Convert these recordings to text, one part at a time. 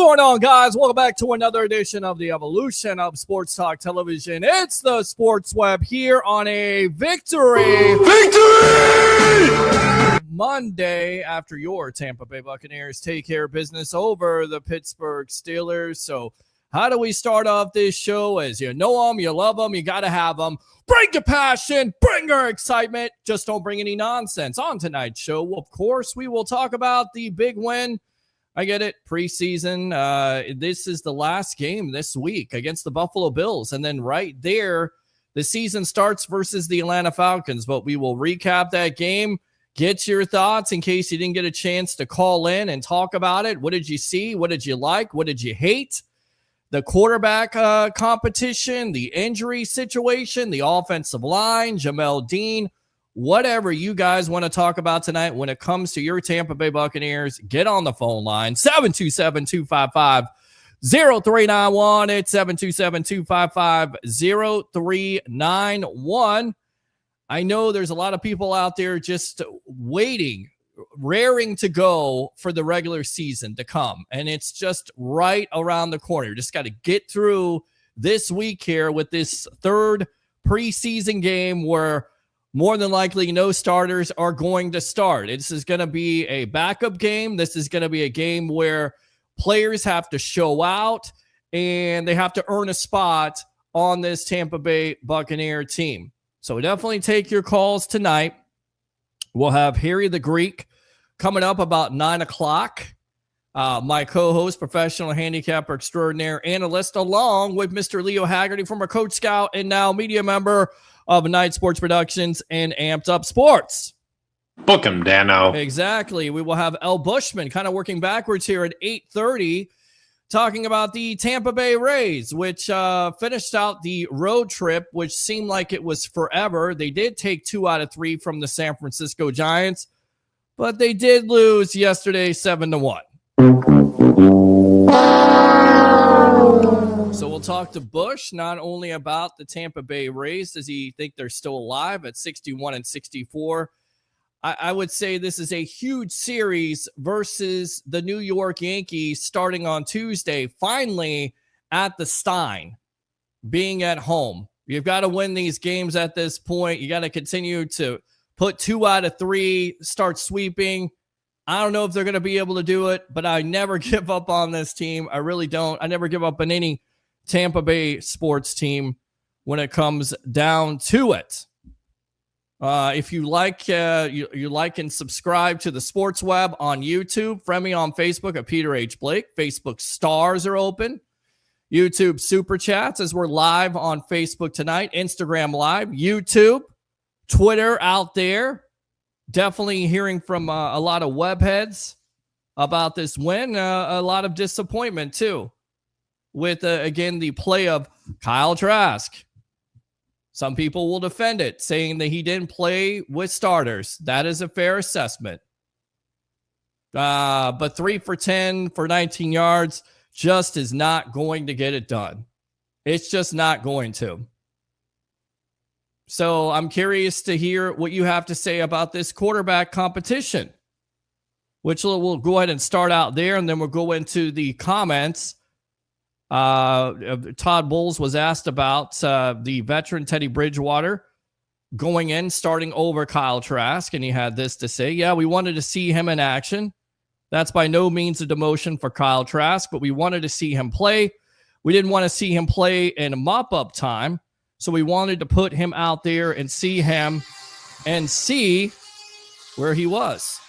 going on, guys? Welcome back to another edition of the evolution of Sports Talk Television. It's the Sports Web here on a Victory Monday after your Tampa Bay Buccaneers take care of business over the Pittsburgh Steelers. So how do we start off this show? As you know them, you love them, you got to have them. Bring your passion, bring your excitement. Just don't bring any nonsense. On tonight's show, of course, we will talk about the big win. I get it. Preseason. This is the last game this week against the Buffalo Bills. And then right there, the season starts versus the Atlanta Falcons. But we will recap that game, get your thoughts in case you didn't get a chance to call in and talk about it. What did you see? What did you like? What did you hate? The quarterback competition, the injury situation, the offensive line, Jamel Dean. Whatever you guys want to talk about tonight when it comes to your Tampa Bay Buccaneers, get on the phone line, 727-255-0391. It's 727-255-0391. I know there's a lot of people out there just waiting, raring to go for the regular season to come, and it's just right around the corner. You just got to get through this week here with this third preseason game where more than likely no starters are going to start. This is going to be a backup game. This is going to be a game where players have to show out and they have to earn a spot on this Tampa Bay Buccaneer team. So definitely take your calls tonight. We'll have Harry the Greek coming up about 9 o'clock. My co-host, professional handicapper extraordinaire analyst, along with Mr. Leo Haggerty, former Coach Scout and now media member of Night Sports Productions and Amped Up Sports. Book him, Dano. Exactly. We will have Bushman kind of working backwards here at 8:30, talking about the Tampa Bay Rays, which finished out the road trip, which seemed like it was forever. They did take 2 out of 3 from the San Francisco Giants, but they did lose yesterday 7-1. So we'll talk to Bush not only about the Tampa Bay Rays. Does he think they're still alive at 61-64? I would say this is a huge series versus the New York Yankees starting on Tuesday, finally at the Stein, being at home. You've got to win these games at this point. You got to continue to put 2 out of 3, start sweeping. I don't know if they're going to be able to do it, but I never give up on this team. I really don't. I never give up on any Tampa Bay sports team when it comes down to it. If you like, you like and subscribe to the Sports Web on YouTube. Friend me on Facebook at Peter H. Blake. Facebook stars are open. YouTube Super Chats as we're live on Facebook tonight. Instagram Live. YouTube. Twitter out there. Definitely hearing from a lot of web heads about this win. A lot of disappointment, too, with, again, the play of Kyle Trask. Some people will defend it, saying that he didn't play with starters. That is a fair assessment. But 3 for 10 for 19 yards just is not going to get it done. It's just not going to. So I'm curious to hear what you have to say about this quarterback competition, which we'll go ahead and start out there, and then we'll go into the comments. Todd Bowles was asked about the veteran Teddy Bridgewater going in, starting over Kyle Trask, and he had this to say: yeah, we wanted to see him in action. That's by no means a demotion for Kyle Trask, but we wanted to see him play. We didn't want to see him play in mop-up time, so we wanted to put him out there and see him and see where he was.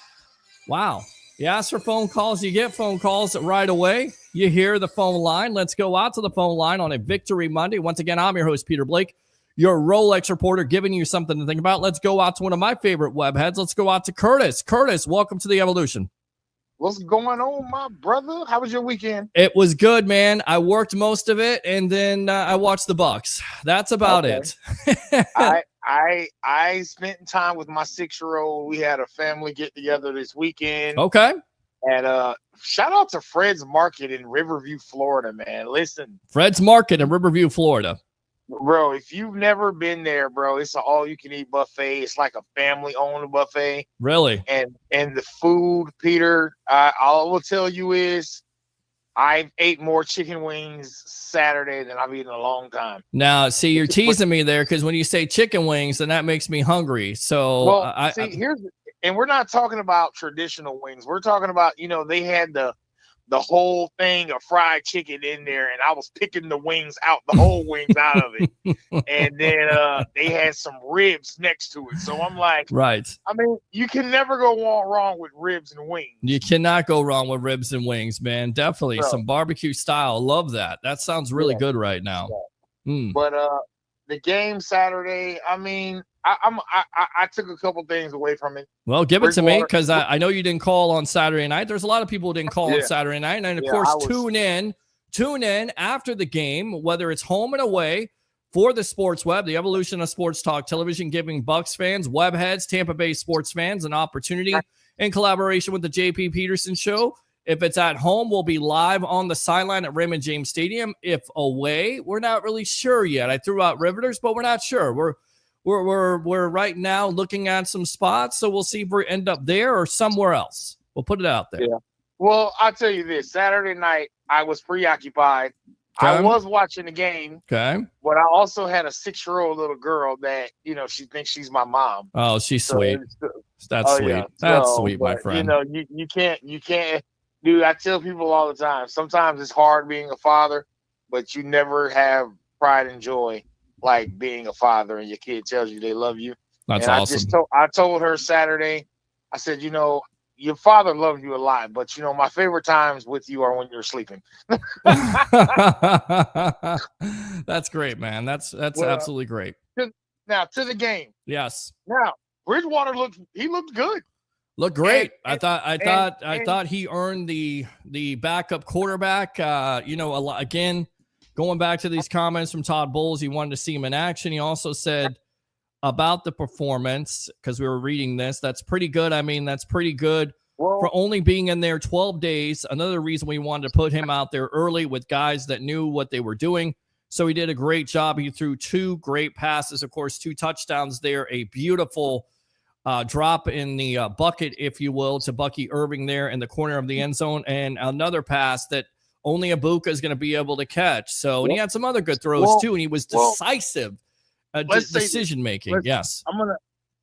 Wow. You ask for phone calls, you get phone calls right away. You hear the phone line. Let's go out to the phone line on a Victory Monday. Once again, I'm your host, Peter Blake, your Rolex reporter, giving you something to think about. Let's go out to one of my favorite web heads. Let's go out to Curtis. Curtis, welcome to the Evolution. What's going on, my brother? How was your weekend? It was good, man. I worked most of it, and then I watched the Bucs. That's about it. I spent time with my 6-year-old. We had a family get together this weekend. Okay. And shout out to Fred's Market in Riverview, Florida, man. Listen. Fred's Market in Riverview, Florida. Bro, if you've never been there, bro, it's an all-you-can-eat buffet. It's like a family-owned buffet. Really? And the food, Peter, all I will tell you is I've ate more chicken wings Saturday than I've eaten in a long time. Now, see, you're teasing me there because when you say chicken wings, then that makes me hungry. So, Well, and we're not talking about traditional wings. We're talking about, they had the whole thing of fried chicken in there, and I was picking the whole wings out of it. And then they had some ribs next to it. So I'm like, right. I mean, you can never go wrong with ribs and wings. You cannot go wrong with ribs and wings, man. Definitely some barbecue style. Love that. That sounds really good right now. But the game Saturday, I mean, I took a couple things away from it. Well, give it to me because I know you didn't call on Saturday night. There's a lot of people who didn't call on Saturday night. And, of course, tune in after the game, whether it's home and away, for the Sports Web, the evolution of sports talk television, giving Bucs fans, web heads, Tampa Bay sports fans an opportunity in collaboration with the JP Peterson Show. If it's at home, we'll be live on the sideline at Raymond James Stadium. If away, we're not really sure yet. I threw out Riveters, but we're not sure. We're right now looking at some spots, so we'll see if we end up there or somewhere else. We'll put it out there. Yeah. Well, I'll tell you this. Saturday night, I was preoccupied. Okay. I was watching the game. Okay. But I also had a 6-year-old little girl that, she thinks she's my mom. Oh, she's sweet. That's sweet. Yeah. That's sweet, my friend. You can't do. I tell people all the time, sometimes it's hard being a father, but you never have pride and joy like being a father and your kid tells you they love you. That's awesome. I told her Saturday, I said, your father loves you a lot, but my favorite times with you are when you're sleeping. That's great, man. That's absolutely great. Now to the game. Yes. Now Bridgewater looked good. Looked great. I thought he earned the backup quarterback. Again, going back to these comments from Todd Bowles, he wanted to see him in action. He also said about the performance, because we were reading this, that's pretty good. I mean, that's pretty good for only being in there 12 days. Another reason we wanted to put him out there early with guys that knew what they were doing. So he did a great job. He threw 2 great passes, of course, 2 touchdowns there, a beautiful drop in the bucket, if you will, to Bucky Irving there in the corner of the end zone, and another pass that only Ibuka is going to be able to catch. So, and he had some other good throws too, and he was decisive. Decision making. Yes.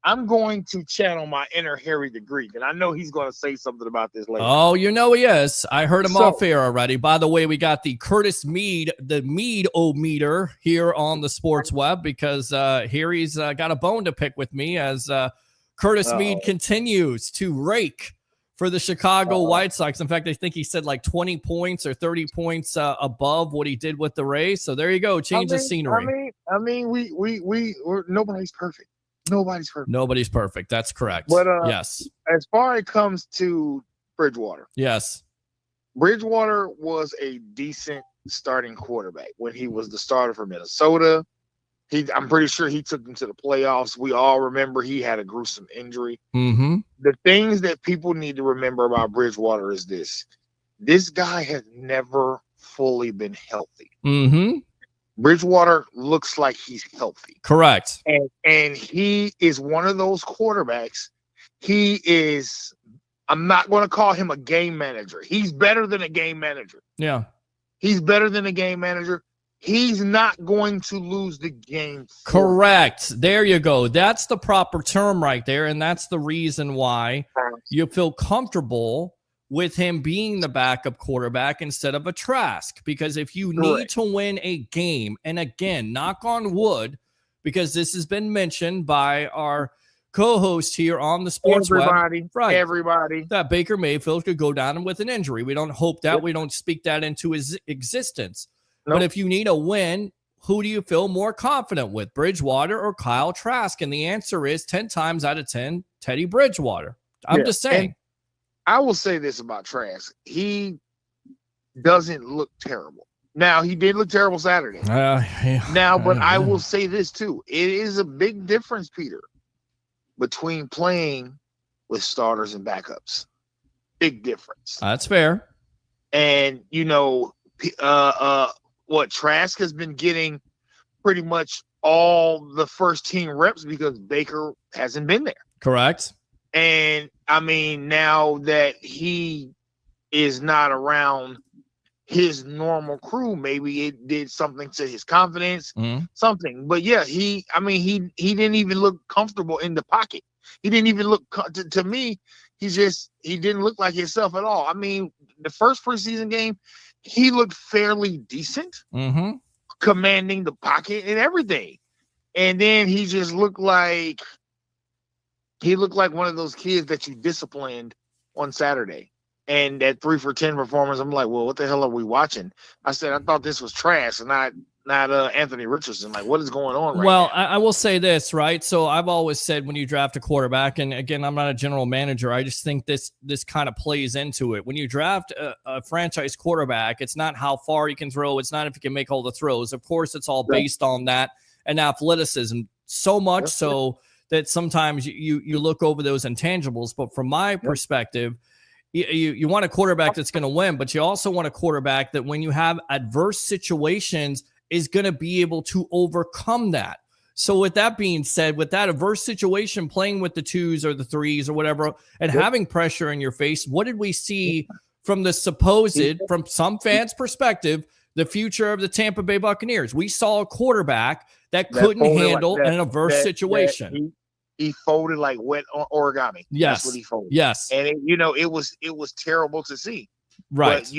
I'm going to channel my inner Harry the Greek, and I know he's going to say something about this later. Oh, he is. I heard him off air already. By the way, we got the Curtis Mead, the Mead-o-meter here on the Sports Web because Harry's got a bone to pick with me as Curtis Mead continues to rake for the Chicago White Sox. In fact, I think he said like 20 points or 30 points above what he did with the Rays. So there you go. Change of scenery. We're nobody's perfect. Nobody's perfect. That's correct. But yes. As far as it comes to Bridgewater. Yes. Bridgewater was a decent starting quarterback when he was the starter for Minnesota. I'm pretty sure he took them to the playoffs. We all remember he had a gruesome injury. Mm-hmm. The things that people need to remember about Bridgewater is this. This guy has never fully been healthy. Mm-hmm. Bridgewater looks like he's healthy. Correct. And he is one of those quarterbacks. He is, I'm not going to call him a game manager. He's better than a game manager. Yeah. He's better than a game manager. He's not going to lose the game. Correct. There you go. That's the proper term right there. And that's the reason why you feel comfortable with him being the backup quarterback instead of a Trask. Because if you need to win a game, and again, knock on wood, because this has been mentioned by our co-host here on the Sports Web, everybody, that Baker Mayfield could go down with an injury. We don't hope that. We don't speak that into his existence. But if you need a win, who do you feel more confident with, Bridgewater or Kyle Trask? And the answer is 10 times out of 10, Teddy Bridgewater. I'm just saying. And I will say this about Trask. He doesn't look terrible. Now, he did look terrible Saturday. But I will say this, too. It is a big difference, Peter, between playing with starters and backups. Big difference. That's fair. And, what Trask has been getting pretty much all the first team reps because Baker hasn't been there. Correct. And I mean, now that he is not around, his normal crew. Maybe it did something to his confidence, something. But yeah, he didn't even look comfortable in the pocket. He didn't even look to me. He didn't look like himself at all. I mean, the first preseason game, he looked fairly decent, commanding the pocket and everything. And then he just looked like one of those kids that you disciplined on Saturday. And that 3 for 10 performance, I'm like, well, what the hell are we watching? I said, I thought this was trash and not Anthony Richardson. Like, what is going on right now? I will say this, right? So I've always said when you draft a quarterback, and again, I'm not a general manager, I just think this kind of plays into it. When you draft a franchise quarterback, it's not how far he can throw. It's not if he can make all the throws. Of course, it's all based on that and athleticism. So much so that sometimes you look over those intangibles. But from my perspective, you want a quarterback that's going to win, but you also want a quarterback that when you have adverse situations is going to be able to overcome that. So with that being said, with that adverse situation, playing with the 2s or the 3s or whatever, and having pressure in your face, what did we see from the from some fans' perspective, the future of the Tampa Bay Buccaneers? We saw a quarterback that couldn't handle an adverse situation. He folded like wet origami. Yes. That's what he folded. Yes. And it was terrible to see. Right. But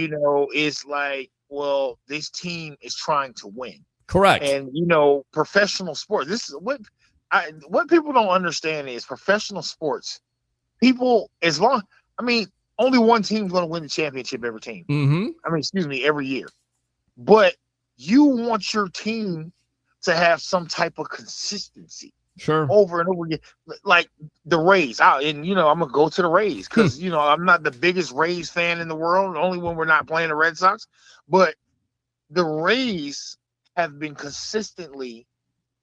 it's like, well, this team is trying to win. Correct. And professional sports. This is what people don't understand is professional sports. People, only one team's going to win the championship every team. Every year. But you want your team to have some type of consistency. Sure. Over and over again, like the Rays. I'm gonna go to the Rays because I'm not the biggest Rays fan in the world. Only when we're not playing the Red Sox, but the Rays have been consistently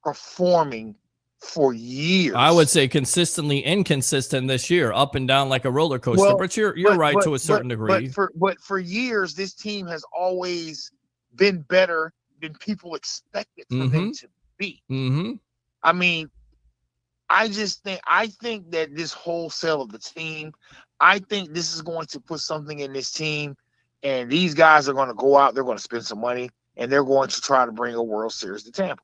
performing for years. I would say consistently inconsistent this year, up and down like a roller coaster. But you're right to a certain degree. But for years, this team has always been better than people expected for them to be. I mean, I think that this wholesale of the team, I think this is going to put something in this team, and these guys are going to go out, they're going to spend some money, and they're going to try to bring a World Series to Tampa.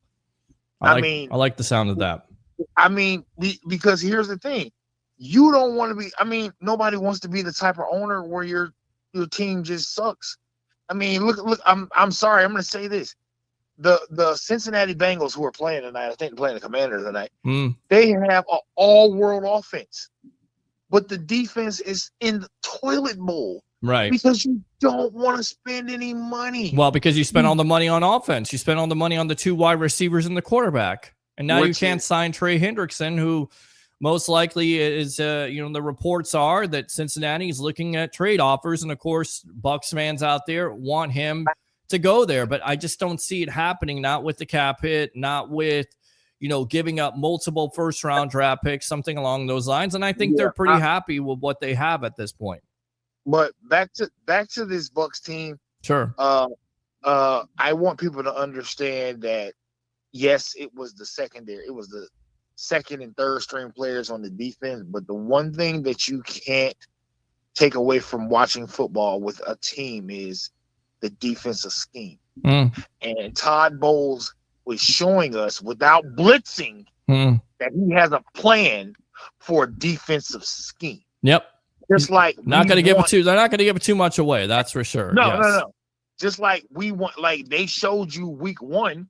I like the sound of that. Because here's the thing. You don't want to be, nobody wants to be the type of owner where your team just sucks. Look, I'm sorry, I'm going to say this. The Cincinnati Bengals, who are playing tonight, I think they're playing the Commanders tonight, they have an all-world offense. But the defense is in the toilet bowl. Right. Because you don't want to spend any money. Well, because you spent all the money on offense. You spent all the money on the 2 wide receivers and the quarterback. And now you can't sign Trey Hendrickson, who most likely is, the reports are that Cincinnati is looking at trade offers. And, of course, Bucs fans out there want him to go there, but I just don't see it happening. Not with the cap hit, not with, giving up multiple first-round draft picks, something along those lines. And I think they're pretty happy with what they have at this point. But back to this Bucs team. Sure. I want people to understand that yes, it was the secondary, it was the second and third string players on the defense. But the one thing that you can't take away from watching football with a team is the defensive scheme. And Todd Bowles was showing us without blitzing that he has a plan for a defensive scheme. Yep. Just like they're not going to give it too much away. That's for sure. No. Just like they showed you week 1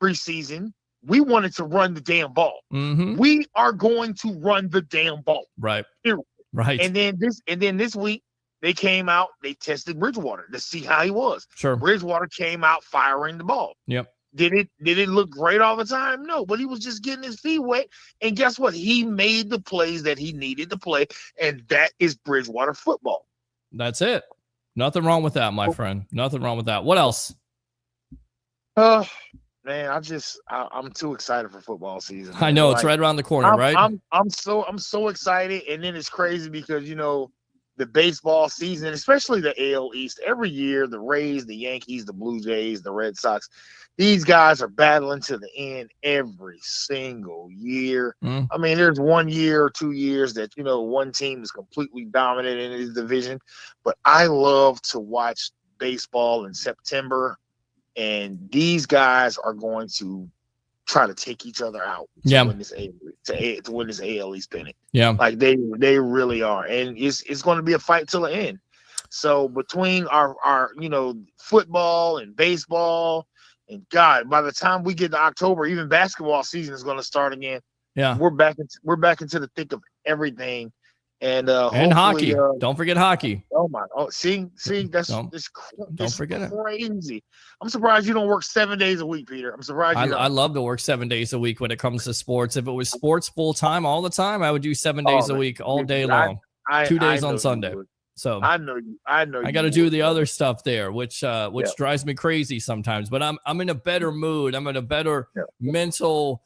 preseason, we wanted to run the damn ball. We are going to run the damn ball. Right. Period. Right. And then this week, they came out, they tested Bridgewater to see how he was. Sure. Bridgewater came out firing the ball. Yep. Did it look great all the time? No, but he was just getting his feet wet. And guess what? He made the plays that he needed to play, and that is Bridgewater football. That's it. Nothing wrong with that, my friend. Nothing wrong with that. What else? Man, I'm too excited for football season. Man. I know it's right around the corner, right? I'm so excited, and then it's crazy because the baseball season, especially the AL East, every year the Rays, the Yankees, the Blue Jays, the Red Sox, these guys are battling to the end every single year. There's 1 year or 2 years that one team is completely dominant in his division, but I love to watch baseball in September, and these guys are going to try to take each other out to win this AL East pennant. Yeah, like they really are, and it's going to be a fight till the end. So between our football and baseball, and God, by the time we get to October, even basketball season is going to start again. Yeah, we're back into the thick of everything. And hockey. Don't forget hockey. See, that's don't forget it. Crazy. I'm surprised you don't work 7 days a week, Peter. I'm surprised you don't. I love to work 7 days a week when it comes to sports. If it was sports full time all the time, I would do 7 days a week all day long. 2 days on Sunday. So I know you. I got to do the other stuff there, which drives me crazy sometimes. But I'm in a better mood. I'm in a better mental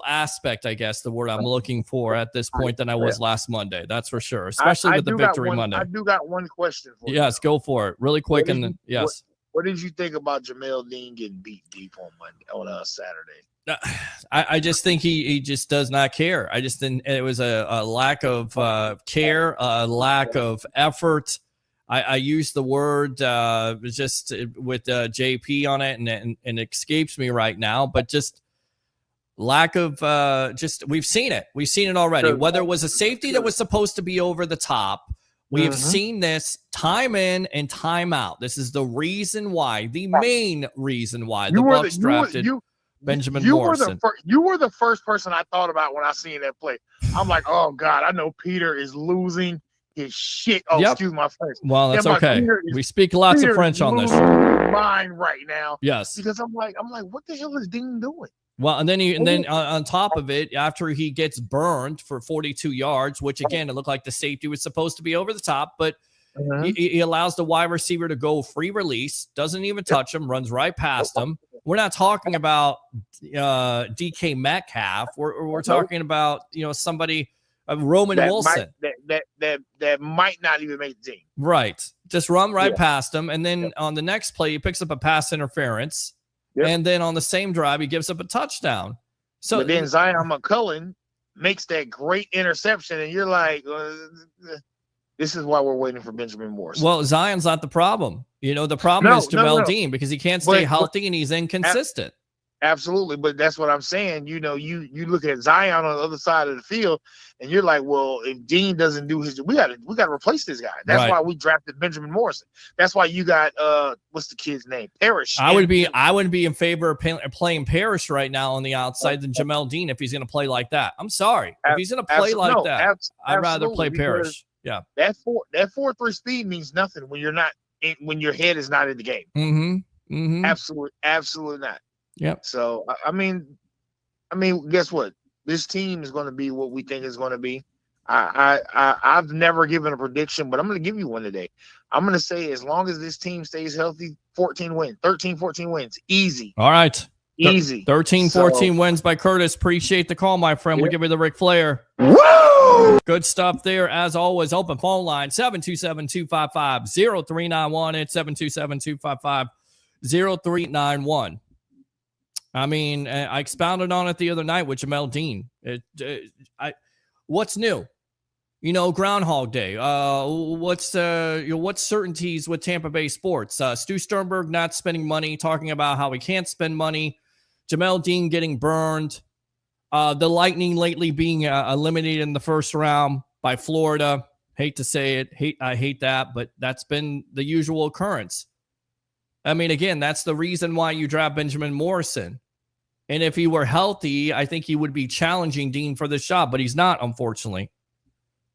aspect, I guess, the word I'm looking for at this point than I was last Monday. That's for sure, especially with the victory Monday. I do got one question for you. Yes, go for it. Really quick. What did you think about Jamel Dean getting beat deep on Saturday? I just think he just does not care. I just think it was a lack of care, a lack of effort. I used the word just with JP on it, and it escapes me right now, but just lack of we've seen it already. Whether it was a safety that was supposed to be over the top, we have seen this time in and time out. This is the reason why, the main reason why the Bucs drafted Benjamin Morrison. You were the first person I thought about when I seen that play. I'm like, oh God, I know Peter is losing his shit. Oh, excuse my French. Well, that's okay. We speak lots of French on this. Mine right now. Yes. Because I'm like, what the hell is Dean doing? Well, and then on top of it, after he gets burned for 42 yards, which again, it looked like the safety was supposed to be over the top, but he allows the wide receiver to go free release, doesn't even touch him, runs right past him. We're not talking about DK Metcalf. We're talking about somebody, Roman Wilson that might not even make the team. Right, just run right past him, and then on the next play, he picks up a pass interference. Yep. And then on the same drive, he gives up a touchdown. So but then Zion McCullough makes that great interception, and you're like, this is why we're waiting for Benjamin Morrison. Well, Zion's not the problem. The problem is Jamel Dean, because he can't stay healthy and he's inconsistent. Absolutely, but that's what I'm saying. You look at Zion on the other side of the field, and you're like, well, if Dean doesn't do his, we got to replace this guy. That's why we drafted Benjamin Morrison. That's why you got what's the kid's name? Parrish. I would be in favor of playing Parrish right now on the outside than Jamel Dean if he's going to play like that. I'm sorry, if he's going to play like that, I'd rather play Parrish. Yeah, that 4.3 speed means nothing when when your head is not in the game. Absolutely not. Yep. So I mean, guess what? This team is going to be what we think it's going to be. I've never given a prediction, but I'm going to give you one today. I'm going to say as long as this team stays healthy, 13 wins. Easy. All right. Easy. 13-14 wins by Curtis. Appreciate the call, my friend. We'll give you the Ric Flair. Woo! Good stuff there. As always, open phone line 727-255-0391. It's 727-255-0391. I mean, I expounded on it the other night with Jamel Dean. What's new? Groundhog Day. What's certainties with Tampa Bay sports? Stu Sternberg not spending money, talking about how he can't spend money. Jamel Dean getting burned. The Lightning lately being eliminated in the first round by Florida. Hate to say it. I hate that, but that's been the usual occurrence. I mean, again, that's the reason why you draft Benjamin Morrison. And if he were healthy, I think he would be challenging Dean for this job, but he's not, unfortunately,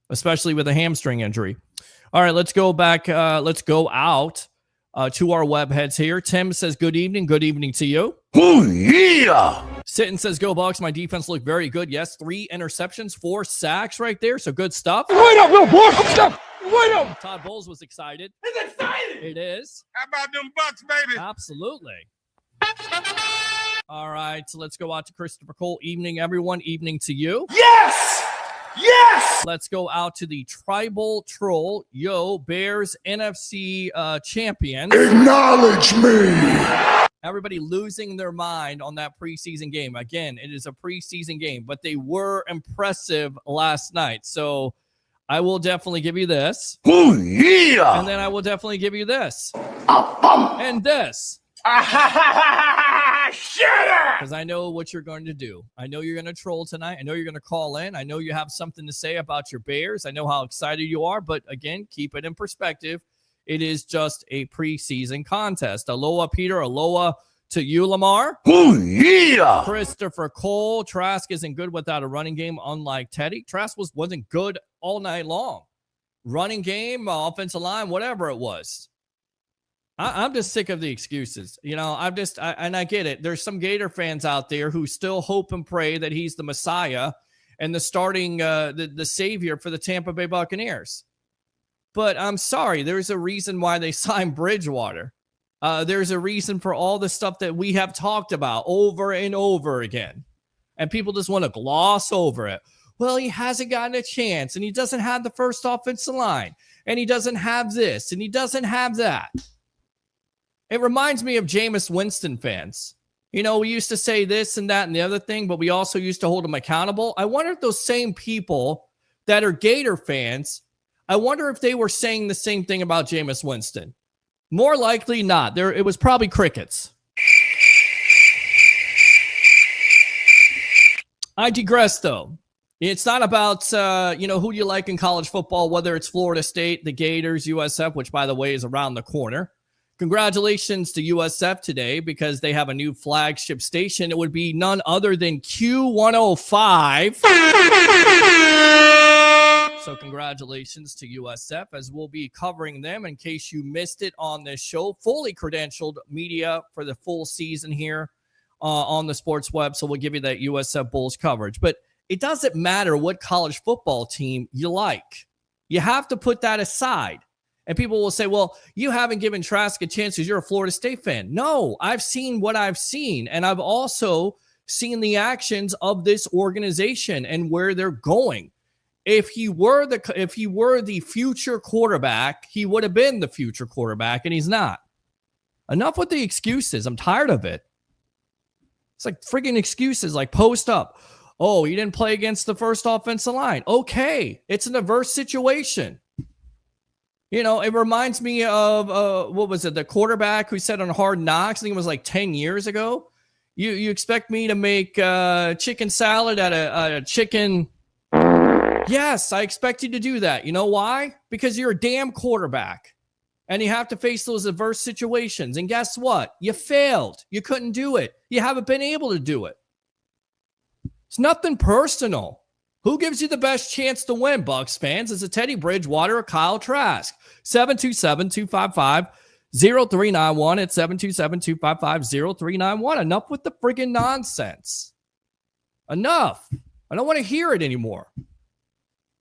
especially with a hamstring injury. All right, let's go back. Let's go out to our web heads here. Tim says, good evening. Good evening to you. Oh, yeah. Sitton says, go Bucs. My defense looked very good. Yes, 3 interceptions, 4 sacks right there. So good stuff. Wait up, little boy. Stop. Wait up. Todd Bowles was excited. It's exciting. It is. How about them Bucs, baby? Absolutely. All right, so let's go out to Christopher Cole. Evening, everyone. Evening to you. Yes! Yes! Let's go out to the Tribal Troll. Yo, Bears NFC champions. Acknowledge me. Everybody losing their mind on that preseason game. Again, it is a preseason game, but they were impressive last night. So I will definitely give you this. Oh, yeah. And then I will definitely give you this. And this. Because I know what you're going to do. I know you're going to troll tonight. I know you're going to call in. I know you have something to say about your Bears. I know how excited you are. But again, keep it in perspective. It is just a preseason contest. Aloha, Peter. Aloha to you, Lamar. Oh, yeah. Christopher Cole. Trask isn't good without a running game, unlike Teddy. Trask wasn't good all night long. Running game, offensive line, whatever it was. I'm just sick of the excuses. You know, and I get it. There's some Gator fans out there who still hope and pray that he's the Messiah and the starting, the savior for the Tampa Bay Buccaneers. But I'm sorry, there's a reason why they signed Bridgewater. There's a reason for all the stuff that we have talked about over and over again. And people just want to gloss over it. Well, he hasn't gotten a chance, and he doesn't have the first offensive line, and he doesn't have this, and he doesn't have that. It reminds me of Jameis Winston fans. You know, we used to say this and that and the other thing, but we also used to hold him accountable. I wonder if those same people that are Gator fans, I wonder if they were saying the same thing about Jameis Winston. More likely not. It was probably crickets. I digress, though. It's not about, who you like in college football, whether it's Florida State, the Gators, USF, which, by the way, is around the corner. Congratulations to USF today because they have a new flagship station. It would be none other than Q105. So congratulations to USF, as we'll be covering them in case you missed it on this show. Fully credentialed media for the full season here on the sports web. So we'll give you that USF Bulls coverage. But it doesn't matter what college football team you like. You have to put that aside. And people will say, well, you haven't given Trask a chance because you're a Florida State fan. No, I've seen what I've seen. And I've also seen the actions of this organization and where they're going. If he were the future quarterback, he would have been the future quarterback, and he's not. Enough with the excuses. I'm tired of it. It's like friggin' excuses, like post up. Oh, you didn't play against the first offensive line. Okay, it's an adverse situation. You know, it reminds me of, what was it, the quarterback who said on Hard Knocks, I think it was like 10 years ago, you expect me to make chicken salad at a chicken. Yes, I expect you to do that. You know why? Because you're a damn quarterback. And you have to face those adverse situations. And guess what? You failed. You couldn't do it. You haven't been able to do it. It's nothing personal. Who gives you the best chance to win, Bucs fans? Is it Teddy Bridgewater or Kyle Trask? 727-255-0391 at 727-255-0391. Enough with the friggin' nonsense. Enough. I don't want to hear it anymore.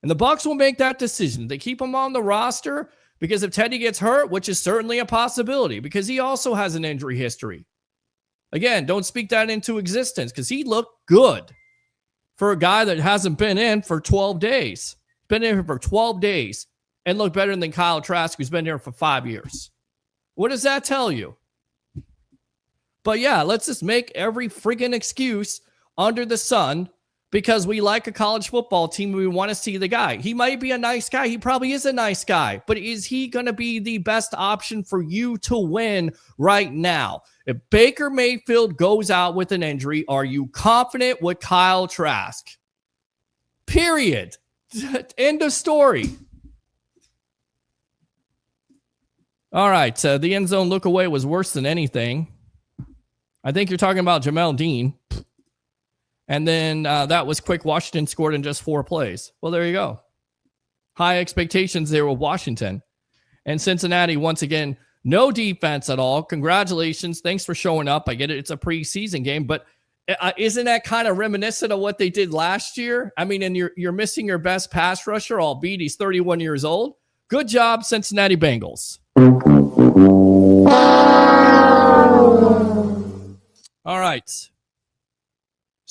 And the Bucs will make that decision. They keep him on the roster because if Teddy gets hurt, which is certainly a possibility, because he also has an injury history. Again, don't speak that into existence because he looked good for a guy that hasn't been in for 12 days. Been in here for 12 days and looked better than Kyle Trask, who's been here for 5 years. What does that tell you? But yeah, let's just make every friggin' excuse under the sun because we like a college football team and we want to see the guy. He might be a nice guy. He probably is a nice guy. But is he going to be the best option for you to win right now? If Baker Mayfield goes out with an injury, are you confident with Kyle Trask? Period. End of story. All right. The end zone look away was worse than anything. I think you're talking about Jamel Dean. And then that was quick. Washington scored in just 4 plays. Well, there you go. High expectations there with Washington. And Cincinnati, once again, no defense at all. Congratulations. Thanks for showing up. I get it. It's a preseason game. But isn't that kind of reminiscent of what they did last year? I mean, and you're missing your best pass rusher, albeit he's 31 years old. Good job, Cincinnati Bengals. All right.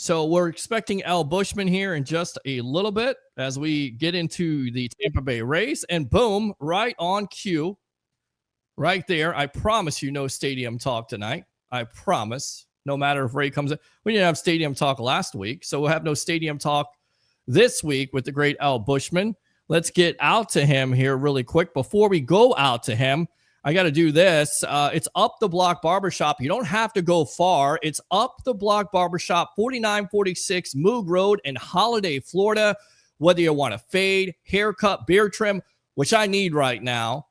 So we're expecting Al Bushman here in just a little bit as we get into the Tampa Bay Rays. And boom, right on cue, right there. I promise you no stadium talk tonight. I promise. No matter if Ray comes in. We didn't have stadium talk last week, so we'll have no stadium talk this week with the great Al Bushman. let's get out to him here really quick. Before we go out to him, I got to do this. It's Up the Block Barbershop. You don't have to go far. It's Up the Block Barbershop, 4946 Moog Road in Holiday, Florida. Whether you want a fade, haircut, beard trim, which I need right now,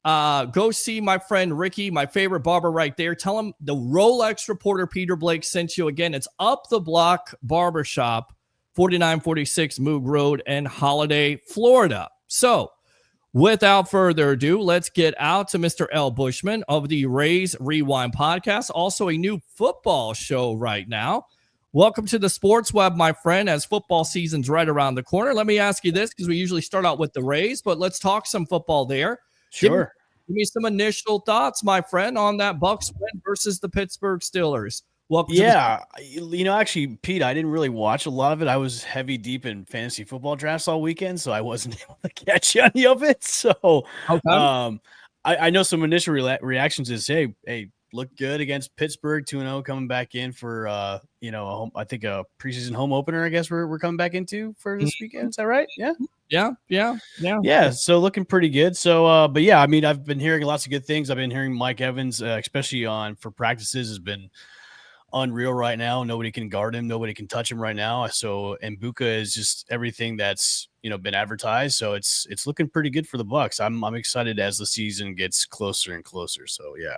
go see my friend Ricky, my favorite barber right there. Tell him the Rolex reporter Peter Blake sent you. Again, it's Up the Block Barbershop, 4946 Moog Road in Holiday, Florida. So, without further ado, let's get out to Mr. L. Bushman of the Rays Rewind podcast, also a new football show right now. Welcome to the Sports Web, my friend, as football season's right around the corner. Let me ask you this, because we usually start out with the Rays, but let's talk some football there. Sure. Give me some initial thoughts, my friend, on that Bucs win versus the Pittsburgh Steelers. Welcome. Actually, Pete, I didn't really watch a lot of it. I was heavy deep in fantasy football drafts all weekend, so I wasn't able to catch any of it. So, okay. I know some initial reactions is, hey, look good against Pittsburgh, 2-0, coming back in for I think a preseason home opener. I guess we're coming back into for this weekend. Is that right? Yeah. So looking pretty good. So, but yeah, I mean, I've been hearing lots of good things. I've been hearing Mike Evans, especially for practices, has been unreal right now. Nobody can guard him. Nobody can touch him right now. So, and Buka is just everything that's, been advertised. So it's looking pretty good for the Bucs. I'm excited as the season gets closer and closer. So yeah.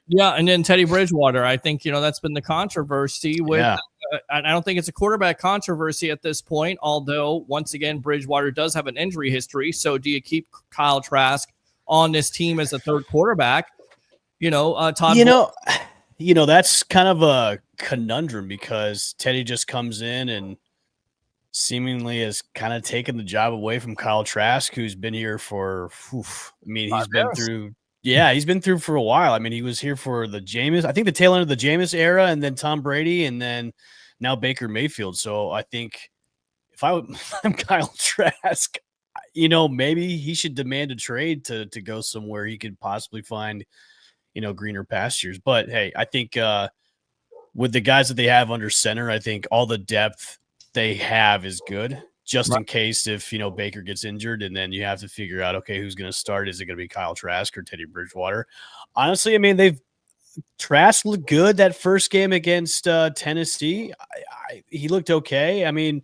Yeah. And then Teddy Bridgewater, I think, that's been the controversy with, I don't think it's a quarterback controversy at this point, although once again, Bridgewater does have an injury history. So do you keep Kyle Trask on this team as a third quarterback? Todd, that's kind of a conundrum because Teddy just comes in and seemingly has kind of taken the job away from Kyle Trask, who's been here for, he's been through for a while. I mean, he was here for the the tail end of the Jameis era, and then Tom Brady, and then now Baker Mayfield. So I think if I'm Kyle Trask, maybe he should demand a trade to go somewhere he could possibly find, greener pastures. But hey, I think with the guys that they have under center, I think all the depth they have is good, just in case if, Baker gets injured, and then you have to figure out, okay, who's going to start? Is it going to be Kyle Trask or Teddy Bridgewater? Honestly, I mean, Trask looked good that first game against Tennessee. He looked okay. I mean,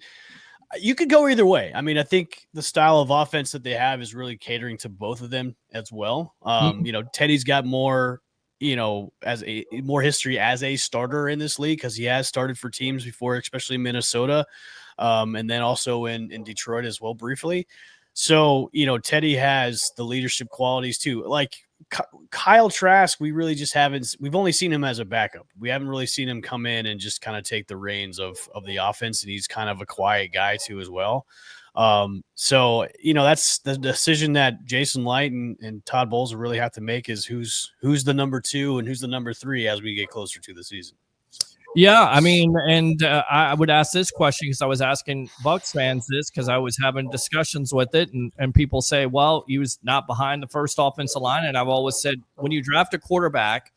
you could go either way. I mean, I think the style of offense that they have is really catering to both of them as well. Teddy's got more, as more history as a starter in this league because he has started for teams before, especially Minnesota, and then also in Detroit as well briefly. So, Teddy has the leadership qualities too. Like Kyle Trask, we've only seen him as a backup. We haven't really seen him come in and just kind of take the reins of the offense, and he's kind of a quiet guy too as well. So, that's the decision that Jason Light and Todd Bowles will really have to make is who's the number 2 and who's the number 3 as we get closer to the season. Yeah, I mean, and I would ask this question because I was asking Bucs fans this because I was having discussions with it, and people say, well, he was not behind the first offensive line, and I've always said when you draft a quarterback,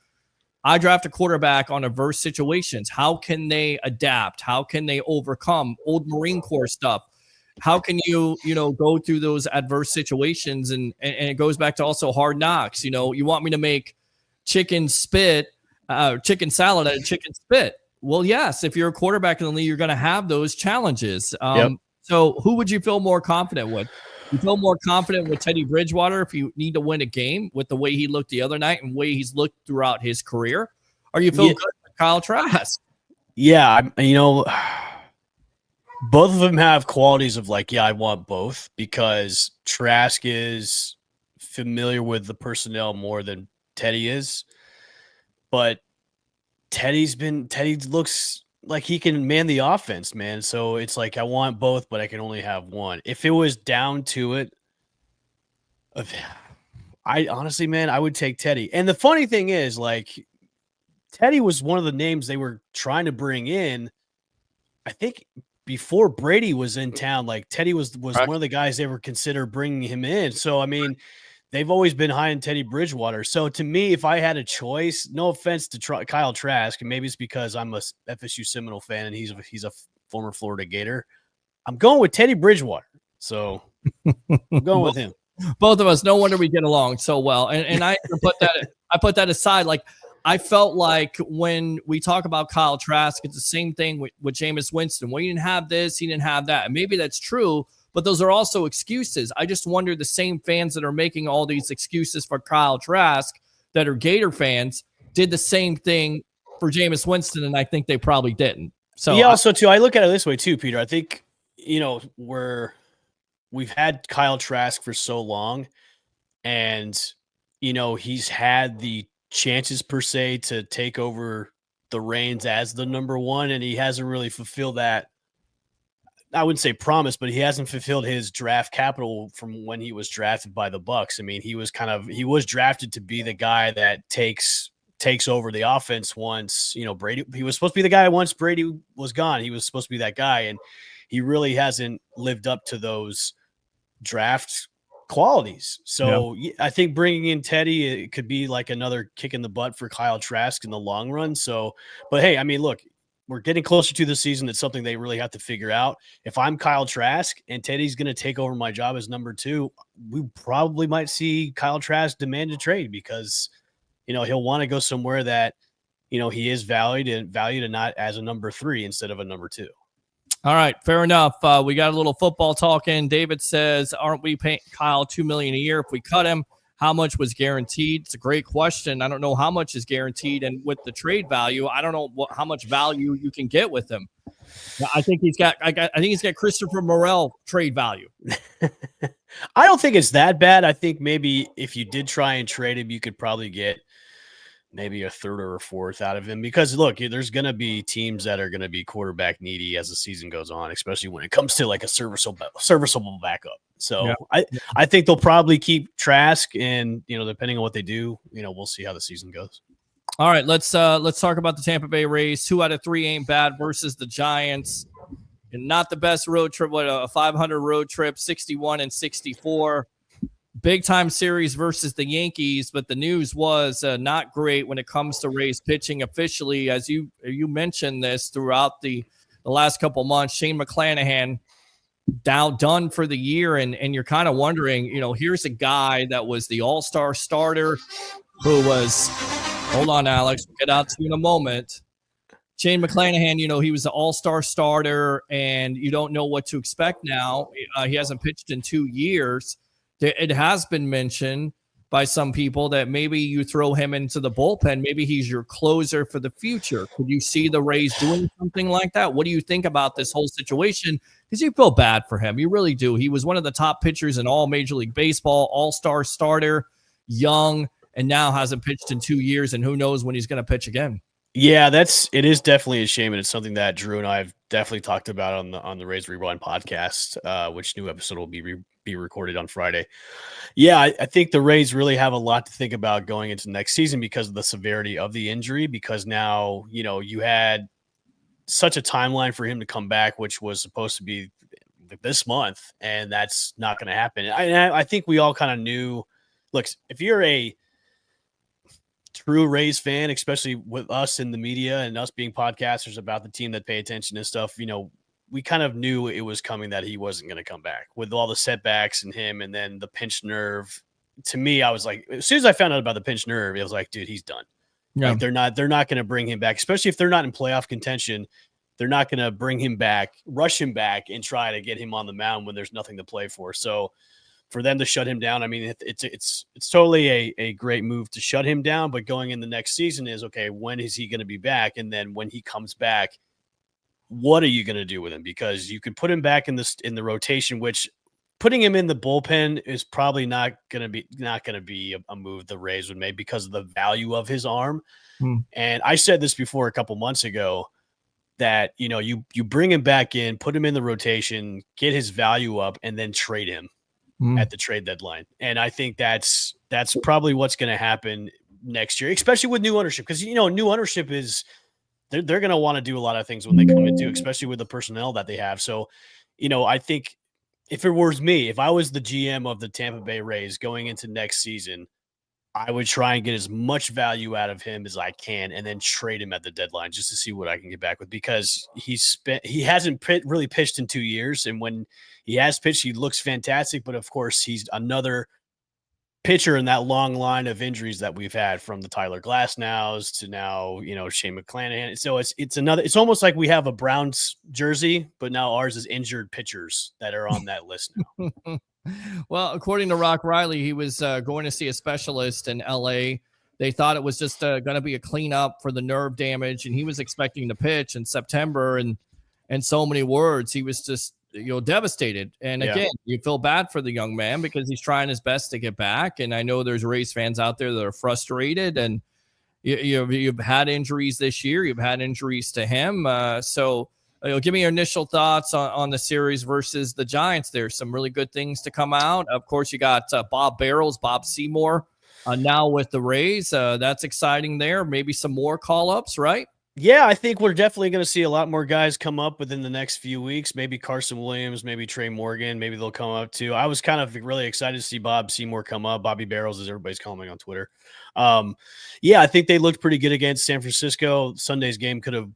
I draft a quarterback on adverse situations. How can they adapt? How can they overcome old Marine Corps stuff? How can you go through those adverse situations? And it goes back to also Hard Knocks. You want me to make chicken salad out of chicken spit. Well, yes, if you're a quarterback in the league, you're going to have those challenges. So who would you feel more confident with? You feel more confident with Teddy Bridgewater if you need to win a game with the way he looked the other night and the way he's looked throughout his career? Or you feel good with Kyle Trask? Yeah, both of them have qualities of I want both because Trask is familiar with the personnel more than Teddy is. But Teddy looks like he can man the offense, man. So it's I want both, but I can only have one. If it was down to it, I honestly, man, I would take Teddy. And the funny thing is, Teddy was one of the names they were trying to bring in. I think before Brady was in town, Teddy was one of the guys they were considering bringing him in. So, I mean, they've always been high on Teddy Bridgewater. So to me, if I had a choice, no offense to Kyle Trask, and maybe it's because I'm a FSU Seminole fan and he's a former Florida Gator, I'm going with Teddy Bridgewater. So I'm going with him. Both of us. No wonder we get along so well. And I put that aside. Like, I felt like when we talk about Kyle Trask, it's the same thing with Jameis Winston. Well, he didn't have this, he didn't have that. And maybe that's true, but those are also excuses. I just wonder the same fans that are making all these excuses for Kyle Trask that are Gator fans did the same thing for Jameis Winston, and I think they probably didn't. So yeah, also too, I look at it this way too, Peter. I think, we've had Kyle Trask for so long, and he's had the chances per se to take over the reins as the number one, and he hasn't really fulfilled that. I wouldn't say promise, but he hasn't fulfilled his draft capital from when he was drafted by the Bucs. I mean, he was drafted to be the guy that takes over the offense once, Brady. He was supposed to be the guy once Brady was gone. He was supposed to be that guy, and he really hasn't lived up to those draft qualities. So yeah. I think bringing in Teddy, it could be like another kick in the butt for Kyle Trask in the long run. So, but hey, I mean, look, we're getting closer to the season. It's something they really have to figure out. If I'm Kyle Trask and Teddy's going to take over my job as number two, we probably might see Kyle Trask demand a trade because, he'll want to go somewhere that, he is valued and not as a number three instead of a number two. All right, fair enough. We got a little football talking. David says, aren't we paying Kyle $2 million a year? If we cut him, how much was guaranteed? It's a great question. I don't know how much is guaranteed, and with the trade value, I don't know how much value you can get with him. I think he's got Christopher Morel trade value. I don't think it's that bad. I think maybe if you did try and trade him, you could probably get maybe a third or a fourth out of him, because look, there's going to be teams that are going to be quarterback needy as the season goes on, especially when it comes to like a serviceable backup. So yeah. I think they'll probably keep Trask, and depending on what they do, we'll see how the season goes. All right, let's talk about the Tampa Bay Rays. 2 out of 3 ain't bad versus the Giants, and not the best road trip. A 500 road trip, 61-64. Big time series versus the Yankees, but the news was not great when it comes to Rays pitching officially. As you mentioned this throughout the last couple months, Shane McClanahan done for the year, and you're kind of wondering, here's a guy that was the all-star starter who was, hold on, Alex, we'll get out to you in a moment. Shane McClanahan, he was the all-star starter, and you don't know what to expect now. He hasn't pitched in 2 years. It has been mentioned by some people that maybe you throw him into the bullpen. Maybe he's your closer for the future. Could you see the Rays doing something like that? What do you think about this whole situation? Because you feel bad for him. You really do. He was one of the top pitchers in all Major League Baseball, all-star starter, young, and now hasn't pitched in 2 years, and who knows when he's going to pitch again. Yeah, it is definitely a shame, and it's something that Drew and I have definitely talked about on the Rays Rewind podcast, which new episode will be recorded on Friday. Yeah, I think the Rays really have a lot to think about going into next season because of the severity of the injury, because now, you had such a timeline for him to come back, which was supposed to be this month, and that's not going to happen. I think we all kind of knew, look, if you're a true Rays fan, especially with us in the media and us being podcasters about the team that pay attention and stuff, we kind of knew it was coming that he wasn't going to come back with all the setbacks and him, and then the pinched nerve. To me, I was like, as soon as I found out about the pinched nerve, it was like, dude, he's done. Yeah. Like, they're not going to bring him back, especially if they're not in playoff contention. They're not going to bring him back, rush him back, and try to get him on the mound when there's nothing to play for. So for them to shut him down, I mean, it's totally a great move to shut him down. But going in the next season is, okay, when is he going to be back? And then when he comes back, what are you going to do with him? Because you could put him back in the rotation, which putting him in the bullpen is probably not going to be a move the Rays would make because of the value of his arm. And I said this before a couple months ago that, you bring him back in, put him in the rotation, get his value up, and then trade him at the trade deadline. And I think that's probably what's going to happen next year, especially with new ownership, because, new ownership is they're going to want to do a lot of things when they come into, especially with the personnel that they have. So, I think if it was me, if I was the GM of the Tampa Bay Rays going into next season, I would try and get as much value out of him as I can and then trade him at the deadline just to see what I can get back with, because he hasn't really pitched in 2 years. And when he has pitched, he looks fantastic. But of course, he's another pitcher in that long line of injuries that we've had, from the Tyler Glasnows to now, Shane McClanahan. So it's almost like we have a Browns jersey, but now ours is injured pitchers that are on that list now. Well, according to Rock Riley, he was going to see a specialist in LA. They thought it was just going to be a cleanup for the nerve damage, and he was expecting to pitch in September. And so many words, he was just devastated. And again, you feel bad for the young man because he's trying his best to get back. And I know there's Rays fans out there that are frustrated, and you've had injuries this year. You've had injuries to him. So give me your initial thoughts on the series versus the Giants. There's some really good things to come out. Of course, you got Bob Seymour now with the Rays. That's exciting there. Maybe some more call-ups, right? Yeah, I think we're definitely going to see a lot more guys come up within the next few weeks. Maybe Carson Williams, maybe Trey Morgan, maybe they'll come up too. I was kind of really excited to see Bob Seymour come up. Bobby Barrels, as everybody's calling him on Twitter. Yeah, I think they looked pretty good against San Francisco. Sunday's game could have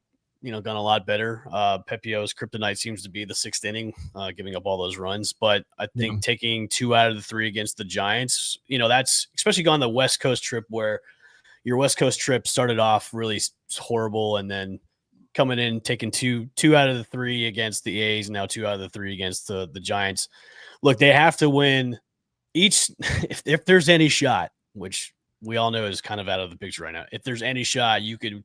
gone a lot better. Pepio's kryptonite seems to be the 6th inning, giving up all those runs. But I think taking 2 out of the 3 against the Giants, that's especially gone the West Coast trip, where your West Coast trip started off really horrible, and then coming in, taking two out of the 3 against the A's, now 2 out of the 3 against the Giants. Look, they have to win each. If there's any shot, which we all know is kind of out of the picture right now, if there's any shot, you could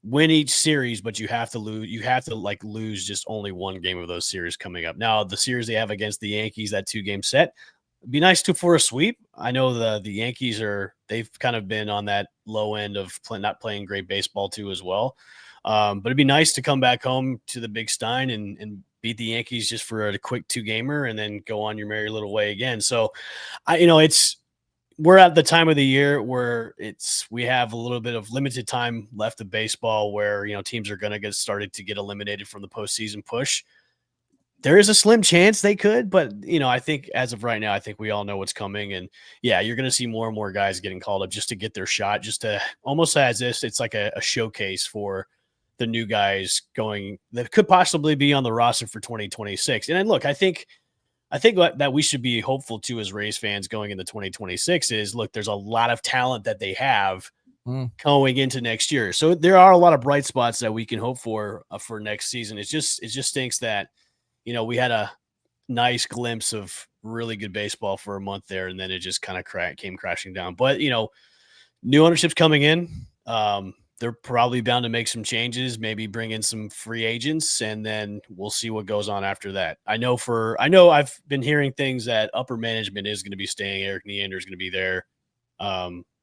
win each series, but you have to lose. You have to lose just only one game of those series coming up. Now, the series they have against the Yankees, that 2-game set, it'd be nice for a sweep. I know the Yankees they've kind of been on that low end of not playing great baseball too as well. But it'd be nice to come back home to the Big Stein and beat the Yankees just for a quick 2-gamer and then go on your merry little way again. So we're at the time of the year where we have a little bit of limited time left of baseball, where teams are going to get started to get eliminated from the postseason push. There is a slim chance they could, but I think as of right now, I think we all know what's coming. And yeah, you're going to see more and more guys getting called up just to get their shot, just to almost as if it's like a showcase for the new guys that could possibly be on the roster for 2026. And then look, I think that we should be hopeful too as Rays fans going into 2026 is, look, there's a lot of talent that they have going into next year. So there are a lot of bright spots that we can hope for next season. It just stinks that, we had a nice glimpse of really good baseball for a month there, and then it just kind of came crashing down. But, new ownership's coming in. They're probably bound to make some changes, maybe bring in some free agents, and then we'll see what goes on after that. I know I've been hearing things that upper management is going to be staying. Eric Neander is going to be there.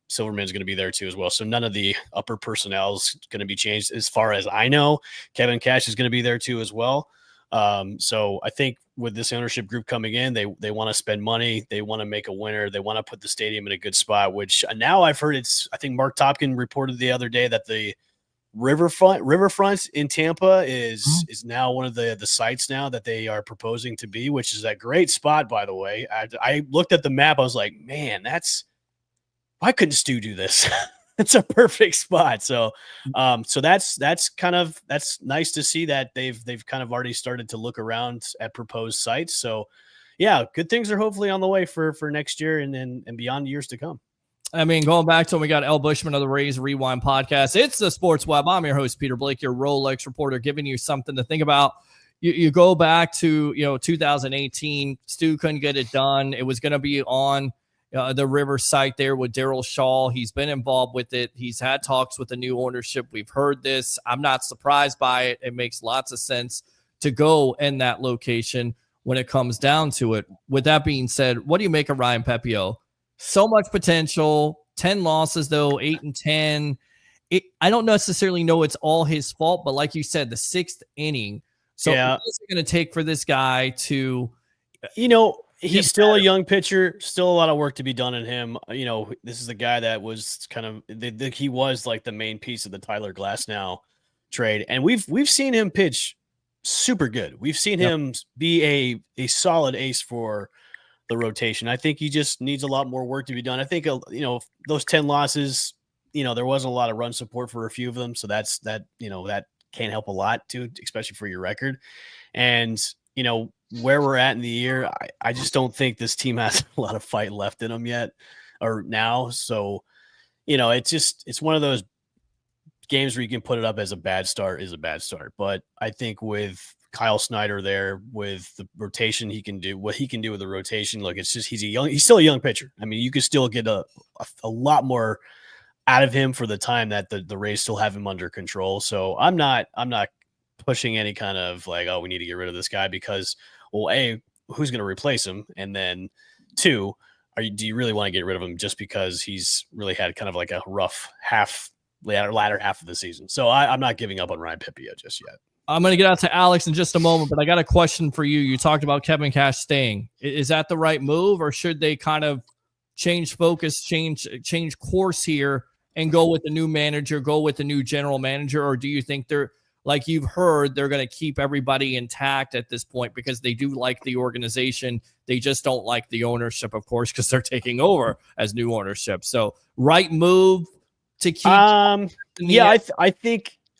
Silverman's going to be there too as well. So none of the upper personnel is going to be changed as far as I know. Kevin Cash is going to be there too as well. So I think with this ownership group coming in, they want to spend money. They want to make a winner. They want to put the stadium in a good spot, which now I've heard I think Mark Topkin reported the other day that the riverfront in Tampa is now one of the sites now that they are proposing to be, which is a great spot, by the way. I looked at the map. I was like, man, why couldn't Stu do this? It's a perfect spot. So that's nice to see that they've kind of already started to look around at proposed sites. So yeah, good things are hopefully on the way for next year and beyond years to come. I mean, going back to when we got L. Bushman of the Rays Rewind podcast, it's the Sports Web. I'm your host, Peter Blake, your Rolex reporter, giving you something to think about. You go back to 2018, Stu couldn't get it done. It was going to be on the river site there with Daryl Shaw. He's been involved with it. He's had talks with the new ownership. We've heard this. I'm not surprised by it. It makes lots of sense to go in that location when it comes down to it. With that being said, what do you make of Ryan Pepio? So much potential, 10 losses though, 8-10. I don't necessarily know it's all his fault, but like you said, the 6th inning. So what is it going to take for this guy to, he's still a young pitcher, still a lot of work to be done in him. This is the guy that was kind of he was like the main piece of the Tyler Glasnow trade, and we've seen him pitch super good. We've seen him be a solid ace for the rotation. I think he just needs a lot more work to be done. I think, those 10 losses, there wasn't a lot of run support for a few of them. So that can't help a lot too, especially for your record. And, where we're at in the year, I just don't think this team has a lot of fight left in them yet or now. So, it's one of those games where you can put it up as a bad start is a bad start. But I think with Kyle Snyder there, with the rotation, he can do what he can do with the rotation. Look, it's just he's still a young pitcher. I mean, you could still get a lot more out of him for the time that the Rays still have him under control. So I'm not pushing any kind of like, oh, we need to get rid of this guy because, well, A, who's going to replace him? And then 2, do you really want to get rid of him just because he's really had kind of like a rough latter half of the season? So I'm not giving up on Ryan Pipia just yet. I'm going to get out to Alex in just a moment, but I got a question for you. You talked about Kevin Cash staying. Is that the right move, or should they kind of change focus, change course here and go with the new manager, go with the new general manager? Or do you think they're, like you've heard, they're going to keep everybody intact at this point because they do like the organization? They just don't like the ownership, of course, because they're taking over as new ownership. So right move to keep.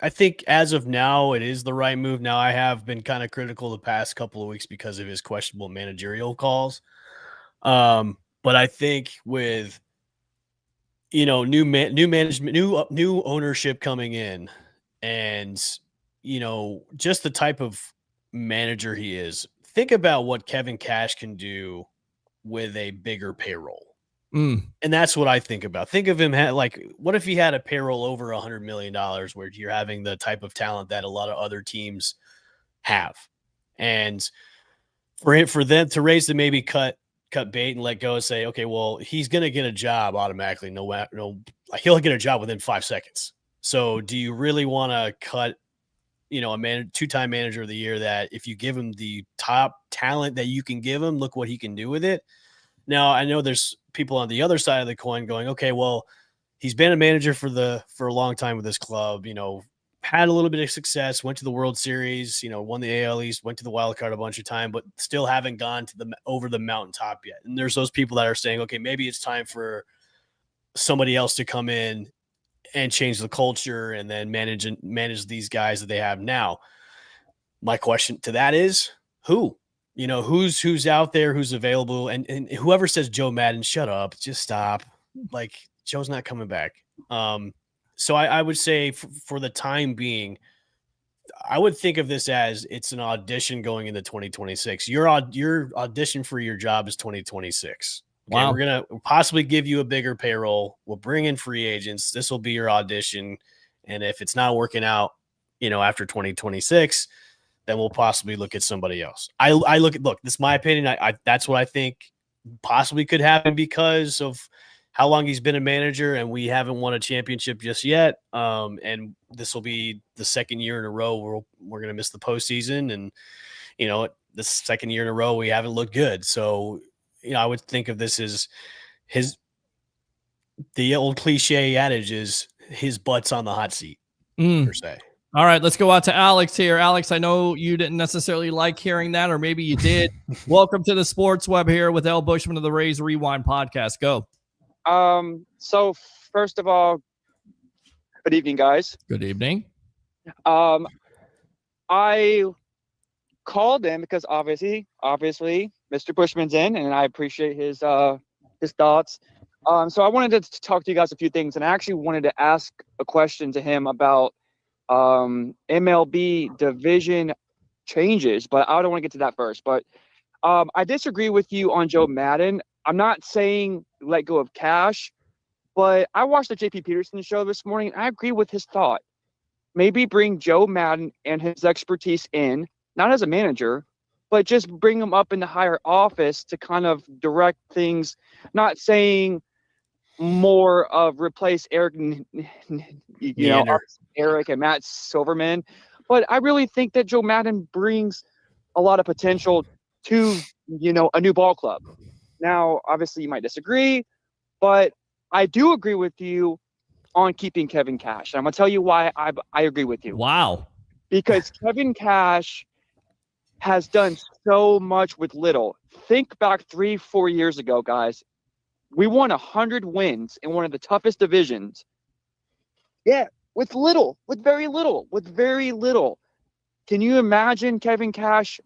I think as of now, it is the right move. Now, I have been kind of critical the past couple of weeks because of his questionable managerial calls. But I think with, new management, new ownership coming in, and, just the type of manager he is, think about what Kevin Cash can do with a bigger payroll. And that's what I think about. Think of him what if he had a payroll over $100 million, where you're having the type of talent that a lot of other teams have, and for them to raise to maybe cut bait and let go and say, okay, well, he's going to get a job automatically. No, he'll get a job within 5 seconds. So do you really want to cut, a 2-time manager of the year that if you give him the top talent that you can give him, look what he can do with it? Now, I know there's people on the other side of the coin going, okay, well, he's been a manager for a long time with this club, had a little bit of success, went to the World Series, won the AL East, went to the wild card a bunch of time, but still haven't gone to over the mountaintop yet. And there's those people that are saying, okay, maybe it's time for somebody else to come in and change the culture and then manage these guys that they have now. My question to that is, who? Who's out there, who's available, and whoever says Joe Madden, shut up, just stop. Like, Joe's not coming back. So I would say for the time being, I would think of this as it's an audition going into 2026. Your audition for your job is 2026. Okay, wow. We're going to possibly give you a bigger payroll. We'll bring in free agents. This will be your audition. And if it's not working out, after 2026, then we'll possibly look at somebody else. Look, this is my opinion. That's what I think possibly could happen because of how long he's been a manager, and we haven't won a championship just yet. And this will be the second year in a row where we're going to miss the postseason. And, the second year in a row, we haven't looked good. So, I would think of this as the old cliche adage is his butt's on the hot seat, per se. All right, let's go out to Alex here. Alex, I know you didn't necessarily like hearing that, or maybe you did. Welcome to the Sports Web here with L. Bushman of the Rays Rewind podcast. Go. So first of all, good evening, guys. Good evening. I called in because obviously, Mr. Bushman's in, and I appreciate his thoughts. So I wanted to talk to you guys a few things, and I actually wanted to ask a question to him about MLB division changes, but I don't want to get to that first. But I disagree with you on Joe Madden. I'm not saying let go of Cash, but I watched the JP Peterson show this morning, and I agree with his thought. Maybe bring Joe Madden and his expertise in, not as a manager, but just bring him up in the higher office to kind of direct things, not saying more of replace Eric, Eric and Matt Silverman. But I really think that Joe Madden brings a lot of potential to, a new ball club. Now, obviously you might disagree, but I do agree with you on keeping Kevin Cash. And I'm going to tell you why I agree with you. Wow. Because Kevin Cash has done so much with little. think back 3-4 years ago, guys. We won 100 wins in one of the toughest divisions. Yeah, with very little. Can you imagine Kevin Cash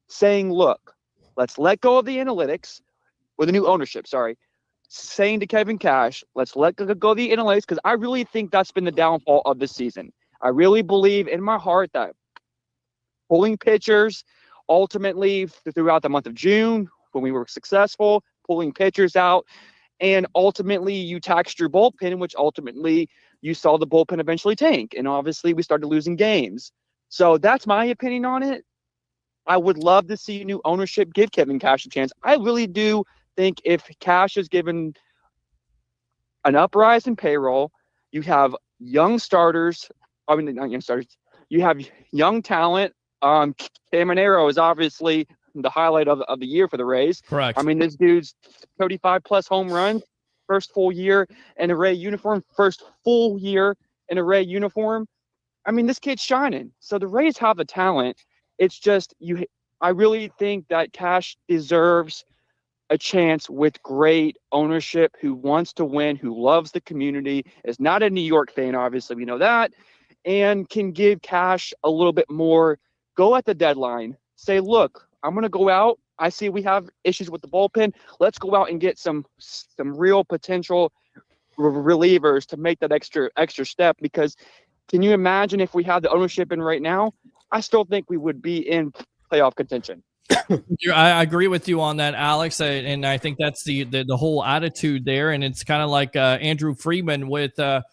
saying, look, let's let go of the analytics, or the new ownership, sorry, saying to Kevin Cash, let's let go of the analytics, because I really think that's been the downfall of this season. I really believe in my heart that pulling pitchers ultimately throughout the month of June, when we were successful, pulling pitchers out, and ultimately you taxed your bullpen, which ultimately you saw the bullpen eventually tank. And obviously we started losing games. So that's my opinion on it. I would love to see new ownership give Kevin Cash a chance. I really do think if Cash is given an uprise in payroll, you have young starters. I mean, not young starters. You have young talent. Caminero is obviously the highlight of the year for the Rays. Correct. I mean, this dude's 35 plus home runs, first full year in a Ray uniform, first full year in a Ray uniform. I mean, this kid's shining. So the Rays have the talent. It's just I really think that Cash deserves a chance with great ownership, who wants to win, who loves the community, is not a New York fan, obviously, we know that, and can give Cash a little bit more. Go at the deadline. Say, look, I'm going to go out. I see we have issues with the bullpen. Let's go out and get some real potential relievers to make that extra step. Because can you imagine if we had the ownership in right now? I still think we would be in playoff contention. I agree with you on that, Alex, and I think that's the whole attitude there. And it's kind of like Andrew Freeman with what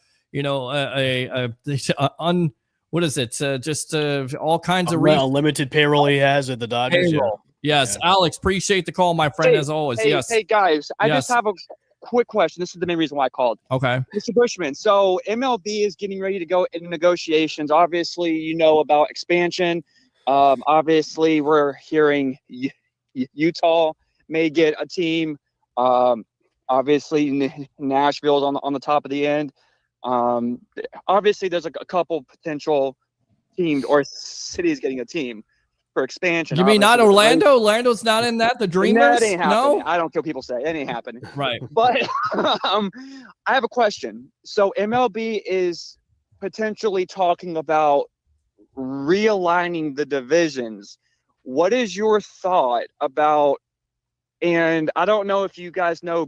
is it? Just all kinds of unlimited payroll he has at the Dodgers. Payroll. Yes, yeah. Alex, appreciate the call, my friend, as always. Yes. Hey, guys, I just have a quick question. This is the main reason why I called. Okay. Mr. Bushman, so MLB is getting ready to go in negotiations. Obviously, you know about expansion. Obviously, we're hearing Utah may get a team. Obviously, Nashville's on the top of the end. Obviously, there's a couple potential teams or cities getting a team for expansion. You mean not Orlando? Orlando's not in that? The Dreamers? That ain't happening. No? I don't care what people say. It ain't happening. Right. But I have a question. So MLB is potentially talking about realigning the divisions. What is your thought about, and I don't know if you guys know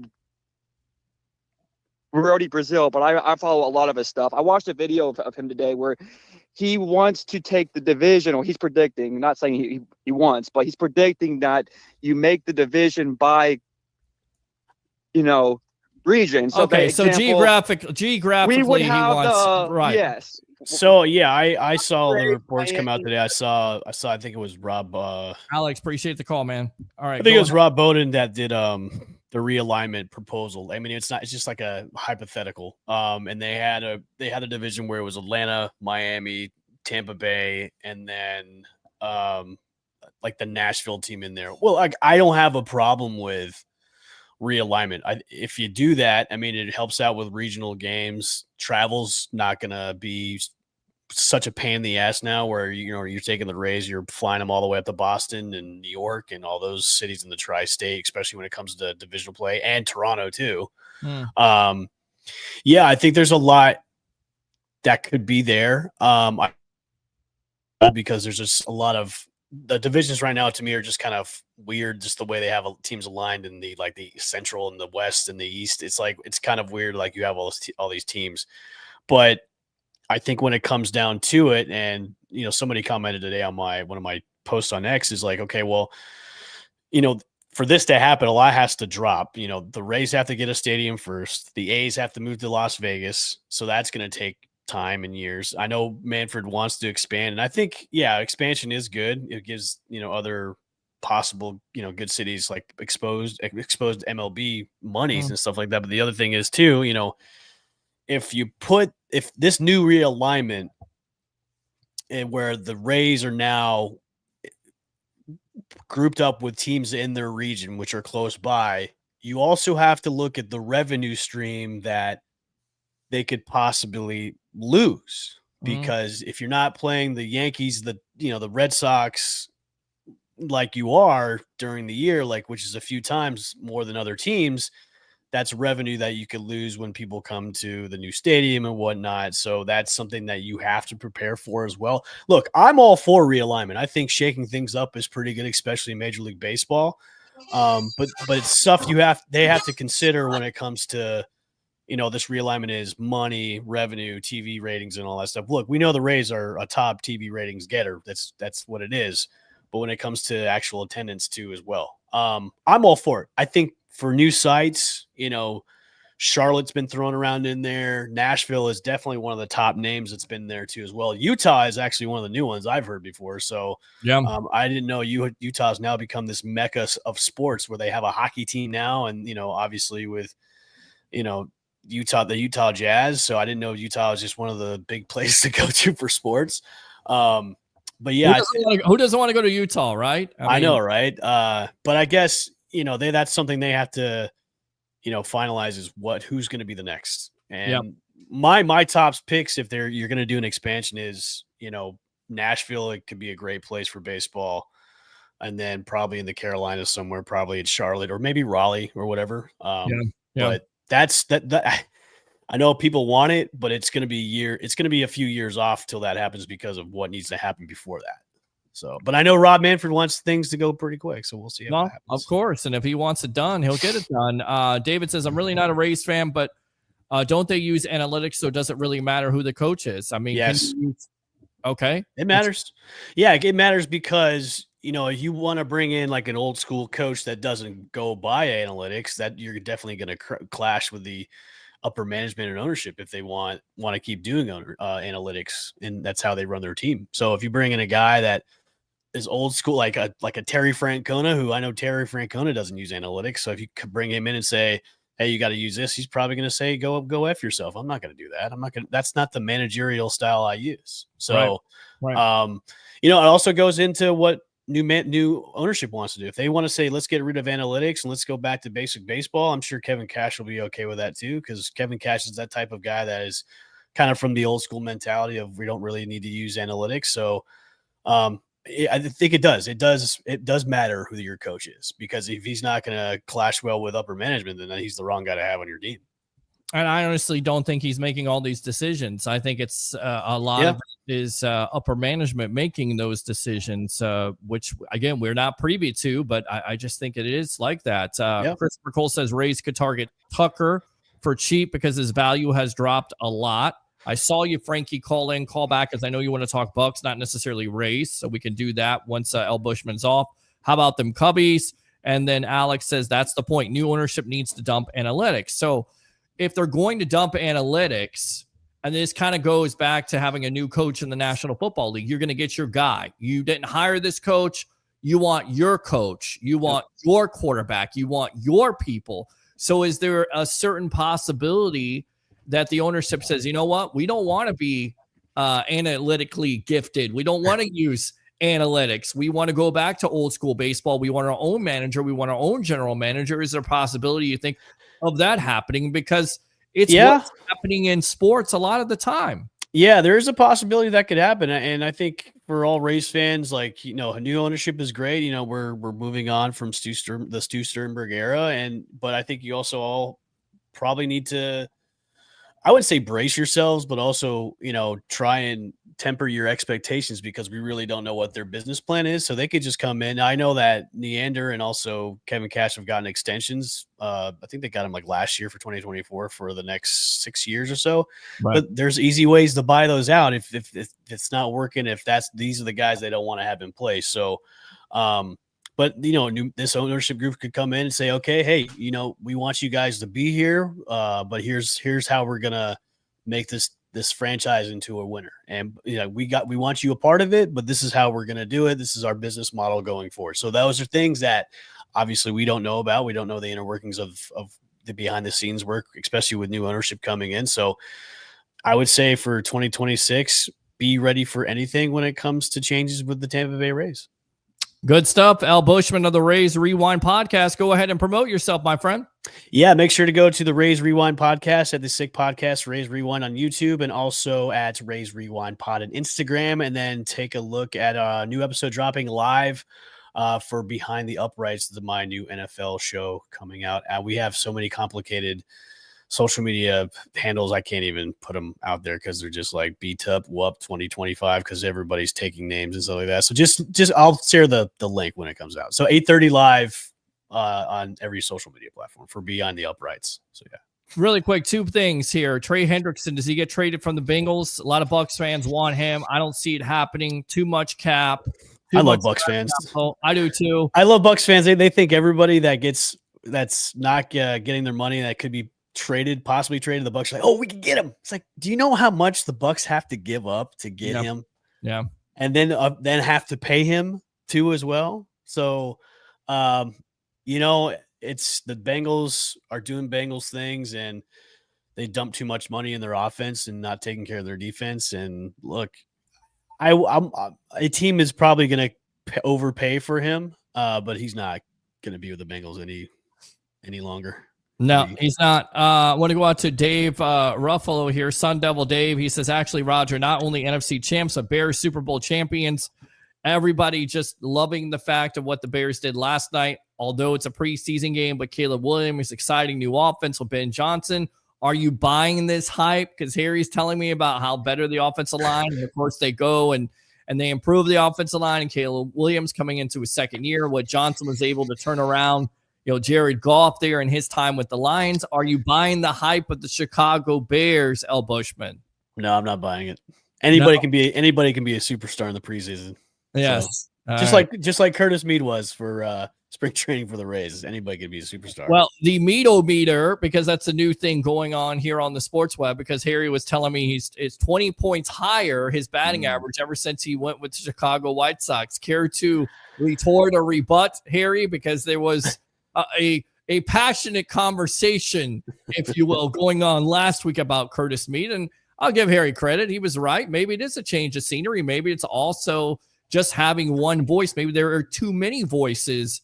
Brody Brazil, but I follow a lot of his stuff. I watched a video of him today where he wants to take the division, or he's predicting, not saying he wants, but he's predicting that you make the division by, region. So okay, so geographically we would have he wants, right. Yes. So yeah, I saw the reports come out today. I saw I think it was Rob Alex, appreciate the call, man. All right. I think it was Rob Bowden that did the realignment proposal. I mean, it's just like a hypothetical. And they had a division where it was Atlanta, Miami, Tampa Bay, and then like the Nashville team in there. Well, like I don't have a problem with realignment. If you do that, I mean, it helps out with regional games. Travel's not gonna be such a pain in the ass now, where you're taking the Rays, you're flying them all the way up to Boston and New York and all those cities in the tri-state, especially when it comes to divisional play, and Toronto too. Yeah, I think there's a lot that could be there. Because there's just a lot of the divisions right now, to me, are just kind of weird, just the way they have teams aligned in the Central and the West and the East. It's like, it's kind of weird. Like you have all these teams, but I think when it comes down to it, and somebody commented today on one of my posts on X, is like, okay, well, for this to happen, a lot has to drop. The Rays have to get a stadium first. The A's have to move to Las Vegas, so that's going to take time and years. I know Manfred wants to expand, and I think expansion is good. It gives other possible good cities like exposed MLB monies and stuff like that. But the other thing is too, if this new realignment, and where the Rays are now grouped up with teams in their region which are close by, you also have to look at the revenue stream that they could possibly lose, because if you're not playing the Yankees, the Red Sox, like you are during the year, like which is a few times more than other teams, that's revenue that you could lose when people come to the new stadium and whatnot. So that's something that you have to prepare for as well. Look, I'm all for realignment. I think shaking things up is pretty good, especially in Major League Baseball. But it's stuff they have to consider when it comes to, this realignment is money, revenue, TV ratings, and all that stuff. Look, we know the Rays are a top TV ratings getter. That's what it is. But when it comes to actual attendance too, as well, I'm all for it. I think for new sites, Charlotte's been thrown around in there. Nashville is definitely one of the top names that's been there too as well. Utah is actually one of the new ones I've heard before. So yeah, I didn't know Utah's now become this mecca of sports where they have a hockey team now, and obviously with Utah, the Utah Jazz. So I didn't know Utah was just one of the big places to go to for sports. But yeah, who doesn't want to go to Utah, right? I know, right? But I guess that's something they have to finalize is who's going to be the next. And my tops picks, if you're going to do an expansion, is Nashville. It could be a great place for baseball, and then probably in the Carolinas somewhere, probably in Charlotte or maybe Raleigh or whatever. But that's that. I know people want it, but it's going to be a few years off till that happens because of what needs to happen before that. So, but I know Rob Manfred wants things to go pretty quick, so we'll see how that happens. Of course, and if he wants it done, he'll get it done. David says, I'm really not a Rays fan, but don't they use analytics, so does it really matter who the coach is? I mean, yes. Okay. It matters. It matters because, you want to bring in like an old school coach that doesn't go by analytics, that you're definitely going to clash with the upper management and ownership if they want to keep doing analytics, and that's how they run their team. So if you bring in a guy that is old school, like a Terry Francona, who I know Terry Francona doesn't use analytics. So if you could bring him in and say, hey, you got to use this, he's probably going to say, go F yourself. I'm not going to do that. That's not the managerial style I use. So, right. It also goes into what new ownership wants to do. If they want to say, let's get rid of analytics and let's go back to basic baseball, I'm sure Kevin Cash will be okay with that too, because Kevin Cash is that type of guy that is kind of from the old school mentality of we don't really need to use analytics. So I think it does matter who your coach is, because if he's not going to clash well with upper management, then he's the wrong guy to have on your team. And I honestly don't think he's making all these decisions. I think it's a lot of it is upper management making those decisions, which, again, we're not privy to, but I just think it is like that. Christopher Cole says Rays could target Tucker for cheap because his value has dropped a lot. I saw you, Frankie, call back, because I know you want to talk Bucs, not necessarily Rays, so we can do that once L. Bushman's off. How about them Cubbies? And then Alex says that's the point. New ownership needs to dump analytics. So if they're going to dump analytics, and this kind of goes back to having a new coach in the National Football League, you're going to get your guy. You didn't hire this coach. You want your coach. You want your quarterback. You want your people. So is there a certain possibility that the ownership says, you know what, we don't want to be analytically gifted. We don't want to use analytics. We want to go back to old school baseball. We want our own manager. We want our own general manager. Is there a possibility, you think, of that happening? Because it's what's happening in sports a lot of the time. Yeah, there's a possibility that could happen. And I think for all Rays fans, like, new ownership is great. We're moving on from the Stu Sternberg era. But I think you also all probably need to, I would say, brace yourselves, but also, try and temper your expectations, because we really don't know what their business plan is. So they could just come in. I know that Neander and also Kevin Cash have gotten extensions. I think they got them like last year for 2024 for the next 6 years or so. Right. But there's easy ways to buy those out if it's not working, if these are the guys they don't want to have in place. So, but, this ownership group could come in and say, okay, hey, we want you guys to be here, but here's how we're going to make this franchise into a winner. And, we want you a part of it, but this is how we're going to do it. This is our business model going forward. So those are things that obviously we don't know about. We don't know the inner workings of the behind the scenes work, especially with new ownership coming in. So I would say for 2026, be ready for anything when it comes to changes with the Tampa Bay Rays. Good stuff. Al Bushman of the Rays Rewind podcast. Go ahead and promote yourself, my friend. Yeah, make sure to go to the Rays Rewind podcast at the Sick Podcast, Rays Rewind on YouTube, and also at Rays Rewind Pod on Instagram. And then take a look at a new episode dropping live for Behind the Uprights, my new NFL show coming out. We have so many complicated social media handles. I can't even put them out there because they're just like BTUP, WUP 2025 because everybody's taking names and stuff like that. So just I'll share the link when it comes out. So 8:30 live on every social media platform for Behind the Uprights. So yeah. Really quick, two things here. Trey Hendrickson, does he get traded from the Bengals? A lot of Bucs fans want him. I don't see it happening. Too much cap. I love Bucs fans. Capital. I do too. I love Bucs fans. They think everybody that's not getting their money that could be possibly traded, the Bucs are like, oh, we can get him. It's like, do you know how much the Bucs have to give up to get him? Yeah, and then have to pay him too as well. So, it's the Bengals are doing Bengals things, and they dump too much money in their offense and not taking care of their defense. And look, a team is probably going to overpay for him, but he's not going to be with the Bengals any longer. No, he's not. I want to go out to Dave Ruffalo here, Sun Devil Dave. He says, actually, Roger, not only NFC champs, but Bears Super Bowl champions. Everybody just loving the fact of what the Bears did last night, although it's a preseason game, but Caleb Williams, exciting new offense with Ben Johnson. Are you buying this hype? Because Harry's telling me about how better the offensive line, and of course they go and they improve the offensive line, and Caleb Williams coming into his second year, what Johnson was able to turn around, Jared Goff there in his time with the Lions. Are you buying the hype of the Chicago Bears, El Bushman? No, I'm not buying it. Anybody can be a superstar in the preseason. Yes. So, just like Curtis Mead was for spring training for the Rays. Anybody could be a superstar. Well, the Meadometer, because that's a new thing going on here on the sports web, because Harry was telling me it's 20 points higher, his batting average, ever since he went with the Chicago White Sox. Care to retort or rebut, Harry? Because there was a passionate conversation, if you will, going on last week about Curtis Mead. And I'll give Harry credit. He was right. Maybe it is a change of scenery. Maybe it's also just having one voice. Maybe there are too many voices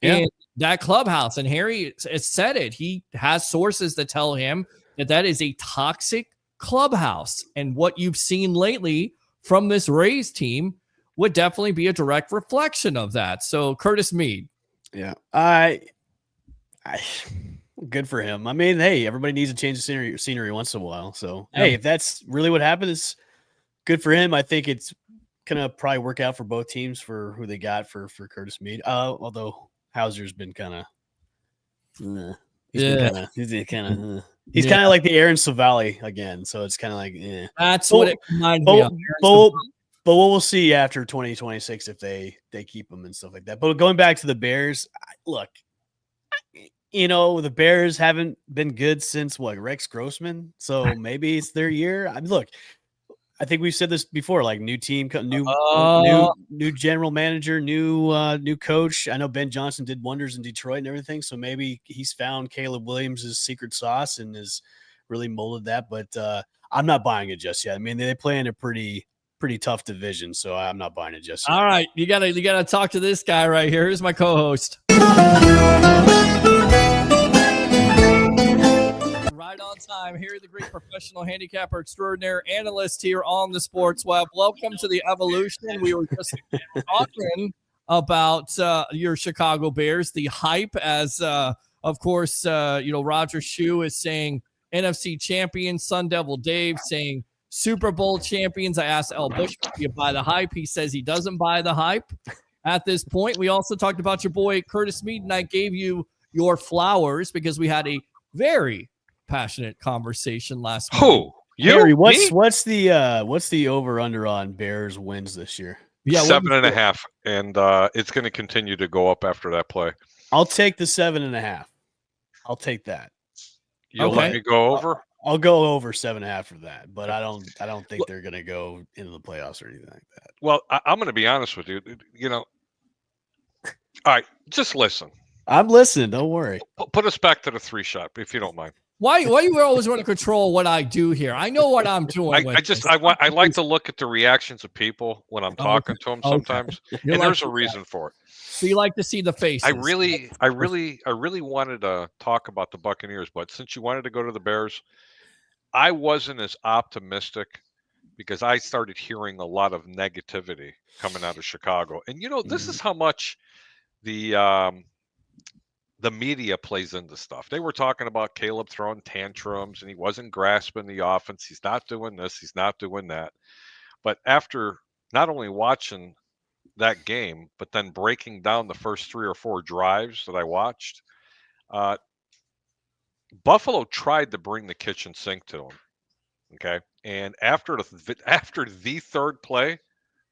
in that clubhouse. And Harry has said it. He has sources that tell him that is a toxic clubhouse. And what you've seen lately from this Rays team would definitely be a direct reflection of that. So Curtis Mead. Yeah. I good for him. I mean, hey, everybody needs a change of scenery once in a while. So, hey, if that's really what happened, it's good for him. I think it's gonna probably work out for both teams for who they got for Curtis Mead. Although Hauser's been kind of, he's kind of like the Aaron Savali again. So it's kind of like, that's what it reminds me of. But we'll see after 2026 if they keep him and stuff like that. But going back to the Bears, look, the Bears haven't been good since Rex Grossman. So maybe it's their year. I think we've said this before, like new team, new general manager, new coach. I know Ben Johnson did wonders in Detroit and everything. So maybe he's found Caleb Williams' secret sauce and has really molded that. But I'm not buying it just yet. I mean, they play in a pretty tough division, so I'm not buying it just yet. All right, you gotta talk to this guy right here. Here's my co-host. Right on time. Here, the great professional handicapper extraordinaire analyst here on the sports web. Welcome to the evolution. We were just talking about your Chicago Bears, the hype, as of course, Roger Shue is saying NFC champion, Sun Devil Dave saying Super Bowl champions. I asked El Bush, do you buy the hype? He says he doesn't buy the hype at this point. We also talked about your boy Curtis Mead, and I gave you your flowers because we had a very passionate conversation last week. Harry, what's the over under on Bears wins this year? Yeah, 7.5, and it's going to continue to go up after that play. I'll take the 7.5. I'll take that. You'll let me go over? I'll go over 7.5 for that, but I don't think they're going to go into the playoffs or anything like that. Well, I'm going to be honest with you. All right, just listen. I'm listening. Don't worry. Put us back to the 3-shot, if you don't mind. Why you always want to control what I do here? I know what I'm doing. I like to look at the reactions of people when I'm talking to them sometimes, and there's a reason for it. So you like to see the faces. I really wanted to talk about the Buccaneers, but since you wanted to go to the Bears, I wasn't as optimistic because I started hearing a lot of negativity coming out of Chicago. And this is how much the media plays into stuff. They were talking about Caleb throwing tantrums and he wasn't grasping the offense. He's not doing this. He's not doing that. But after not only watching that game, but then breaking down the first 3 or 4 drives that I watched, Buffalo tried to bring the kitchen sink to him. Okay. And after the third play,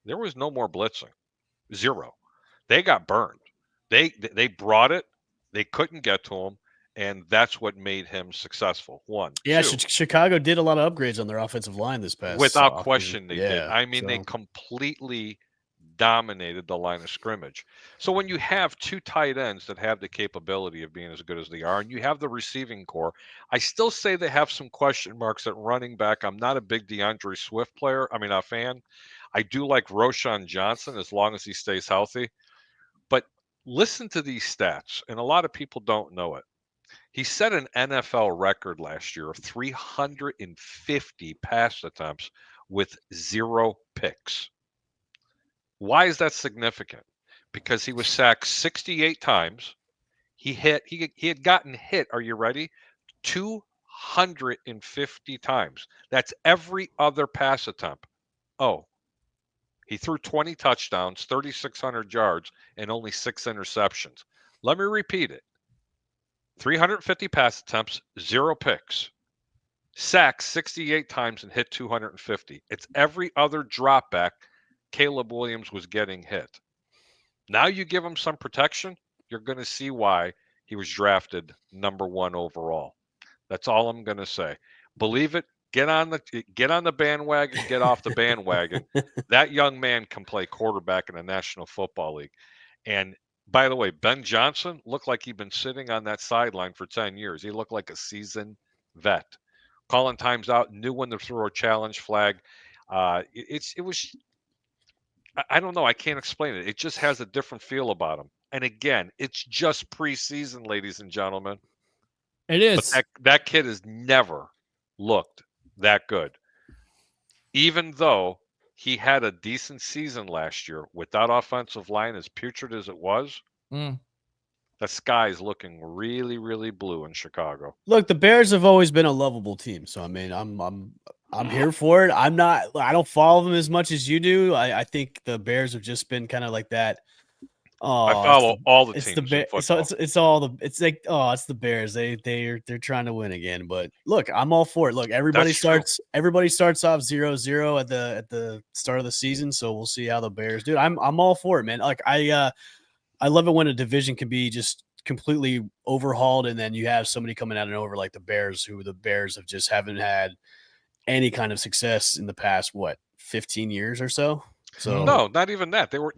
there was no more blitzing. 0. They got burned. They brought it. They couldn't get to him, and that's what made him successful. 1. Yeah, 2, Chicago did a lot of upgrades on their offensive line this past. without question, they did. I mean, they completely dominated the line of scrimmage. So when you have 2 tight ends that have the capability of being as good as they are, and you have the receiving core, I still say they have some question marks at running back. I'm not a big DeAndre Swift fan. I do like Roschon Johnson as long as he stays healthy. But listen to these stats, and a lot of people don't know it. He set an NFL record last year of 350 pass attempts with 0 picks. Why is that significant? Because he was sacked 68 times. He had gotten hit, are you ready? 250 times. That's every other pass attempt. Oh, he threw 20 touchdowns, 3,600 yards, and only 6 interceptions. Let me repeat it. 350 pass attempts, 0 picks. Sacked 68 times and hit 250. It's every other drop back Caleb Williams was getting hit. Now you give him some protection, you're going to see why he was drafted number 1 overall. That's all I'm going to say. Believe it. Get on the bandwagon, get off the bandwagon. That young man can play quarterback in the National Football League. And by the way, Ben Johnson looked like he'd been sitting on that sideline for 10 years. He looked like a seasoned vet. Calling times out, knew when to throw a challenge flag. It was, I don't know. I can't explain it. It just has a different feel about him. And again, it's just preseason, ladies and gentlemen. It is. But that kid has never looked that good. Even though he had a decent season last year with that offensive line, as putrid as it was, the sky is looking really, really blue in Chicago. Look, the Bears have always been a lovable team, so I mean, I'm here for it. I don't follow them as much as you do. I think the Bears have just been kind of like that. Oh, I follow all the teams. It's the Bears. They're trying to win again. But look, I'm all for it. Look, everybody starts off 0-0 at the start of the season, so we'll see how the Bears do. I'm all for it, man. Like I love it when a division can be just completely overhauled, and then you have somebody coming out and over like the Bears, who the Bears have just haven't had any kind of success in the past 15 years or so. So no, not even that. They were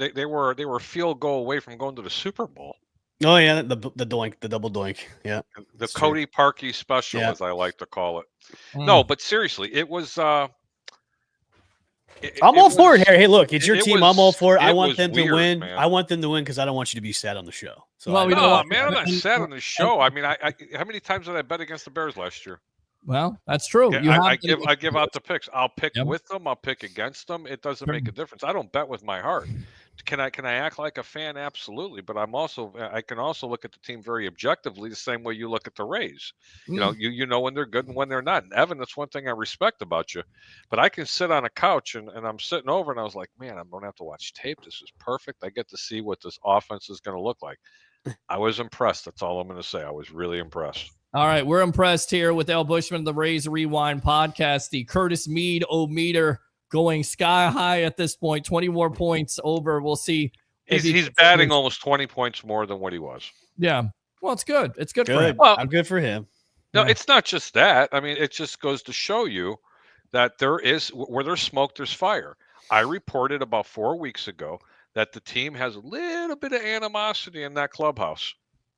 a field goal away from going to the Super Bowl. Oh yeah, the doink, the double doink. Yeah, the Cody Parkey special, as I like to call it. No, but seriously, it was. I'm all for it, Harry. Hey, look, it's your team. I'm all for it. I want them to win. Man. I want them to win because I don't want you to be sad on the show. So I'm not sad on the show. I mean, how many times did I bet against the Bears last year? Well, that's true. Yeah, I give out the picks. I'll pick with them. I'll pick against them. It doesn't make a difference. I don't bet with my heart. Can I act like a fan? Absolutely. But I can also look at the team very objectively, the same way you look at the Rays. You know when they're good and when they're not. And Evan, that's one thing I respect about you. But I can sit on a couch and I'm sitting over and I was like, man, I'm going to have to watch tape. This is perfect. I get to see what this offense is going to look like. I was impressed. That's all I'm going to say. I was really impressed. All right, we're impressed here with Al Bushman, the Rays Rewind podcast. The Curtis Mead-O-meter going sky high at this point, 20 more points over. We'll see. He's batting almost 20 points more than what he was. Yeah. Well, it's good. It's good for him. Well, I'm good for him. No, it's not just that. I mean, it just goes to show you that where there's smoke, there's fire. I reported about 4 weeks ago that the team has a little bit of animosity in that clubhouse.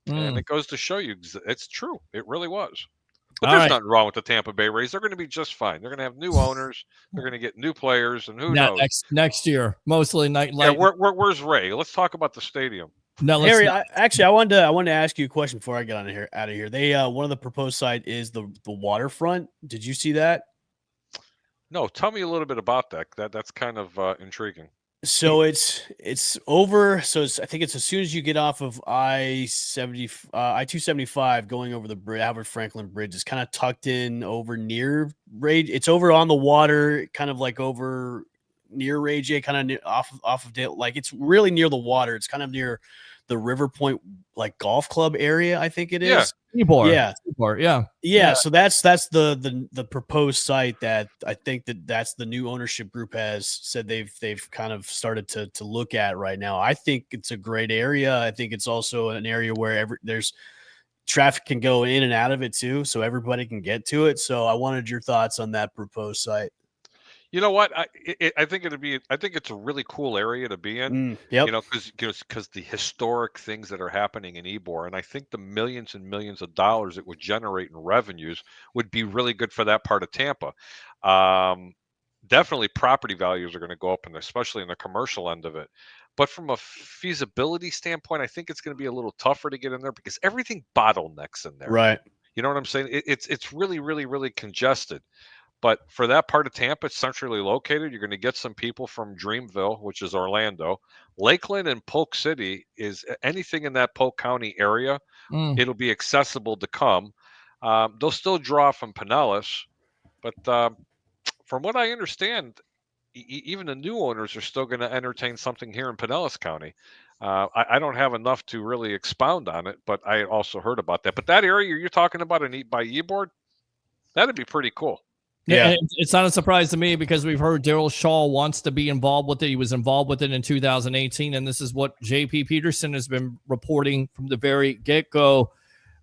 And it goes to show you it's true. It really was. But there's nothing wrong with the Tampa Bay Rays. They're going to be just fine. They're going to have new owners. They're going to get new players, and who knows? Next year, mostly night. Yeah, where's Ray? Let's talk about the stadium. No, Harry. I wanted to ask you a question before I get out of here. They one of the proposed site is the waterfront. Did you see that? No, tell me a little bit about that. That's kind of intriguing. So it's over. So I think it's as soon as you get off of I-275 going over the Albert Franklin Bridge. It's kind of tucked in over near Ray. It's over on the water, kind of like over near Ray J, kind of off of Dale. Like it's really near the water. It's kind of near the River Point like golf club area, I think it is. Yeah. Ybor. Yeah. Ybor, Yeah, so that's the proposed site that I think that's the new ownership group has said they've kind of started to look at right now. I think it's a great area. I think it's also an area where there's traffic can go in and out of it too, so everybody can get to it. So I wanted your thoughts on that proposed site. You know what? I think I think it's a really cool area to be in. Yep. You know, because the historic things that are happening in Ybor, and I think the millions and millions of dollars it would generate in revenues would be really good for that part of Tampa. Definitely, property values are going to go up, and especially in the commercial end of it. But from a feasibility standpoint, I think it's going to be a little tougher to get in there because everything bottlenecks in there. Right. You know what I'm saying? It's really, really, really congested. But for that part of Tampa, it's centrally located. You're going to get some people from Dreamville, which is Orlando. Lakeland and Polk City is anything in that Polk County area. It'll be accessible to come. They'll still draw from Pinellas, but from what I understand, even the new owners are still going to entertain something here in Pinellas County. I don't have enough to really expound on it, but I also heard about that. But that area you're talking about by Ybor, that'd be pretty cool. Yeah, it's not a surprise to me because we've heard Daryl Shaw wants to be involved with it. He was involved with it in 2018, and this is what J.P. Peterson has been reporting from the very get-go.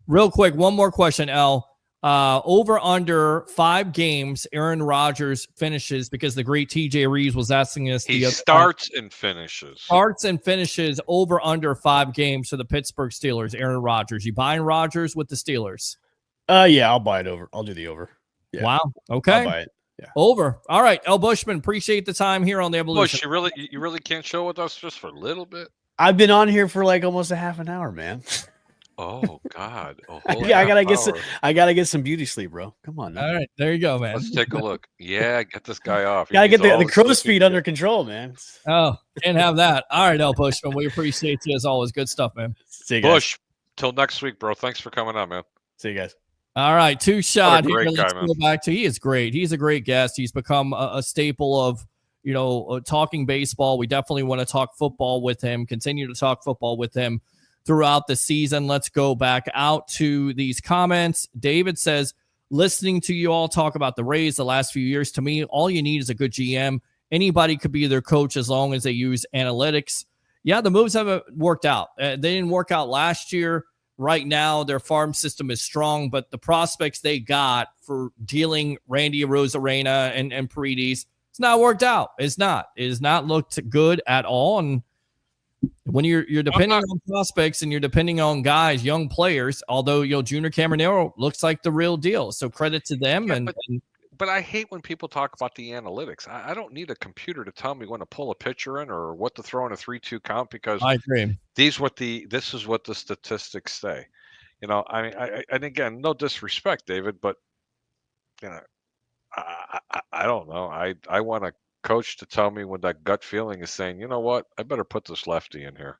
Real quick, one more question, Al. Over under 5 games, Aaron Rodgers finishes because the great TJ Reeves was asking us. He starts and finishes. Starts and finishes over under 5 games for the Pittsburgh Steelers. Aaron Rodgers. You buying Rodgers with the Steelers? Yeah, I'll buy it over. I'll do the over. Yeah. Wow. Okay. I'll buy it. Yeah. Over. All right. El Bushman, appreciate the time here on the Evolution. Bush, you really can't show with us just for a little bit? I've been on here for like almost a half an hour, man. Oh God. Yeah, I gotta get some beauty sleep, bro. Come on. Man. All right. There you go, man. Let's take a look. Yeah, get this guy off. Gotta get the crow's feet under control, man. Oh, can't have that. All right, El Bushman. We appreciate you as always. Good stuff, man. See you guys. Bush, till next week, bro. Thanks for coming on, man. See you guys. All right, Two Shot here. Let's go back to. He is great. He's a great guest. He's become a staple of talking baseball. We definitely want to talk football with him. Continue to talk football with him throughout the season. Let's go back out to these comments. David says, listening to you all talk about the Rays the last few years, to me, all you need is a good GM. Anybody could be their coach as long as they use analytics. Yeah, the moves haven't worked out. They didn't work out last year. Right now, their farm system is strong, but the prospects they got for dealing Randy Arozarena and Paredes, it's not worked out. It has not looked good at all. And when you're depending on prospects and you're depending on guys, young players, although Junior Caminero looks like the real deal. So credit to them. Yeah, but I hate when people talk about the analytics. I don't need a computer to tell me when to pull a pitcher in or what to throw in a 3-2 count because I agree. This is what the statistics say. I mean, and again, no disrespect, David, but I don't know. I want a coach to tell me when that gut feeling is saying, you know what, I better put this lefty in here.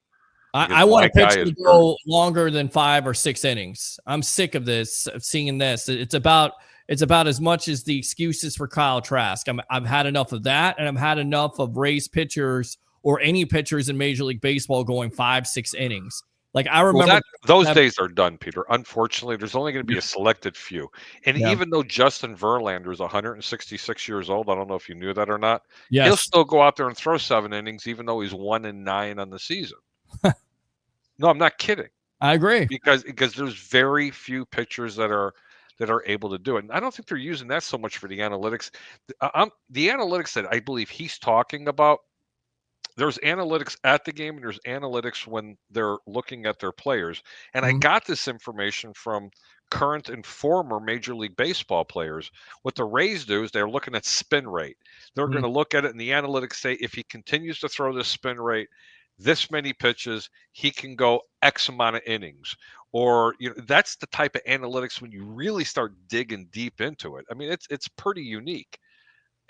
I want a pitcher to go longer than 5 or 6 innings. I'm sick of this, of seeing this. It's about as much as the excuses for Kyle Trask. I've had enough of that, and I've had enough of Rays pitchers or any pitchers in Major League Baseball going 5-6 innings. Like I remember those days are done, Peter. Unfortunately, there's only going to be a selected few. And even though Justin Verlander is 166 years old, I don't know if you knew that or not. Yes. He'll still go out there and throw 7 innings, even though he's 1-9 on the season. No, I'm not kidding. I agree because there's very few pitchers that are able to do it. And I don't think they're using that so much for the analytics. The analytics that I believe he's talking about, there's analytics at the game and there's analytics when they're looking at their players. And I got this information from current and former Major League Baseball players. What the Rays do is they're looking at spin rate. They're going to look at it and the analytics say if he continues to throw this spin rate, this many pitches, he can go X amount of innings. Or that's the type of analytics when you really start digging deep into it. I mean, it's pretty unique.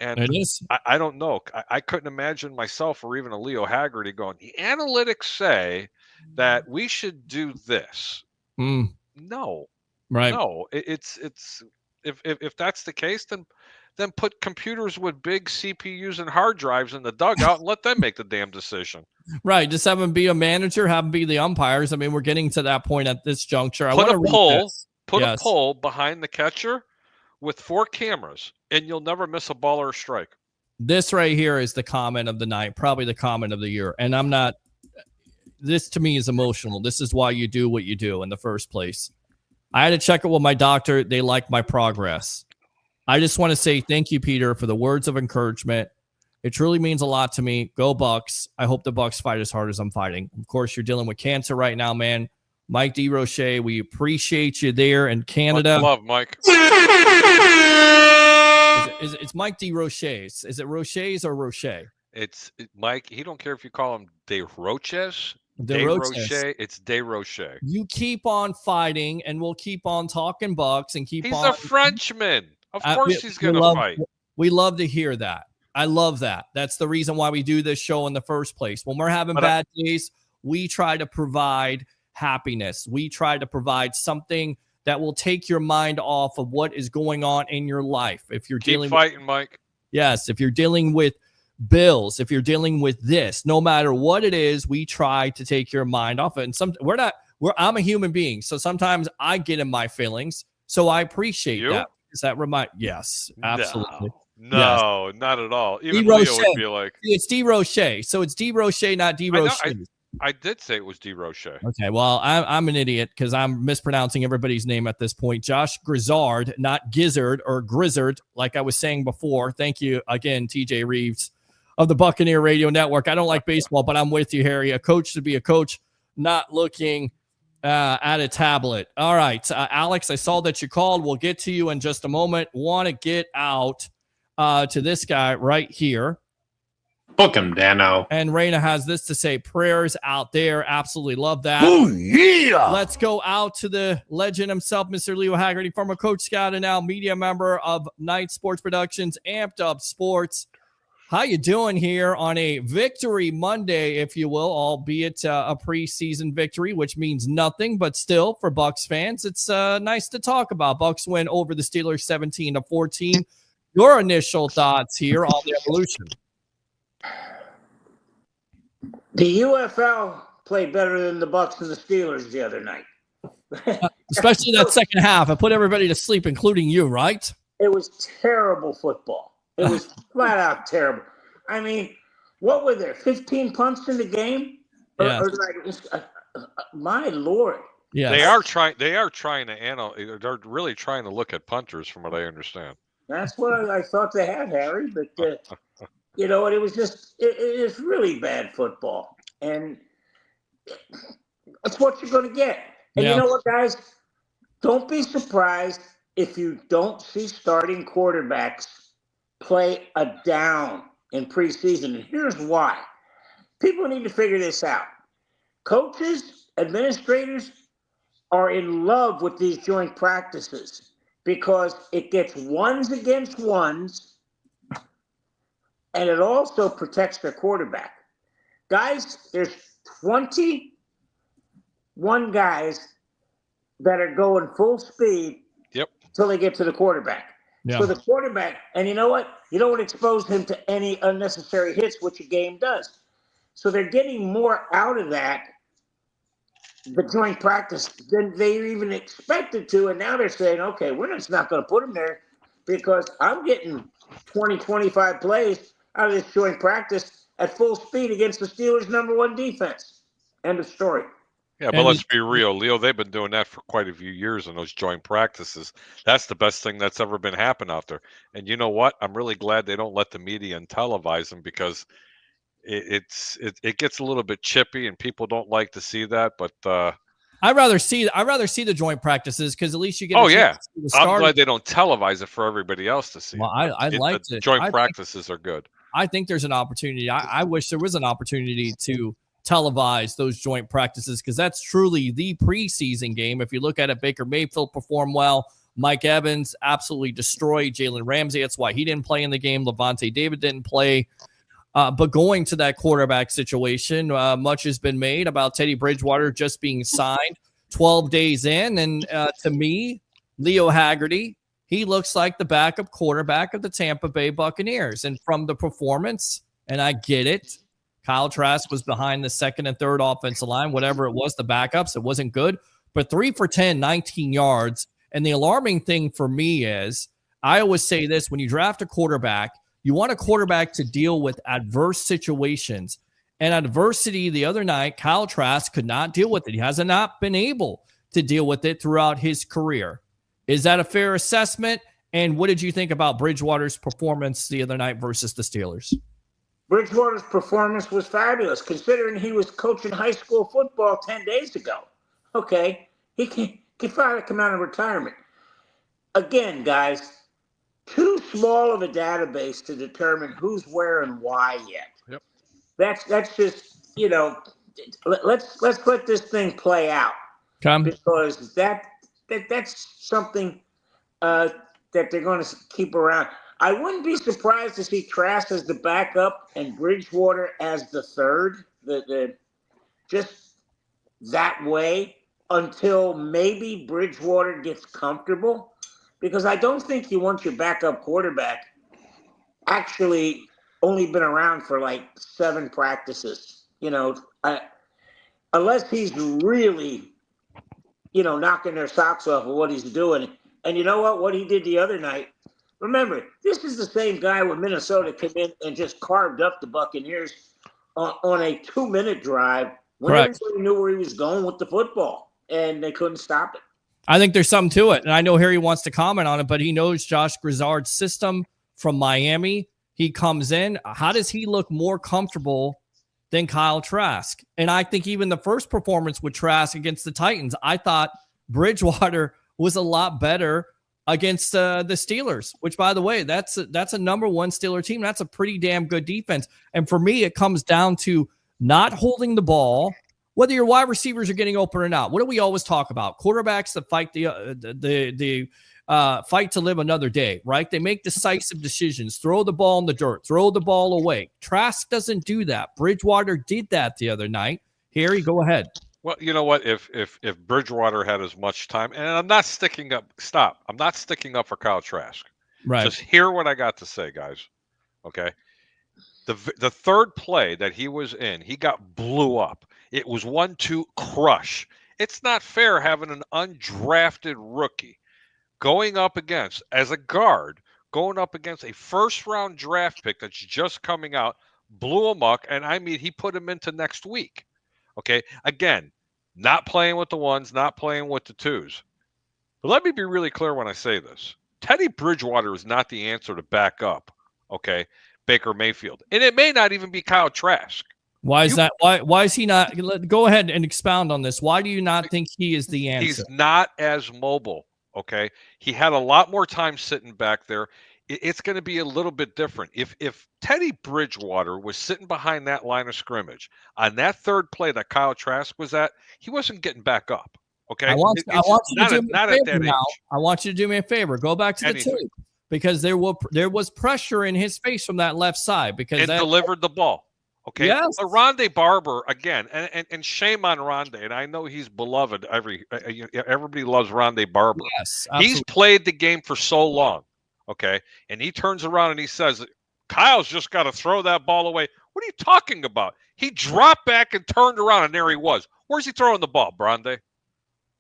And it is. I don't know. I couldn't imagine myself or even a Leo Haggerty going, the analytics say that we should do this. No. Right. No. It's if that's the case, then put computers with big CPUs and hard drives in the dugout and let them make the damn decision. Right. Just have them be a manager, have them be the umpires. I mean, we're getting to that point at this juncture. Put a pole behind the catcher with 4 cameras, and you'll never miss a ball or a strike. This right here is the comment of the night, probably the comment of the year. And this to me is emotional. This is why you do what you do in the first place. I had to check it with my doctor. They like my progress. I just want to say thank you, Peter, for the words of encouragement. It truly means a lot to me. Go Bucs. I hope the Bucs fight as hard as I'm fighting. Of course, you're dealing with cancer right now, man. Mike DeRoche, we appreciate you there in Canada. Much love, Mike. It's Mike DeRoche. Is it Roches or Roche? It's Mike. He don't care if you call him DeRoches. DeRoche. It's DeRoche. You keep on fighting, and we'll keep on talking Bucs and keep He's on. He's a Frenchman. Of course he's going to fight. We love to hear that. I love that. That's the reason why we do this show in the first place. When we're having bad days, we try to provide happiness. We try to provide something that will take your mind off of what is going on in your life. If you're keep fighting, Mike. Yes, if you're dealing with bills, if you're dealing with this, no matter what it is, we try to take your mind off it. And I'm a human being, so sometimes I get in my feelings. So I appreciate that. Is that yes, absolutely. No, yes. Not at all. Even Leo would be like, it's DeRoche. So it's DeRoche, not DeRoche. I did say it was DeRoche. Okay, well, I'm an idiot because I'm mispronouncing everybody's name at this point. Josh Grizzard, not Gizzard or Grizzard, like I was saying before. Thank you again, TJ Reeves of the Buccaneer Radio Network. I don't like baseball, but I'm with you, Harry. A coach should be a coach, not looking at a tablet. All right, Alex, I saw that you called. We'll get to you in just a moment. Want to get out to this guy right here. Book him, Dano. And Raina has this to say, prayers out there. Absolutely love that. Oh, yeah. Let's go out to the legend himself, Mr. Leo Haggerty, former coach, scout, and now media member of Night Sports Productions, Amped Up Sports. How you doing here on a victory Monday, if you will, albeit a preseason victory, which means nothing, but still for Bucs fans, it's nice to talk about. Bucs win over the Steelers 17-14. Your initial thoughts here on the evolution? The UFL played better than the Bucs and the Steelers the other night. Especially that second half. I put everybody to sleep, including you, right? It was terrible football. It was flat out terrible. I mean, what were there? 15 punts in the game? Yeah. My Lord. Yeah. They are trying to they're really trying to look at punters, from what I understand. That's what I thought they had, Harry. But you know what? It was just it is really bad football, and that's what you're going to get. And you know what, guys? Don't be surprised if you don't see starting quarterbacks play a down in preseason. And here's why. People need to figure this out. Coaches, administrators are in love with these joint practices because it gets ones against ones, and it also protects their quarterback. Guys, there's 21 guys that are going full speed until they get to the quarterback. Yeah. So the quarterback, and you know what? You don't want to expose him to any unnecessary hits, which a game does. So they're getting more out of that, the joint practice, than they even expected to. And now they're saying, okay, we're just not going to put him there because I'm getting 20, 25 plays out of this joint practice at full speed against the Steelers' #1 defense. End of story. Yeah, but let's be real, Leo. They've been doing that for quite a few years in those joint practices. That's the best thing that's ever been happening out there. And you know what? I'm really glad they don't let the media and televise them because it gets a little bit chippy and people don't like to see that. But I'd rather see the joint practices because at least you get. I'm glad they don't televise it for everybody else to see. Well, I'd like to. Joint practices are good. I think there's an opportunity. I wish there was an opportunity to televise those joint practices because that's truly the preseason game. If you look at it, Baker Mayfield performed well. Mike Evans absolutely destroyed Jalen Ramsey. That's why he didn't play in the game. Levante David didn't play. But going to that quarterback situation, much has been made about Teddy Bridgewater just being signed 12 days in. And to me, Leo Haggerty, he looks like the backup quarterback of the Tampa Bay Buccaneers. And from the performance, and I get it, Kyle Trask was behind the second and third offensive line, whatever it was, the backups. It wasn't good. But 3 for 10, 19 yards. And the alarming thing for me is, I always say this, when you draft a quarterback, you want a quarterback to deal with adverse situations. And adversity the other night, Kyle Trask could not deal with it. He has not been able to deal with it throughout his career. Is that a fair assessment? And what did you think about Bridgewater's performance the other night versus the Steelers? Bridgewater's performance was fabulous, considering he was coaching high school football 10 days ago. Okay, he can finally come out of retirement. Again, guys, too small of a database to determine who's where and why yet. Yep. That's just, let's let this thing play out. Because that's something that they're going to keep around. I wouldn't be surprised to see Trask as the backup and Bridgewater as the third, just that way until maybe Bridgewater gets comfortable, because I don't think you want your backup quarterback actually only been around for like 7 practices, unless he's really, knocking their socks off of what he's doing. And you know what he did the other night? Remember, this is the same guy when Minnesota came in and just carved up the Buccaneers on a 2-minute drive when everybody knew where he was going with the football, and they couldn't stop it. I think there's something to it. And I know Harry wants to comment on it, but he knows Josh Grizzard's system from Miami. He comes in. How does he look more comfortable than Kyle Trask? And I think even the first performance with Trask against the Titans, I thought Bridgewater was a lot better against the Steelers, which, by the way, that's a number 1 Steeler team. That's a pretty damn good defense. And for me, it comes down to not holding the ball, whether your wide receivers are getting open or not. What do we always talk about? Quarterbacks that fight the fight to live another day, right? They make decisive decisions. Throw the ball in the dirt. Throw the ball away. Trask doesn't do that. Bridgewater did that the other night. Harry, go ahead. Well, you know what? If Bridgewater had as much time, and I'm not sticking up. Stop. I'm not sticking up for Kyle Trask. Right. Just hear what I got to say, guys. Okay. The third play that he was in, he got blew up. It was 1-2 crush. It's not fair having an undrafted rookie going up against, as a guard, going up against a first-round draft pick that's just coming out, blew him up, and I mean, he put him into next week. Okay, again, not playing with the 1s, not playing with the 2s. But let me be really clear when I say this. Teddy Bridgewater is not the answer to back up, okay, Baker Mayfield. And it may not even be Kyle Trask. Why is that? Why is he not? Go ahead and expound on this. Why do you not think he is the answer? He's not as mobile, okay? He had a lot more time sitting back there. It's going to be a little bit different. If Teddy Bridgewater was sitting behind that line of scrimmage on that third play that Kyle Trask was at, he wasn't getting back up. Okay, I want you to do me a favor now. I want you to do me a favor. Go back to the tape, because there was pressure in his face from that left side, because that delivered the ball. Okay, yes. But Rondé Barber again, and shame on Rondé, and I know he's beloved. Everybody loves Rondé Barber. Yes, absolutely. He's played the game for so long. Okay, and he turns around and he says, Kyle's just got to throw that ball away. What are you talking about? He dropped back and turned around, and there he was. Where's he throwing the ball, Rondé?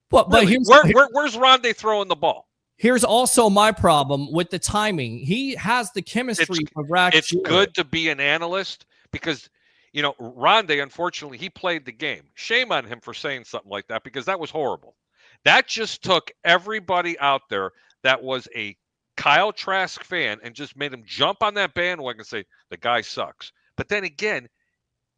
But really? Where's Rondé throwing the ball? Here's also my problem with the timing. He has the chemistry of Rack. It's good to be an analyst because, Rondé, unfortunately, he played the game. Shame on him for saying something like that, because that was horrible. That just took everybody out there that was a Kyle Trask fan and just made him jump on that bandwagon and say, the guy sucks. But then again,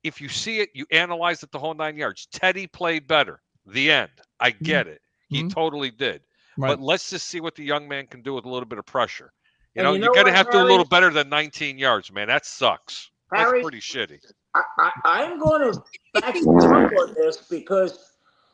if you see it, you analyze it the whole 9 yards. Teddy played better. The end. I get it. He totally did. Right. But let's just see what the young man can do with a little bit of pressure. You got to have to do a little better than 19 yards, man. That sucks. Harry, that's pretty shitty. I'm going to back you up on this, because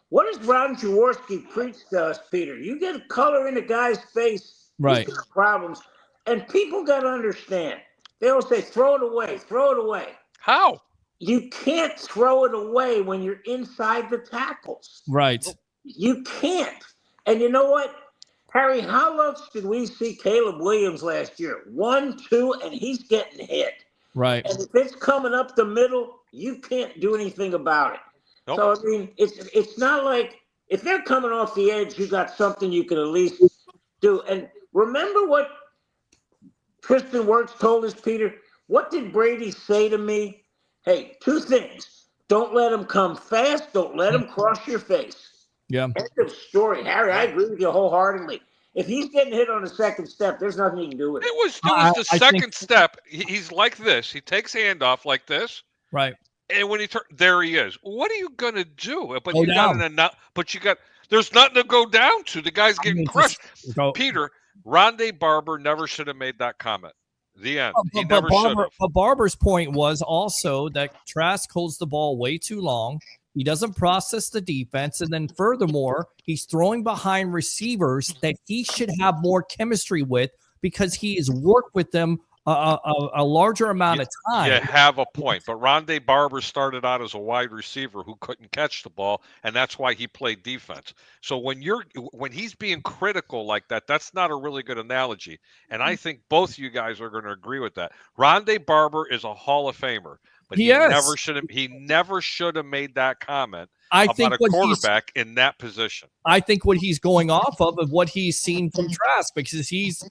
What does Ron Jaworski preach to us, Peter? You get color in the guy's face, right? he's got problems, and people got to understand. They all say, "Throw it away, throw it away." How? You can't throw it away when you're inside the tackles. Right. You can't. And you know what, Harry? How much did we see Caleb Williams last year? 1, 2, and he's getting hit. Right. And if it's coming up the middle, you can't do anything about it. Nope. So, I mean, it's not like if they're coming off the edge, you got something you can at least do. And remember what Tristan Wirtz told us, Peter? What did Brady say to me? Hey, 2 things. Don't let him come fast. Don't let him cross your face. Yeah. End of story. Harry, I agree with you wholeheartedly. If he's getting hit on the second step, there's nothing he can do with it. It was the second step. He's like this. He takes handoff like this. Right. And when he there he is. What are you gonna do? But Go you down. there's nothing to go down to. The guy's getting crushed. Go. Peter, Rondé Barber never should have made that comment. The end. He But never should have. But Barber's point was also that Trask holds the ball way too long. He doesn't process the defense. And then furthermore, he's throwing behind receivers that he should have more chemistry with because he has worked with them a larger amount of time. You have a point. But Rondé Barber started out as a wide receiver who couldn't catch the ball, and that's why he played defense. So when he's being critical like that, that's not a really good analogy. And I think both you guys are going to agree with that. Rondé Barber is a Hall of Famer, but he never should have made that comment about a quarterback in that position. I think what he's going off of what he's seen from Trask, because he's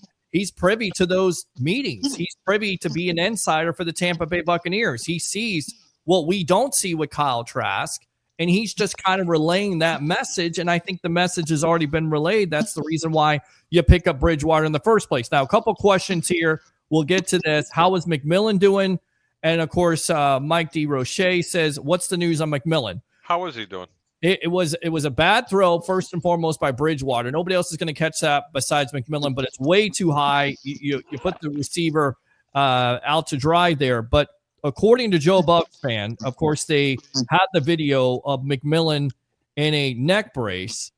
privy to those meetings. He's privy to be an insider for the Tampa Bay Buccaneers. He sees what we don't see with Kyle Trask, and he's just kind of relaying that message. And I think the message has already been relayed. That's the reason why you pick up Bridgewater in the first place. Now, a couple questions here. We'll get to this. How is McMillan doing? And, of course, Mike DeRoche says, what's the news on McMillan? How is he doing? It was a bad throw, first and foremost, by Bridgewater. Nobody else is going to catch that besides McMillan, but it's way too high. You put the receiver out to dry there. But according to Joe Bucs fan, of course, they had the video of McMillan in a neck brace.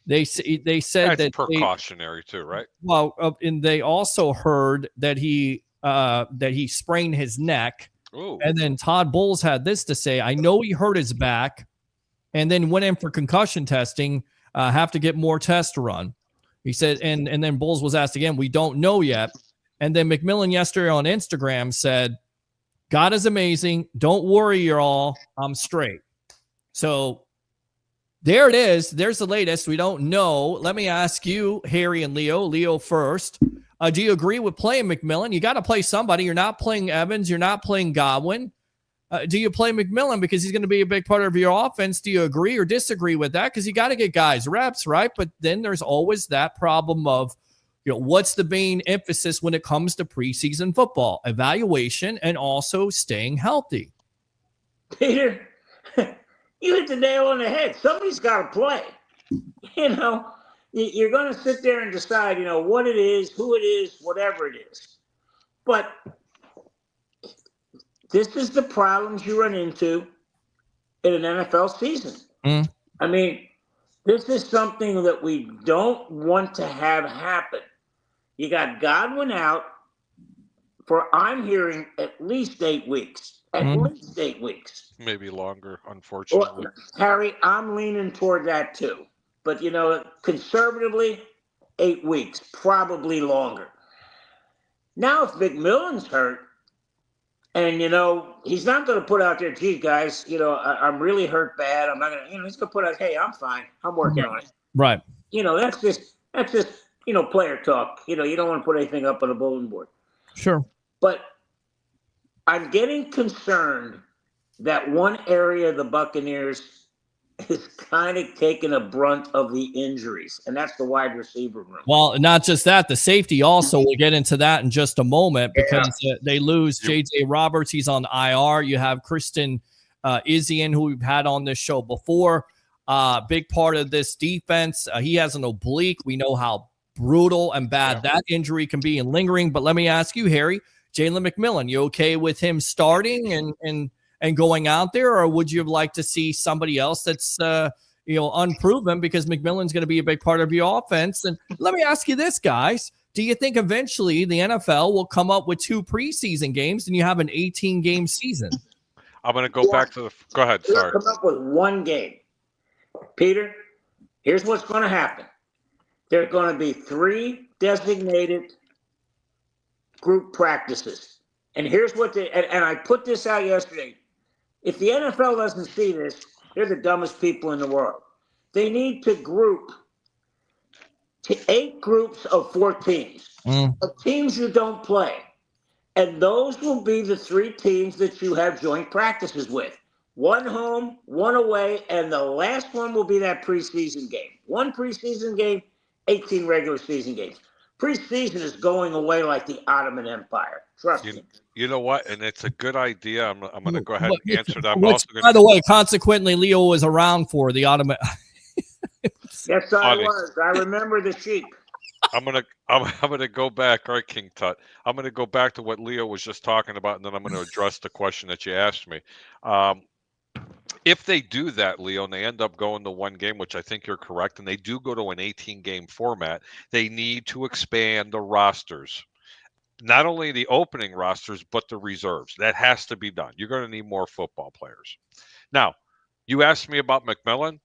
They said that's precautionary too, right? Well, and they also heard that he sprained his neck. Ooh. And then Todd Bowles had this to say: I know he hurt his back, and then went in for concussion testing. Have to get more tests to run. He said, and then Bowles was asked again, we don't know yet. And then McMillan yesterday on Instagram said, God is amazing. Don't worry, you're all. I'm straight. So there it is. There's the latest. We don't know. Let me ask you, Harry and Leo. Leo first. Do you agree with playing McMillan? You got to play somebody. You're not playing Evans. You're not playing Godwin. Do you play McMillan because he's going to be a big part of your offense? Do you agree or disagree with that? Because you got to get guys reps, right? But then there's always that problem of, what's the main emphasis when it comes to preseason football? Evaluation and also staying healthy. Peter, you hit the nail on the head. Somebody's got to play. You're going to sit there and decide, what it is, who it is, whatever it is. But this is the problems you run into in an NFL season. I mean, this is something that we don't want to have happen. You got Godwin out for, I'm hearing, at least 8 weeks. At least 8 weeks. Maybe longer, unfortunately. Well, Harry, I'm leaning toward that too. But, conservatively, 8 weeks, probably longer. Now, if McMillan's hurt, and, he's not going to put out there, gee, guys, I'm really hurt bad. I'm not going to, he's going to put out, hey, I'm fine. I'm working on it. Right. That's just player talk. You don't want to put anything up on a bulletin board. Sure. But I'm getting concerned that one area of the Buccaneers is kind of taking a brunt of the injuries, and that's the wide receiver room. Well, not just that, the safety also. We'll get into that in just a moment because they lose J.J. Roberts. He's on IR. You have Kristen Isian, who we've had on this show before. Big part of this defense. He has an oblique. We know how brutal and bad that injury can be and lingering. But let me ask you, Harry, Jalen McMillan, you okay with him starting and going out there, or would you like to see somebody else that's unproven because McMillan's going to be a big part of your offense. And let me ask you this, guys. Do you think eventually the NFL will come up with 2 preseason games and you have an 18-game season? I'm going to go back to the – go ahead. Sorry. Come up with 1 game. Peter, here's what's going to happen. There are going to be 3 designated group practices. And here's what and I put this out yesterday. If the NFL doesn't see this, they're the dumbest people in the world. They need to group to 8 groups of 4 teams, of teams you don't play. And those will be the 3 teams that you have joint practices with. 1 home, 1 away, and the last one will be that preseason game. 1 preseason game, 18 regular season games. Preseason is going away like the Ottoman Empire. Trust me. You know what? And it's a good idea. I'm going to go ahead and answer that. By the way, consequently, Leo was around for the Ottoman. Yes, I was. I remember the sheep. I'm gonna go back. All right, King Tut. I'm gonna go back to what Leo was just talking about, and then I'm gonna address the question that you asked me. If they do that, Leo, and they end up going to 1 game, which I think you're correct, and they do go to an 18-game format, they need to expand the rosters. Not only the opening rosters, but the reserves. That has to be done. You're going to need more football players. Now, you asked me about McMillan.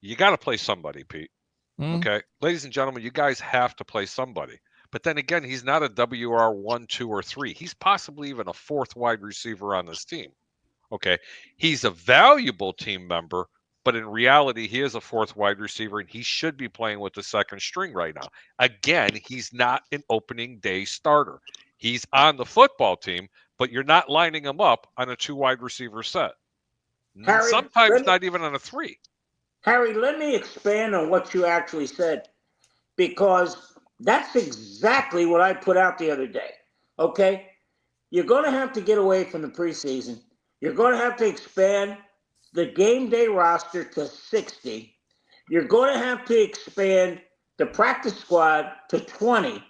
You got to play somebody, Pete. Okay, ladies and gentlemen, you guys have to play somebody. But then again, he's not a WR1, 2, or 3. He's possibly even a 4th wide receiver on this team. Okay, he's a valuable team member, but in reality, he is a 4th wide receiver, and he should be playing with the 2nd string right now. Again, he's not an opening day starter. He's on the football team, but you're not lining him up on a 2 wide receiver set. Harry, sometimes not even on a 3. Harry, let me expand on what you actually said, because that's exactly what I put out the other day. Okay? You're going to have to get away from the preseason. You're going to have to expand the game day roster to 60. You're going to have to expand the practice squad to 20,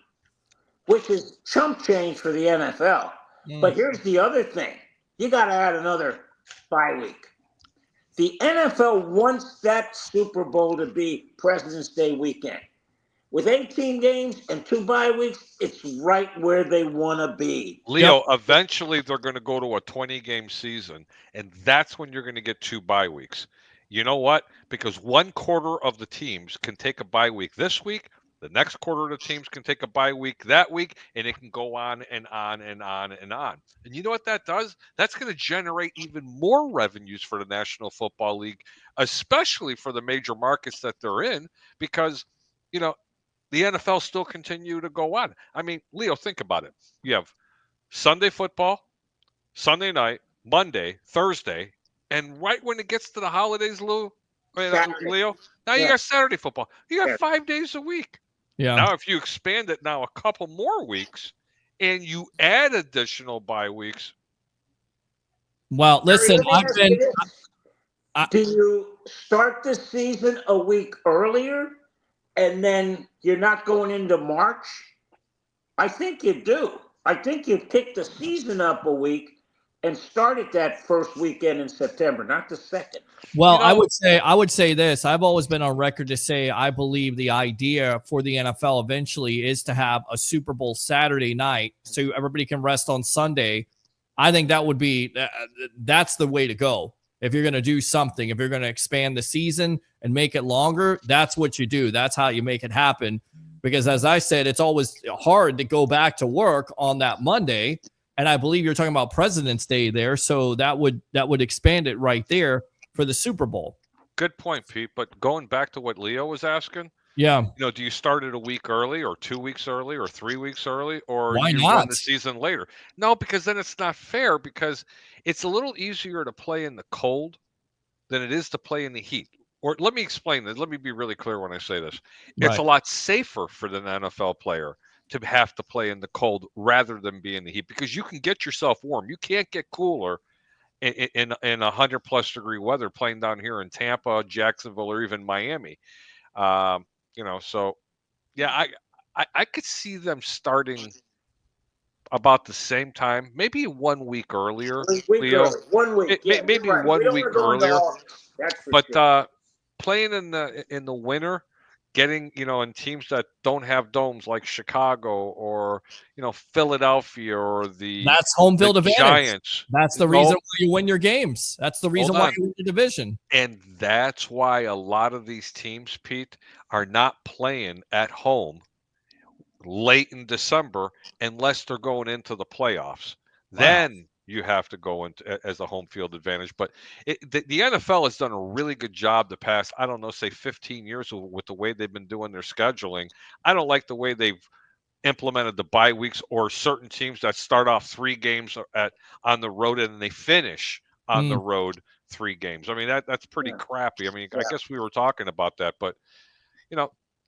which is chump change for the NFL. But here's the other thing. You got to add another bye week. The NFL wants that Super Bowl to be President's Day weekend. With 18 games and 2 bye weeks, it's right where they want to be. Leo, eventually they're going to go to a 20-game season, and that's when you're going to get 2 bye weeks. You know what? Because 1/4 of the teams can take a bye week this week. The next quarter of the teams can take a bye week that week, and it can go on and on and on and on. And you know what that does? That's going to generate even more revenues for the National Football League, especially for the major markets that they're in, because, the NFL still continue to go on. I mean, Leo, think about it. You have Sunday football, Sunday night, Monday, Thursday, and right when it gets to the holidays, Leo, now you got Saturday football. You got 5 days a week. Yeah. Now, if you expand it now a couple more weeks and you add additional bye weeks. Well, listen, do you start the season a week earlier and then you're not going into March? I think you do. I think you pick the season up a week and start it that first weekend in September, not the 2nd. Well, I would say this. I've always been on record to say I believe the idea for the NFL eventually is to have a Super Bowl Saturday night so everybody can rest on Sunday. I think that would be that's the way to go. If you're going to do something, if you're going to expand the season and make it longer, that's what you do. That's how you make it happen. Because as I said, it's always hard to go back to work on that Monday. And I believe you're talking about President's Day there. So that would expand it right there for the Super Bowl. Good point, Pete. But going back to what Leo was asking, yeah, do you start it a week early or 2 weeks early or 3 weeks early, or why you not run the season later? No, because then it's not fair, because it's a little easier to play in the cold than it is to play in the heat. Or let me explain this. Let me be really clear when I say this. It's a lot safer for the NFL player to have to play in the cold rather than be in the heat, because you can get yourself warm. You can't get cooler in 100+ degree weather playing down here in Tampa, Jacksonville, or even Miami. So yeah, I could see them starting about the same time, maybe 1 week earlier. Leo, 1 week, maybe right. 1 week earlier. But playing in the winter, getting, in teams that don't have domes like Chicago or, Philadelphia or That's home field advantage. Giants. That's the reason why you win your games. That's the reason why you win your division. And that's why a lot of these teams, Pete, are not playing at home late in December unless they're going into the playoffs. Wow. Then you have to go into as a home field advantage. But the NFL has done a really good job the past, I don't know, say 15 years with the way they've been doing their scheduling. I don't like the way they've implemented the bye weeks or certain teams that start off 3 games on the road and they finish on the road 3 games. I mean, that's pretty crappy. I mean, I guess we were talking about that, but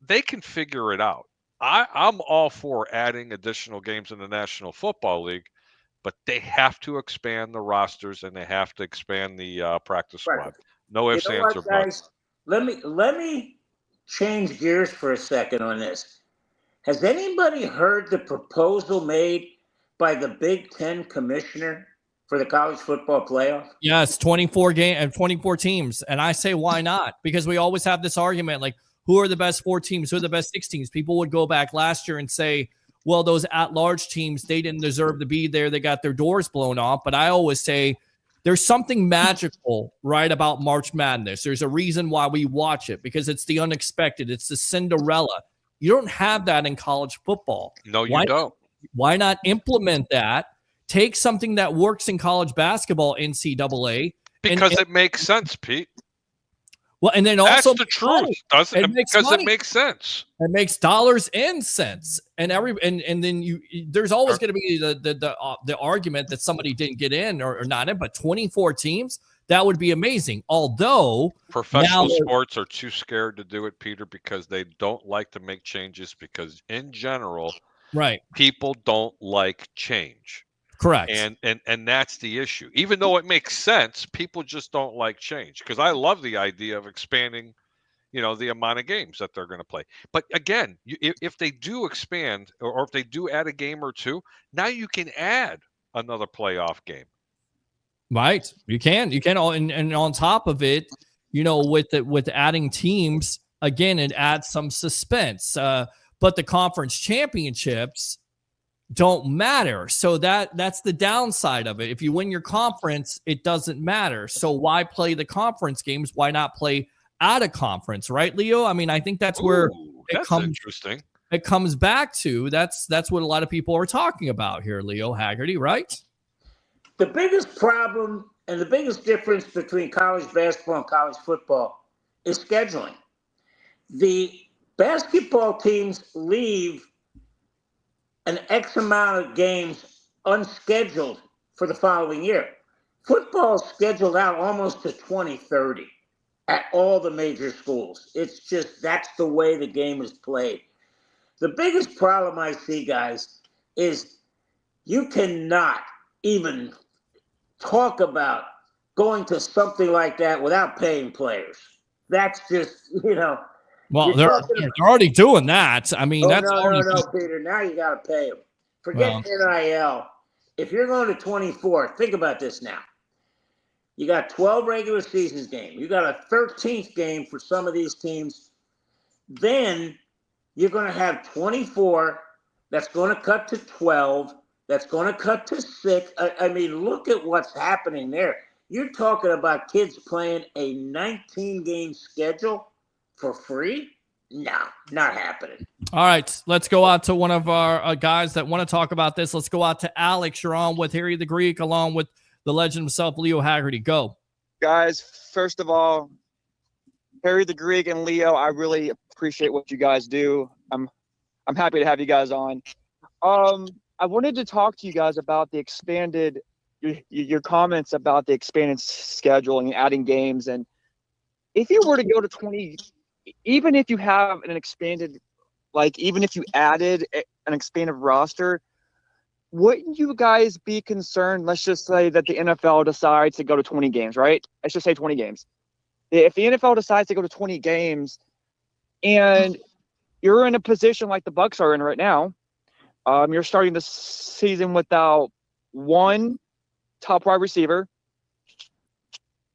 they can figure it out. I'm all for adding additional games in the National Football League, but they have to expand the rosters and they have to expand the practice squad. No ifs, ands, or buts. Let me change gears for a second on this. Has anybody heard the proposal made by the Big Ten commissioner for the college football playoff? Yes, 24 teams. And I say, why not? Because we always have this argument, like, who are the best 4 teams? Who are the best 6 teams? People would go back last year and say, well, those at-large teams, they didn't deserve to be there. They got their doors blown off. But I always say there's something magical, right, about March Madness. There's a reason why we watch it, because it's the unexpected. It's the Cinderella. You don't have that in college football. No, you don't. Why not implement that? Take something that works in college basketball, NCAA. Because it makes sense, Pete. Well, and then also that's the truth, doesn't it? Because it makes sense. It makes dollars and cents, and then there's always going to be the argument that somebody didn't get in or not in, but 24 teams, that would be amazing. Although professional sports are too scared to do it, Peter, because they don't like to make changes. Because in general, right, people don't like change. Correct. And that's the issue. Even though it makes sense, people just don't like change. Because I love the idea of expanding, the amount of games that they're going to play. But again, if they do expand or if they do add a game or 2, now you can add another playoff game. Right. You can. And on top of it, with adding teams, again, it adds some suspense. But the conference championships don't matter. So that's the downside of it. If you win your conference, it doesn't matter. So why play the conference games? Why not play out of conference, right, Leo? I mean, I think that's where interesting. It comes back to. That's what a lot of people are talking about here, Leo Haggerty, right? The biggest problem and the biggest difference between college basketball and college football is scheduling. The basketball teams leave an X amount of games unscheduled for the following year. Football is scheduled out almost to 2030 at all the major schools. It's just, that's the way the game is played. The biggest problem I see, guys, is you cannot even talk about going to something like that without paying players. That's just, Well, they're already doing that. I mean, no, Peter. Now you got to pay them. Forget NIL. If you're going to 24, think about this now. You got 12 regular seasons games. You got a 13th game for some of these teams. Then you're going to have 24. That's going to cut to 12. That's going to cut to 6. I mean, look at what's happening there. You're talking about kids playing a 19-game schedule for free? No, not happening. All right, let's go out to one of our guys that want to talk about this. Let's go out to Alex. You're on with Harry the Greek along with the legend himself, Leo Haggerty. Go. Guys, first of all, Harry the Greek and Leo, I really appreciate what you guys do. I'm happy to have you guys on. I wanted to talk to you guys about the expanded your comments about the expanded schedule and adding games. And if you were to go to 20, even if you have an expanded, even if you added an expanded roster, wouldn't you guys be concerned? Let's just say that the NFL decides to go to 20 games, right? Let's just say 20 games. If the NFL decides to go to 20 games and you're in a position like the Bucs are in right now, you're starting the season without one top wide receiver.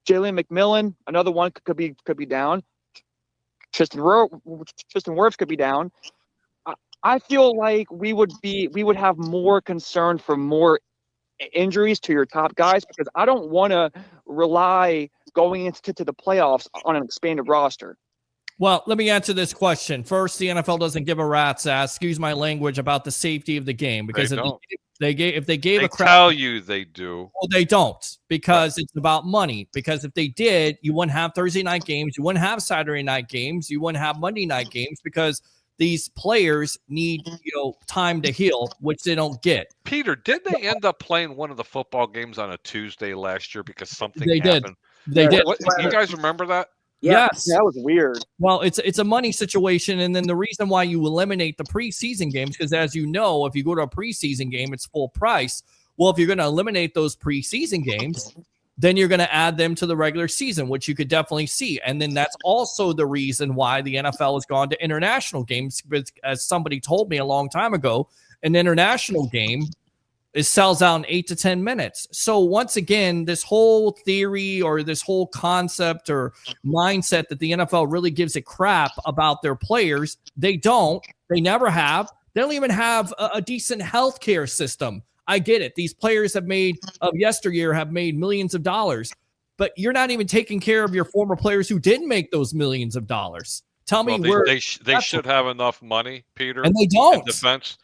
Jalen McMillan, another one could be down. Tristan Wirfs could be down. I feel like we would have more concern for more injuries to your top guys, because I don't want to rely going into the playoffs on an expanded roster. Well, let me answer this question. First, the NFL doesn't give a rat's ass, excuse my language, about the safety of the game, because They if don't. they gave They a crap, tell you they do. well, they don't, because it's about money. Because if they did, you wouldn't have Thursday night games, you wouldn't have Saturday night games, you wouldn't have Monday night games, because these players need time to heal, which they don't get. Peter, did they end up playing one of the football games on a Tuesday last year because something They did. happened? They did. What, you guys remember that? Yeah. Yes. That was weird. Well, it's a money situation, and then the reason why you eliminate the preseason games, because as you know, if you go to a preseason game, it's full price. Well, if you're going to eliminate those preseason games, then you're going to add them to the regular season, which you could definitely see. And then that's also the reason why the NFL has gone to international games, because as somebody told me a long time ago, an international game sells out in 8 to 10 minutes. So once again, this whole theory or this whole concept or mindset that the NFL really gives a crap about their players, they don't. They never have. They don't even have a decent healthcare system. I get it. These players of yesteryear have made millions of dollars, but you're not even taking care of your former players who didn't make those millions of dollars. Tell me where they should have enough money, Peter. And they don't. In defense.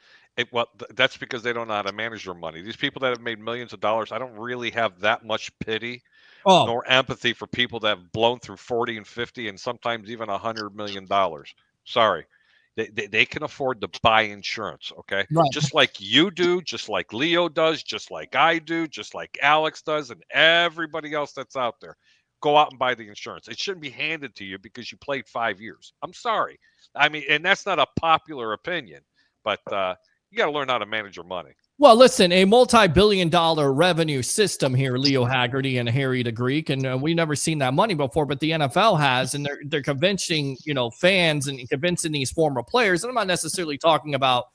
That's because they don't know how to manage their money. These people that have made millions of dollars, I don't really have that much pity nor empathy for people that have blown through 40 and 50 and sometimes even $100 million. Sorry. They can afford to buy insurance, okay? Right. Just like you do, just like Leo does, just like I do, just like Alex does, and everybody else that's out there. Go out and buy the insurance. It shouldn't be handed to you because you played 5 years. I'm sorry. I mean, and that's not a popular opinion, but you got to learn how to manage your money. Well, listen, a multi-billion-dollar revenue system here, Leo Haggerty and Harry the Greek, and we've never seen that money before, but the NFL has, and they're convincing fans and convincing these former players. And I'm not necessarily talking about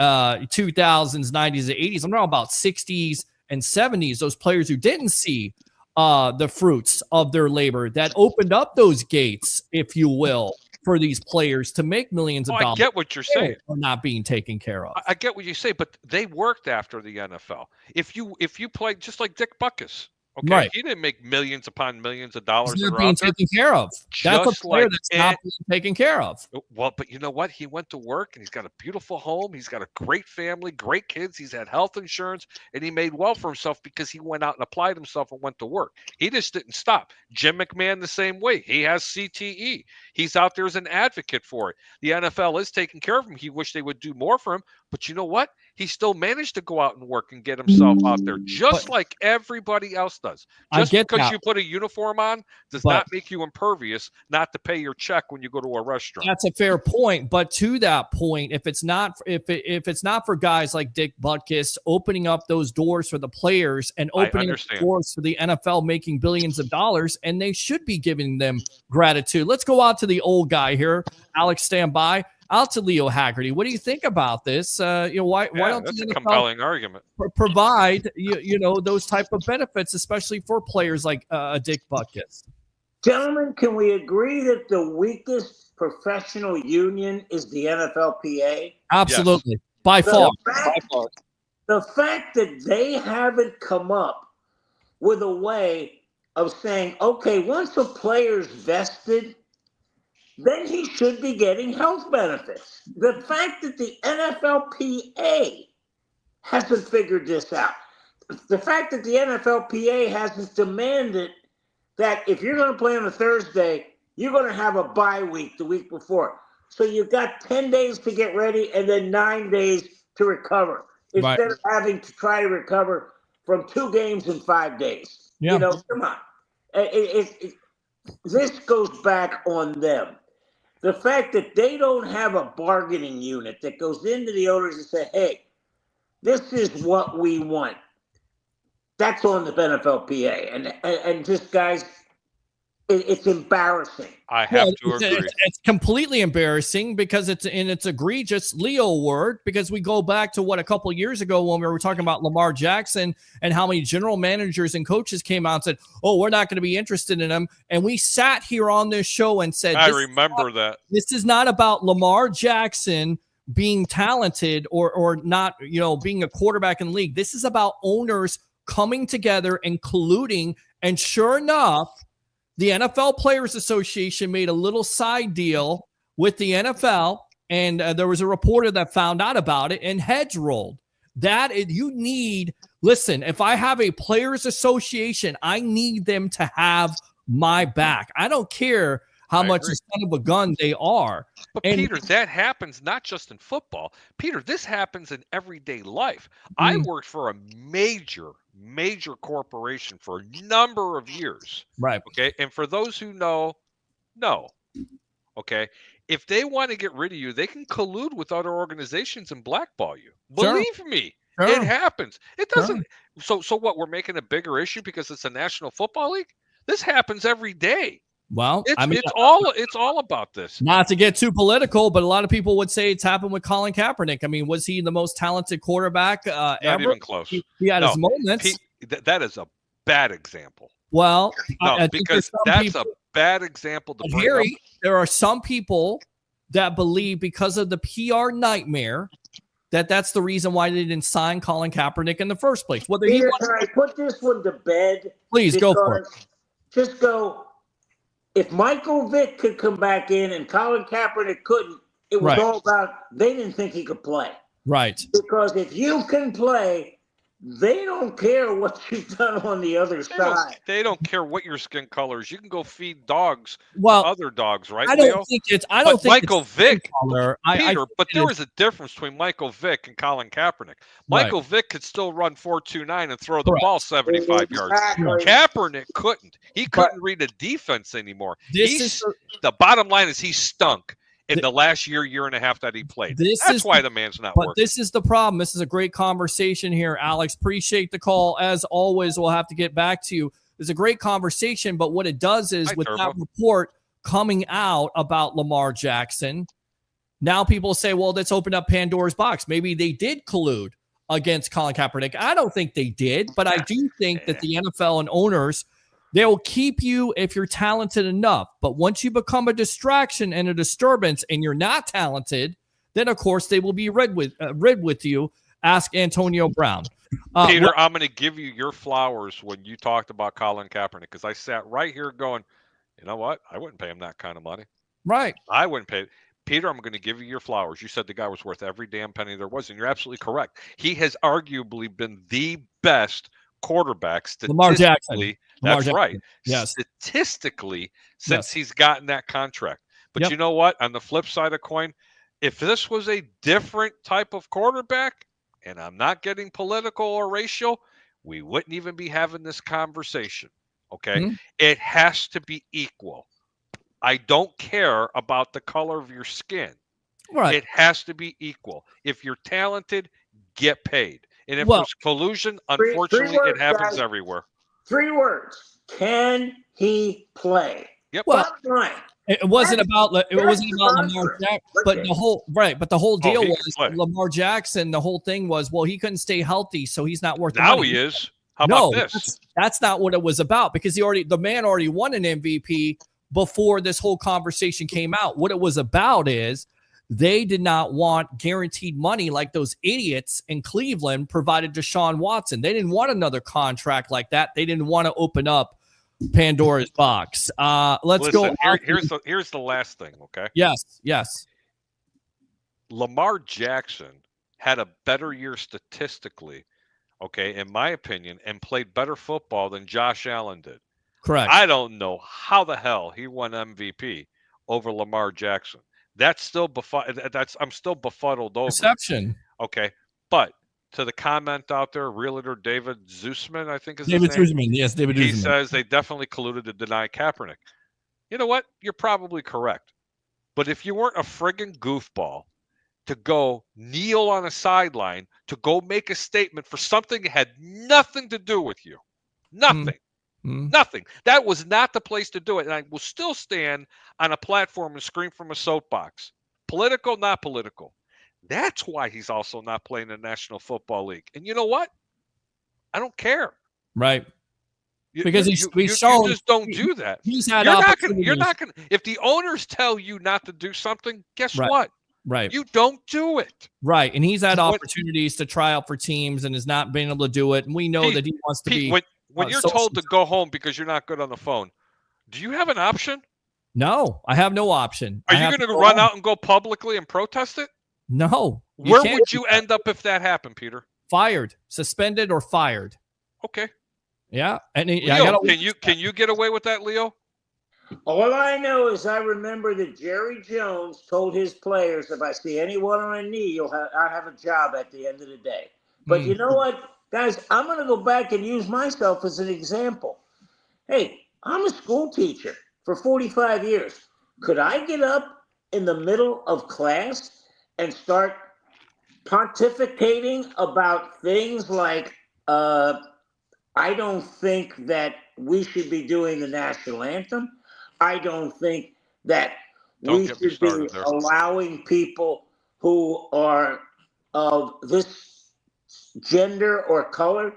2000s, 90s, and 80s. I'm talking about 60s and 70s. Those players who didn't see the fruits of their labor that opened up those gates, if you will, for these players to make millions of dollars. I get what you're saying. Are not being taken care of. I get what you say, but they worked after the NFL. If you played just like Dick Butkus, okay, right. He didn't make millions upon millions of dollars. They're being taken care of. That's a player that's not being taken care of. Well, but you know what? He went to work and he's got a beautiful home. He's got a great family, great kids. He's had health insurance, and he made well for himself because he went out and applied himself and went to work. He just didn't stop. Jim McMahon the same way. He has CTE. He's out there as an advocate for it. The NFL is taking care of him. He wished they would do more for him, but you know what? He still managed to go out and work and get himself out there, just like everybody else does. Just because you put a uniform on does not make you impervious not to pay your check when you go to a restaurant. That's a fair point. But to that point, if it's not for guys like Dick Butkus opening up those doors for the players and opening up doors for the NFL making billions of dollars, and they should be giving them gratitude. Let's go out to the old guy here. Alex, stand by. Out to Leo Haggerty. What do you think about this? Why don't that's the a NFL compelling argument. Provide those type of benefits, especially for players like Dick Butkus? Gentlemen, can we agree that the weakest professional union is the NFLPA? Absolutely, yes. By far. The fact that they haven't come up with a way of saying, okay, once a player's vested, then he should be getting health benefits. The fact that the NFLPA hasn't figured this out, the fact that the NFLPA hasn't demanded that if you're going to play on a Thursday, you're going to have a bye week the week before. So you've got 10 days to get ready and then 9 days to recover instead of having to try to recover from 2 games in 5 days. Yeah. Come on. This goes back on them. The fact that they don't have a bargaining unit that goes into the owners and say, hey, this is what we want. That's on the NFLPA. And just, guys, it's embarrassing. I have to agree. It's completely embarrassing because it's egregious Leo word, because we go back to a couple of years ago when we were talking about Lamar Jackson and how many general managers and coaches came out and said, oh, we're not going to be interested in him. And we sat here on this show and said, I remember that. This is not about Lamar Jackson being talented or not, being a quarterback in the league. This is about owners coming together and colluding. And sure enough, the NFL Players Association made a little side deal with the NFL, and there was a reporter that found out about it, and heads rolled. Listen, if I have a Players Association, I need them to have my back. I don't care how much a son of a gun they are. But Peter, that happens not just in football. Peter, this happens in everyday life. I worked for a major corporation for a number of years. Right. Okay. And for those who know, no. Okay. If they want to get rid of you, they can collude with other organizations and blackball you. Believe me, it happens. It doesn't. So what? We're making a bigger issue because it's a National Football League? This happens every day. Well, it's all about this. Not to get too political, but a lot of people would say it's happened with Colin Kaepernick. I mean, was he the most talented quarterback Not ever? even close. He had his moments. That is a bad example. Well, because that's a bad example to bring Harry, up. There are some people that believe because of the PR nightmare that's the reason why they didn't sign Colin Kaepernick in the first place. Can I put this one to bed? Please go for it. Just go. If Michael Vick could come back in and Colin Kaepernick couldn't, it was all about they didn't think he could play. Right. Because if you can play, they don't care what you've done on the other side. They don't care what your skin color is. You can go feed dogs, other dogs, right? I don't think Michael Vick, Peter. But there is a difference between Michael Vick and Colin Kaepernick. Michael Vick could still run 4.29 and throw the ball 75 yards. Kaepernick couldn't. He couldn't read a defense anymore. The bottom line is he stunk in the last year and a half that he played. That's why the man's not working. But this is the problem. This is a great conversation here, Alex. Appreciate the call. As always, we'll have to get back to you. It's a great conversation, but what it does is that report coming out about Lamar Jackson, now people say, well, let's open up Pandora's box. Maybe they did collude against Colin Kaepernick. I don't think they did, but I do think that the NFL and owners, they will keep you if you're talented enough. But once you become a distraction and a disturbance and you're not talented, then, of course, they will be rid with you. Ask Antonio Brown. Peter, I'm going to give you your flowers when you talked about Colin Kaepernick, because I sat right here going, you know what? I wouldn't pay him that kind of money. Right. I wouldn't pay it. Peter, I'm going to give you your flowers. You said the guy was worth every damn penny there was, and you're absolutely correct. He has arguably been the best quarterback statistically. That's right. Yes. Statistically, since he's gotten that contract. But you know what? On the flip side of coin, if this was a different type of quarterback, and I'm not getting political or racial, we wouldn't even be having this conversation. Okay? It has to be equal. I don't care about the color of your skin. Right. It has to be equal. If you're talented, get paid. And if there's collusion, unfortunately, it happens everywhere. 3 words. Can he play? Yep. Bottom line. It wasn't about Lamar Jackson, but the whole deal was Lamar Jackson. The whole thing was, well, he couldn't stay healthy, so he's not worth the money. Now he is. How about this? That's not what it was about, because the man already won an MVP before this whole conversation came out. What it was about is they did not want guaranteed money like those idiots in Cleveland provided Deshaun Watson. They didn't want another contract like that. They didn't want to open up Pandora's box. Let's go. Here's the last thing, okay? Yes. Lamar Jackson had a better year statistically, okay, in my opinion, and played better football than Josh Allen did. Correct. I don't know how the hell he won MVP over Lamar Jackson. I'm still befuddled over. Perception. Okay, but to the comment out there, realtor David Zusman, I think is David his name. Zusman. Yes, David Zusman. He says they definitely colluded to deny Kaepernick. You know what? You're probably correct. But if you weren't a friggin' goofball to go kneel on a sideline to go make a statement for something that had nothing to do with you, nothing. Nothing. That was not the place to do it. And I will still stand on a platform and scream from a soapbox. Political, not political. That's why he's also not playing in the National Football League. And you know what? I don't care. Right. Because he's shown you just don't do that. He's had you're not gonna if the owners tell you not to do something, guess what? Right. You don't do it. Right. And he's had opportunities to try out for teams and has not been able to do it. And we know that he wants to be. When you're told to go home because you're not good on the phone, do you have an option? No, I have no option. Are you going to run out and go publicly and protest it? No. Where would you end up if that happened, Peter? Fired, suspended, or fired. Okay. Yeah. And Leo, can you get away with that, Leo? All I know is I remember that Jerry Jones told his players, if I see anyone on a knee, I'll have a job at the end of the day. But you know what, guys? I'm going to go back and use myself as an example. Hey, I'm a school teacher for 45 years. Could I get up in the middle of class and start pontificating about things like, I don't think that we should be doing the national anthem. I don't think that we should be allowing people who are of this gender or color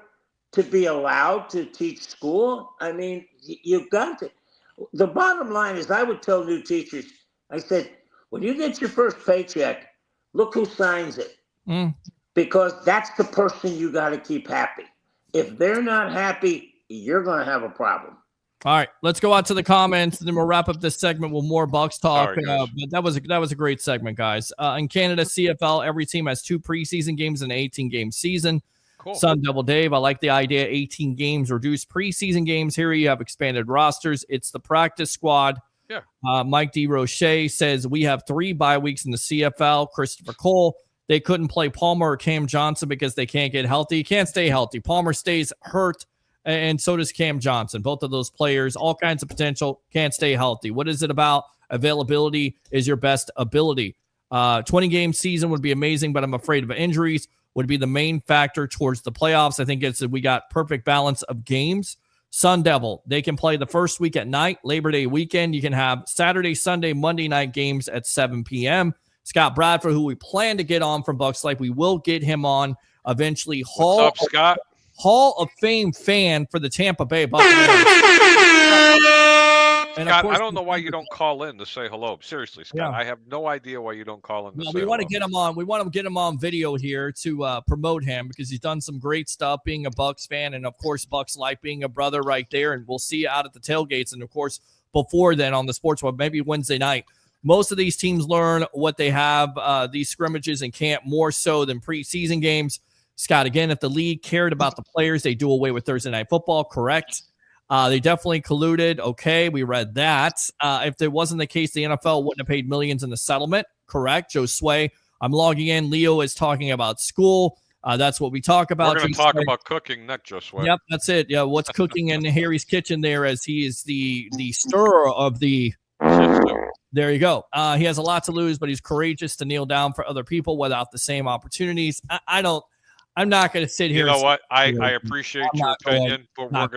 to be allowed to teach school. I mean, you've got to. The bottom line is I would tell new teachers, I said, when you get your first paycheck, look who signs it. Because that's the person you got to keep happy. If they're not happy, you're going to have a problem. All right, let's go out to the comments, and then we'll wrap up this segment with more Bucs talk. Sorry, but that was a great segment, guys. In Canada, CFL, every team has 2 preseason games and an 18-game season. Cool. Sun Devil Dave, I like the idea. 18 games, reduced preseason games. Here you have expanded rosters. It's the practice squad. Yeah. Mike D. Roche says we have 3 bye weeks in the CFL. Christopher Cole, they couldn't play Palmer or Cam Johnson because they can't get healthy. Can't stay healthy. Palmer stays hurt, and so does Cam Johnson. Both of those players, all kinds of potential, can't stay healthy. What is it about? Availability is your best ability. 20-game season would be amazing, but I'm afraid of injuries would be the main factor towards the playoffs. I think we got perfect balance of games. Sun Devil, they can play the first week at night, Labor Day weekend. You can have Saturday, Sunday, Monday night games at 7 p.m. Scott Bradford, who we plan to get on from Bucs Life, we will get him on eventually. What's up, Scott? Hall of Fame fan for the Tampa Bay Buccaneers. And Scott, I don't know why you don't call in to say hello. Seriously, Scott, I have no idea why you don't call in to say we want to hello. get him on. We want to get him on video here to promote him because he's done some great stuff being a Bucs fan, and of course Bucs Life being a brother right there. And we'll see you out at the tailgates, and of course before then on the Sports Web, maybe Wednesday night. Most of these teams learn what they have, these scrimmages in camp, more so than preseason games. Scott, again, if the league cared about the players, they do away with Thursday Night Football, correct? They definitely colluded. Okay, we read that. If there wasn't the case, the NFL wouldn't have paid millions in the settlement, correct? Joe Sway, I'm logging in. Leo is talking about school. That's what we talk about. We're going to talk about cooking, not Joe Sway. Yep, that's it. Yeah, what's cooking in Harry's kitchen there as he is the stirrer of the... There you go. He has a lot to lose, but he's courageous to kneel down for other people without the same opportunities. I'm not going to sit here. You know what? I appreciate your opinion, but we're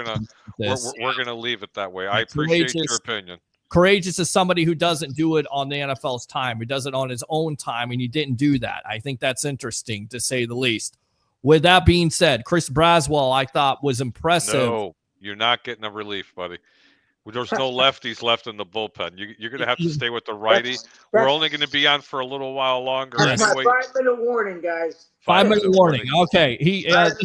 gonna leave it that way. I appreciate your opinion. Courageous is somebody who doesn't do it on the NFL's time. He does it on his own time, and he didn't do that. I think that's interesting, to say the least. With that being said, Chris Braswell, I thought, was impressive. No, you're not getting a relief, buddy. There's no lefties left in the bullpen. You're going to have to stay with the righty. We're only going to be on for a little while longer. That's my 5-minute warning, guys. 5-minute warning. Okay. This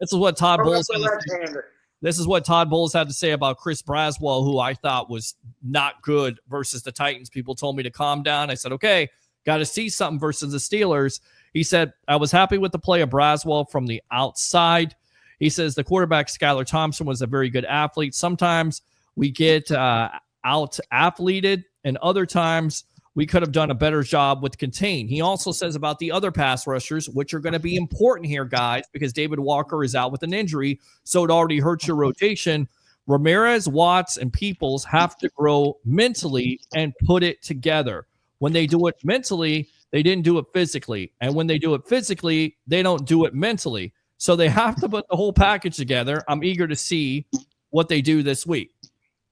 is what Todd Bowles had to say. This is what Todd Bowles had to say about Chris Braswell, who I thought was not good versus the Titans. People told me to calm down. I said, okay, got to see something versus the Steelers. He said, I was happy with the play of Braswell from the outside. He says the quarterback, Skylar Thompson, was a very good athlete. Sometimes we get out-athleted, and other times we could have done a better job with contain. He also says about the other pass rushers, which are going to be important here, guys, because David Walker is out with an injury, so it already hurts your rotation. Ramirez, Watts, and Peoples have to grow mentally and put it together. When they do it mentally, they didn't do it physically. And when they do it physically, they don't do it mentally. So they have to put the whole package together. I'm eager to see what they do this week.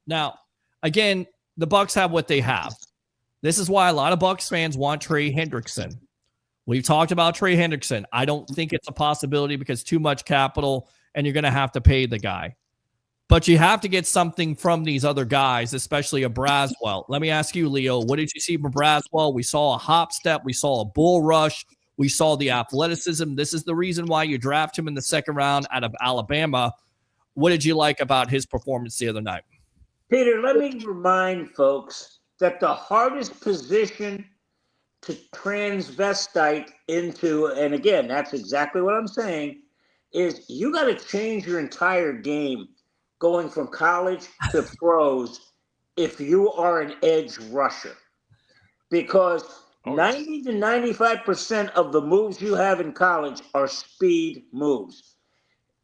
Now, again, the Bucs have what they have. This is why a lot of Bucs fans want Trey Hendrickson. We've talked about Trey Hendrickson. I don't think it's a possibility because too much capital and you're going to have to pay the guy. But you have to get something from these other guys, especially a Braswell. Let me ask you, Leo, what did you see from Braswell? We saw a hop step. We saw a bull rush. We saw the athleticism. This is the reason why you draft him in the second round out of Alabama. What did you like about his performance the other night? Peter, let me remind folks that the hardest position to transvestite into, and again, that's exactly what I'm saying, is you got to change your entire game going from college to pros if you are an edge rusher. Because 90 to 95% of the moves you have in college are speed moves.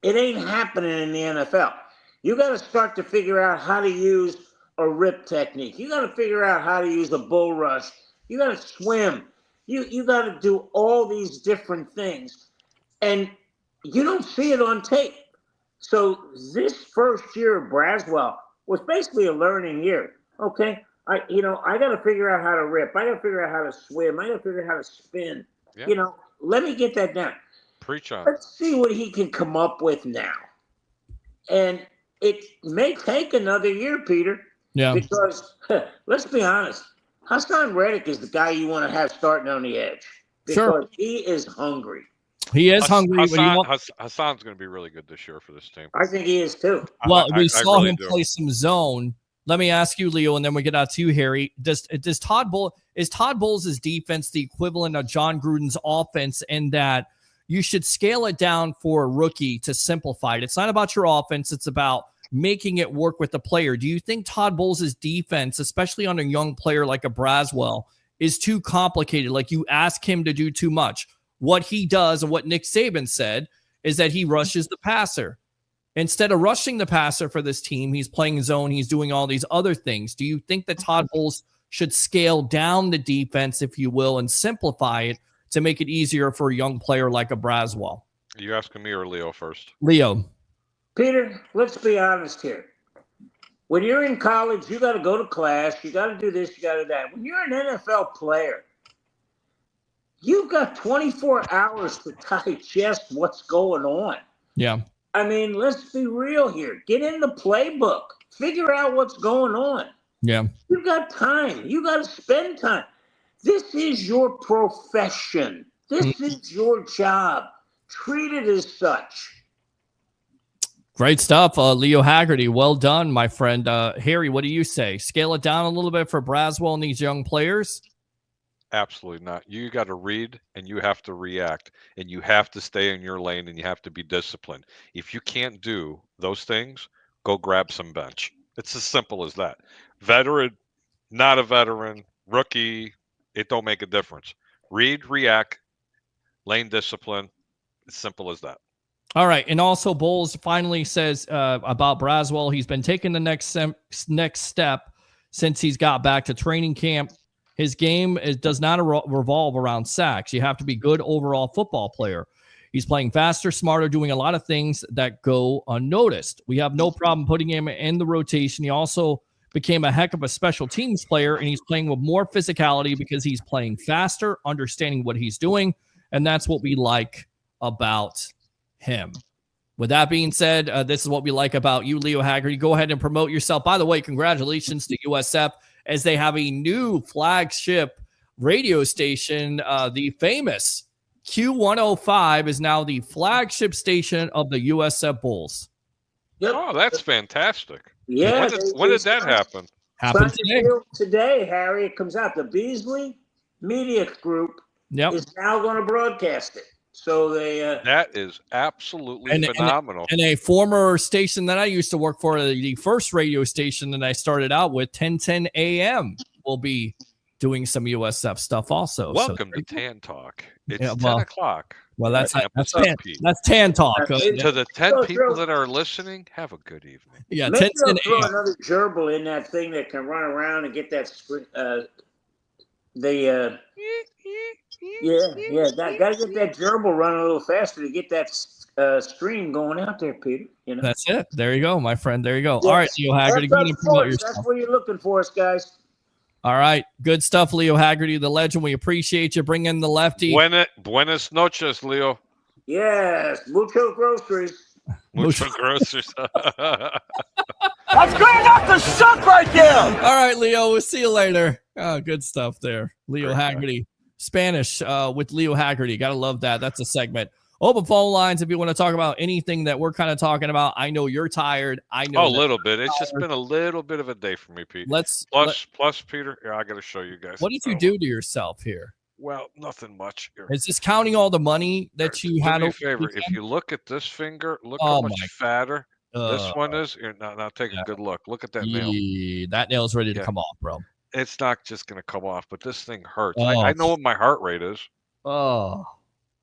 It ain't happening in the NFL. You got to start to figure out how to use a rip technique. You got to figure out how to use a bull rush. You got to swim. You got to do all these different things. And you don't see it on tape. So this first year of Braswell was basically a learning year. Okay, I got to figure out how to rip. I got to figure out how to swim. I got to figure out how to spin. Yeah. Let me get that down. Preach on. Let's see what he can come up with now. And it may take another year, Peter. Yeah. Because let's be honest, Hassan Reddick is the guy you want to have starting on the edge. Because he is hungry. He is hungry. Hassan's going to be really good this year for this team. I think he is too. Well, we saw him play some zone. Let me ask you, Leo, and then we get out to you, Harry. Is Todd Bowles' defense the equivalent of John Gruden's offense in that you should scale it down for a rookie to simplify it? It's not about your offense. It's about making it work with the player. Do you think Todd Bowles' defense, especially on a young player like a Braswell, is too complicated? Like you ask him to do too much. What he does and what Nick Saban said is that he rushes the passer. Instead of rushing the passer for this team, he's playing zone. He's doing all these other things. Do you think that Todd Bowles should scale down the defense, if you will, and simplify it to make it easier for a young player like a Braswell? Are you asking me or Leo first? Leo. Peter, let's be honest here. When you're in college, you got to go to class. You got to do this. You got to do that. When you're an NFL player, you've got 24 hours to digest what's going on. Yeah. I mean, let's be real here. Get in the playbook. Figure out what's going on. Yeah. You've got time. You got to spend time. This is your profession. This is your job. Treat it as such. Great stuff. Leo Haggerty, well done, my friend. Harry, what do you say? Scale it down a little bit for Braswell and these young players? Absolutely not. You got to read and you have to react and you have to stay in your lane and you have to be disciplined. If you can't do those things, go grab some bench. It's as simple as that. Veteran, not a veteran, rookie, it don't make a difference. Read, react, lane discipline. As simple as that. All right. And also Bowles finally says about Braswell, he's been taking the next step since he's got back to training camp. His game does not revolve around sacks. You have to be a good overall football player. He's playing faster, smarter, doing a lot of things that go unnoticed. We have no problem putting him in the rotation. He also became a heck of a special teams player, and he's playing with more physicality because he's playing faster, understanding what he's doing, and that's what we like about him. With that being said, this is what we like about you, Leo Haggerty. Go ahead and promote yourself. By the way, congratulations to USF as they have a new flagship radio station. The famous Q105 is now the flagship station of the USF Bulls. Yep. Oh, that's fantastic. Yeah. When did that happen? Happened today. Today, Harry, it comes out. The Beasley Media Group is now going to broadcast it. So they that is absolutely phenomenal. And a former station that I used to work for, the first radio station that I started out with, 1010 AM, will be doing some USF stuff also. Welcome to Tan Talk. It's 10 o'clock. Well, that's Tan Talk. To the 10 people that are listening, have a good evening. Yeah, maybe 10 throw another gerbil in that thing that can run around and get that gotta get that gerbil running a little faster to get that stream going out there, Peter. You know, That's it. There you go, my friend. There you go. Yes. All right, Leo Haggerty. That's, Go ahead and promote that's yourself. what you're looking for, us guys. All right. Good stuff, Leo Haggerty, the legend. We appreciate you. Bring in the lefty. Buenas noches, Leo. Yes, mucho groceries. Mucho groceries. That's great enough to suck right there. All right, Leo. We'll see you later. Oh, good stuff there. Leo Great Haggerty. Spanish with Leo Haggerty. Got to love that. That's a segment. Open phone lines if you want to talk about anything that we're kind of talking about. I know you're tired. I know a little bit. It's just been a little bit of a day for me, Pete. Plus, Peter, here, I got to show you guys. What did you do to yourself here? Well, nothing much. Here. Is this counting all the money that you had? Do me a favor. If you look at this finger, look how much fatter this one is. Here, now take a good look. Look at that nail. That nail's ready to come off, bro. It's not just going to come off, but this thing hurts. I know what my heart rate is. Oh.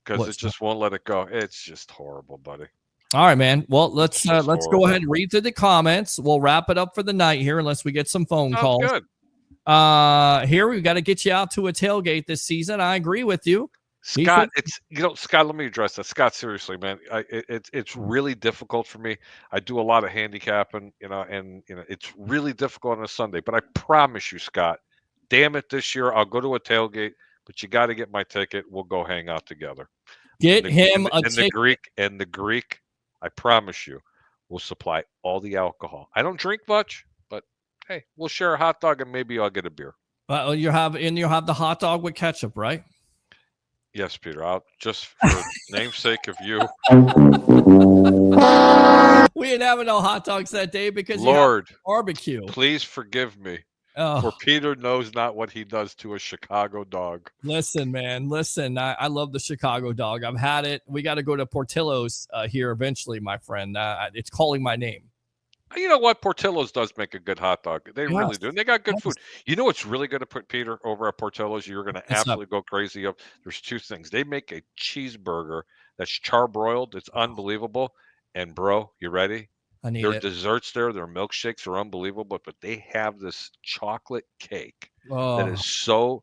Because it just won't let it go. It's just horrible, buddy. All right, man. Well, let's go ahead and read through the comments. We'll wrap it up for the night here, unless we get some phone calls. Good. Here we've got to get you out to a tailgate this season. I agree with you, Scott. Scott. Let me address that, Scott. Seriously, man, it's really difficult for me. I do a lot of handicapping, and it's really difficult on a Sunday. But I promise you, Scott, damn it, this year I'll go to a tailgate. But you got to get my ticket. We'll go hang out together. Get him a ticket. The Greek, I promise you, will supply all the alcohol. I don't drink much, but hey, we'll share a hot dog and maybe I'll get a beer. You'll have the hot dog with ketchup, right? Yes, Peter. I'll just for the namesake of you. We ain't having no hot dogs that day because Lord, you have barbecue. Please forgive me. Oh. For Peter knows not what he does to a Chicago dog. Listen, man. Listen, I love the Chicago dog. I've had it. We got to go to Portillo's here eventually, my friend. It's calling my name. You know what? Portillo's does make a good hot dog. They really do. And they got good food. You know what's really good to put, Peter, over at Portillo's? You're going to absolutely go crazy of. There's two things. They make a cheeseburger that's charbroiled. It's unbelievable. And, bro, you ready? Their desserts there, their milkshakes are unbelievable, but they have this chocolate cake that is so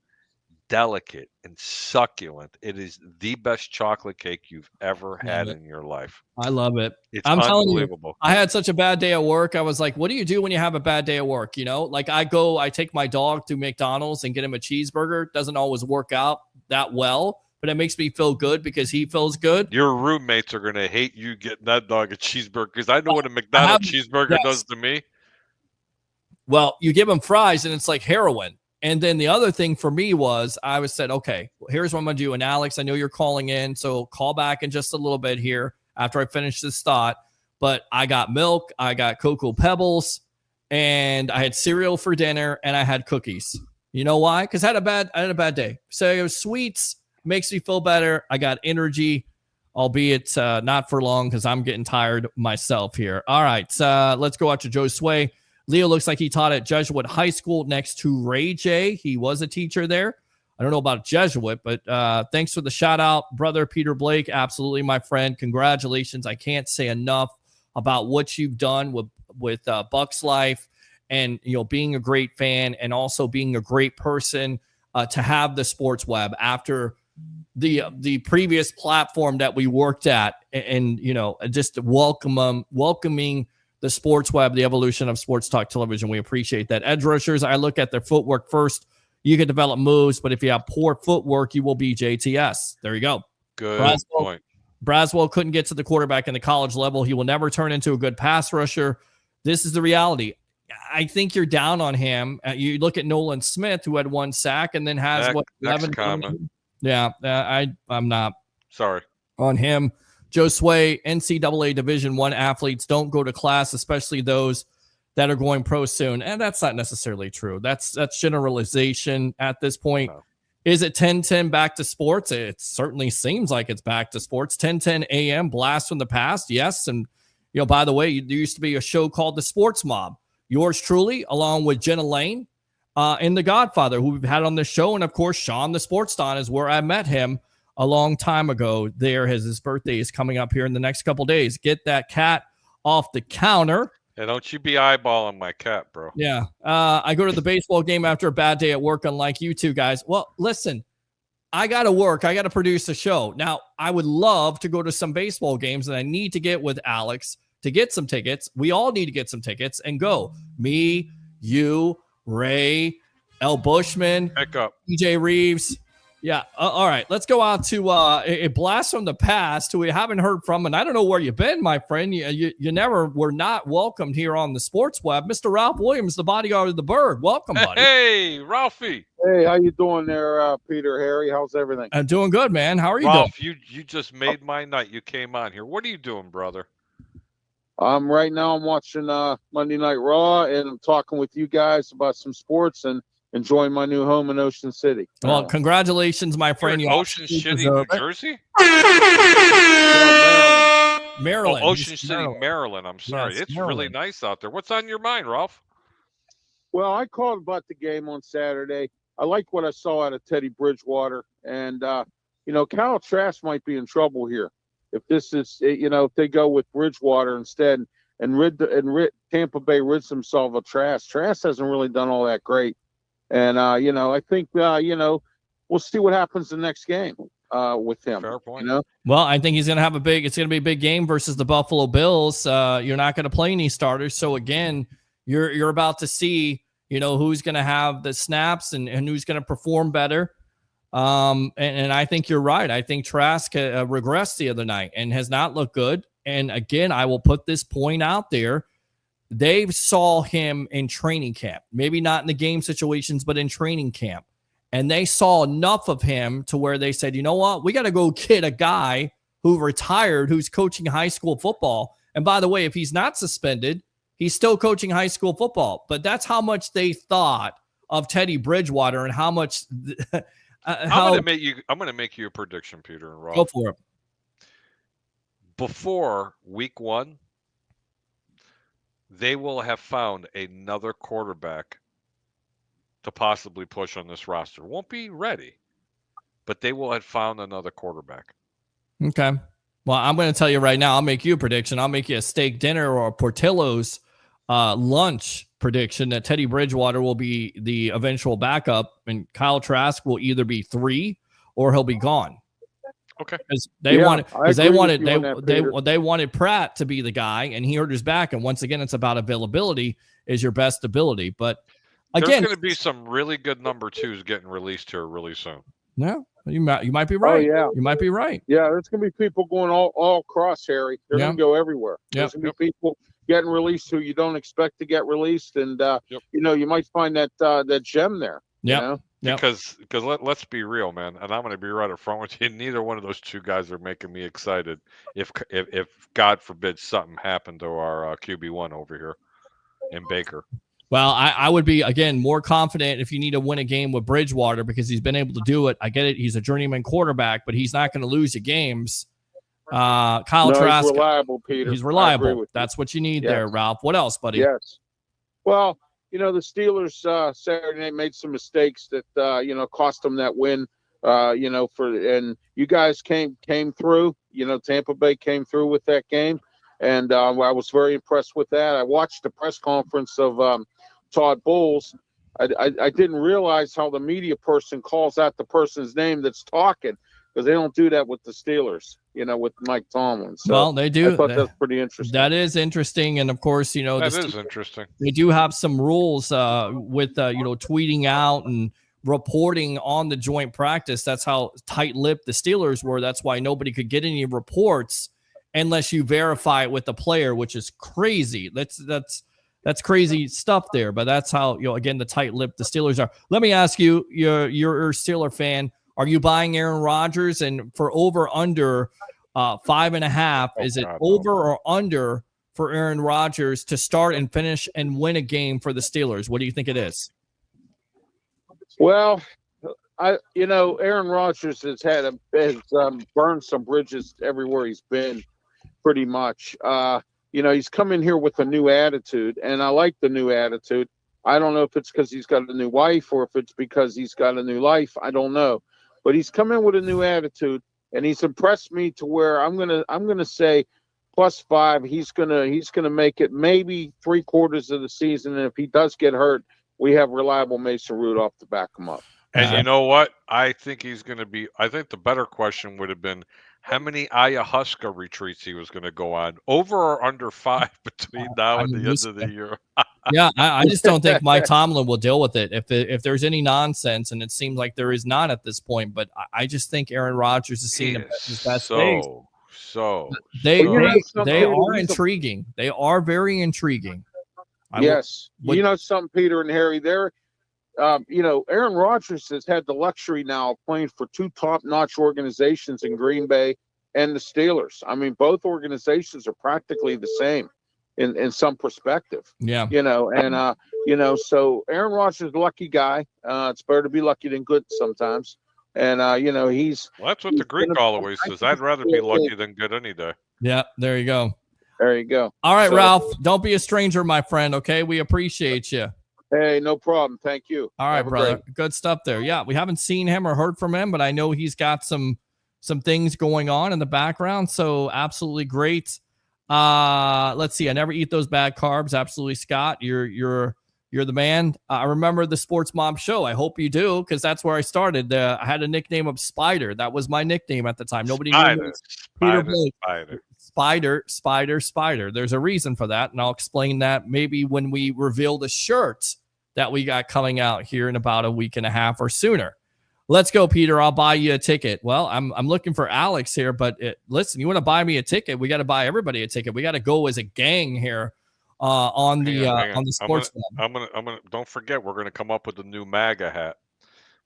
delicate and succulent. It is the best chocolate cake you've ever had in your life. I love it. I'm unbelievable. Telling you, I had such a bad day at work. I was like, what do you do when you have a bad day at work? Like I take my dog to McDonald's and get him a cheeseburger. Doesn't always work out that well. But it makes me feel good because he feels good. Your roommates are going to hate you getting that dog a cheeseburger because I know what a McDonald's cheeseburger does to me. Well, you give him fries and it's like heroin. And then the other thing for me was I said, okay, well, here's what I'm going to do. And Alex, I know you're calling in, so call back in just a little bit here after I finish this thought. But I got milk, I got Cocoa Pebbles, and I had cereal for dinner, and I had cookies. You know why? Because I had a bad day. So it was sweets. Makes me feel better. I got energy, albeit not for long because I'm getting tired myself here. All right, let's go out to Joe Sway. Leo looks like he taught at Jesuit High School next to Ray J. He was a teacher there. I don't know about Jesuit, but thanks for the shout out, brother Peter Blake. Absolutely, my friend. Congratulations. I can't say enough about what you've done with Bucs life and being a great fan and also being a great person to have the sports web after the previous platform that we worked at and just welcoming the sports web, the evolution of sports talk television. We appreciate that. Edge rushers, I look at their footwork first. You can develop moves, but if you have poor footwork, you will be JTS. There you go. Good point. Braswell couldn't get to the quarterback in the college level. He will never turn into a good pass rusher. This is the reality. I think you're down on him. You look at Nolan Smith, who had 1 sack and then has 11. Yeah, I'm not sorry on him. Joe Sway, NCAA Division I athletes don't go to class, especially those that are going pro soon. And that's not necessarily true. That's generalization at this point. No. Is it 10-10 back to sports? It certainly seems like it's back to sports. 10-10 a.m. blast from the past. Yes. And, by the way, there used to be a show called The Sports Mob. Yours truly, along with Jenna Lane, and The Godfather, who we've had on this show. And, of course, Sean the Sports Don is where I met him a long time ago. His birthday is coming up here in the next couple days. Get that cat off the counter. Yeah, don't you be eyeballing my cat, bro. Yeah. I go to the baseball game after a bad day at work, unlike you two guys. Well, listen, I got to work. I got to produce a show. Now, I would love to go to some baseball games, and I need to get with Alex to get some tickets. We all need to get some tickets and go. Me, you, Ray, L. Bushman, DJ Reeves. Yeah. All right. Let's go out to a blast from the past who we haven't heard from. And I don't know where you've been, my friend. You never were not welcomed here on the sports web. Mr. Ralph Williams, the bodyguard of the bird. Welcome, buddy. Hey, Ralphie. Hey, how you doing there, Peter, Harry? How's everything? I'm doing good, man. How are you Ralph, doing? you just made my night. You came on here. What are you doing, brother? Right now I'm watching Monday Night Raw, and I'm talking with you guys about some sports and enjoying my new home in Ocean City. Well, congratulations, my friend. You Ocean City, New Jersey? Maryland. Oh, Ocean City, Maryland. I'm sorry. Yes, it's Maryland. really nice out there. What's on your mind, Ralph? Well, I called about the game on Saturday. I like what I saw out of Teddy Bridgewater, and Kyle Trask might be in trouble here if this is, if they go with Bridgewater instead and Tampa Bay rids themselves of Trask. Trask hasn't really done all that great. And, I think, we'll see what happens the next game with him. Fair point. Well, I think he's going to have it's going to be a big game versus the Buffalo Bills. You're not going to play any starters. So, again, you're about to see, who's going to have the snaps and who's going to perform better. And I think you're right. I think Trask regressed the other night and has not looked good. And, again, I will put this point out there. They saw him in training camp, maybe not in the game situations, but in training camp. And they saw enough of him to where they said, you know what, we got to go get a guy who retired, who's coaching high school football. And by the way, if he's not suspended, he's still coaching high school football. But that's how much they thought of Teddy Bridgewater and how much. I'm going to make you a prediction, Peter and Rob. Go for it. Before week 1, they will have found another quarterback to possibly push on this roster. Won't be ready, but they will have found another quarterback. Okay. Well, I'm going to tell you right now, I'll make you a prediction. I'll make you a steak dinner or a Portillo's lunch prediction that Teddy Bridgewater will be the eventual backup and Kyle Trask will either be 3 or he'll be gone. Okay. Because they wanted Pratt to be the guy, and he hurt his back. And once again, it's about availability is your best ability. But again, there's going to be some really good number 2s getting released here really soon. No, you might be right. Oh, yeah. You might be right. Yeah, there's going to be people going all across, Harry. They're going to go everywhere. There's going to be people getting released who you don't expect to get released, and you might find that gem there. Yeah. Because let's be real, man, and I'm going to be right up front with you. Neither one of those two guys are making me excited. If God forbid something happened to our QB1 over here in Baker. Well, I would be, again, more confident if you need to win a game with Bridgewater because he's been able to do it. I get it. He's a journeyman quarterback, but he's not going to lose you games. Kyle Trask. He's reliable, Peter. He's reliable. That's what you need there, Ralph. What else, buddy? Yes. Well, the Steelers Saturday night made some mistakes that, cost them that win, and you guys came through. Tampa Bay came through with that game. And I was very impressed with that. I watched the press conference of Todd Bowles. I didn't realize how the media person calls out the person's name that's talking because they don't do that with the Steelers, with Mike Tomlin. So well, they do. I thought that's pretty interesting. That is interesting. And, of course, that is interesting. They do have some rules with, tweeting out and reporting on the joint practice. That's how tight-lipped the Steelers were. That's why nobody could get any reports unless you verify it with the player, which is crazy. That's crazy stuff there. But that's how, again, the tight-lipped the Steelers are. Let me ask you, you're a Steeler fan. Are you buying Aaron Rodgers? And for over under 5.5, is it over or under for Aaron Rodgers to start and finish and win a game for the Steelers? What do you think it is? Well, Aaron Rodgers has burned some bridges everywhere he's been. Pretty much. He's come in here with a new attitude, and I like the new attitude. I don't know if it's because he's got a new wife or if it's because he's got a new life. I don't know. But he's come in with a new attitude, and he's impressed me to where I'm gonna say +5. He's gonna make it maybe 3/4 of the season, and if he does get hurt, we have reliable Mason Rudolph to back him up. And you know what? I think he's going to be. I think the better question would have been how many ayahuasca retreats he was going to go on, over or under 5 between now and the end of the year. Yeah, I just don't think Mike Tomlin will deal with it. If there's any nonsense, and it seems like there is not at this point, but I just think Aaron Rodgers is seeing his best days. They are intriguing. They are very intriguing. Yes. You know something, Peter and Harry, they're Aaron Rodgers has had the luxury now of playing for 2 top-notch organizations in Green Bay and the Steelers. I mean, both organizations are practically the same in some perspective. Yeah. So Aaron Rodgers is a lucky guy. It's better to be lucky than good sometimes. And, he's... Well, that's what the Greek always says. I'd rather be lucky than good any day. Yeah, there you go. There you go. All right, Ralph, don't be a stranger, my friend, okay? We appreciate you. Hey, no problem. Thank you. All right, brother. Good stuff there. Yeah, we haven't seen him or heard from him, but I know he's got some things going on in the background, so absolutely great. Let's see. I never eat those bad carbs. Absolutely, Scott. You're the man. I remember the Sports Mom show. I hope you do, because that's where I started. I had a nickname of Spider. That was my nickname at the time. Nobody knew Peter Blake. Spider. There's a reason for that, and I'll explain that maybe when we reveal the shirt that we got coming out here in about a week and a half or sooner. Let's go, Peter. I'll buy you a ticket. Well, I'm looking for Alex here, but listen, you want to buy me a ticket? We got to buy everybody a ticket. We got to go as a gang here on the sports. I'm gonna. Don't forget, we're gonna come up with a new MAGA hat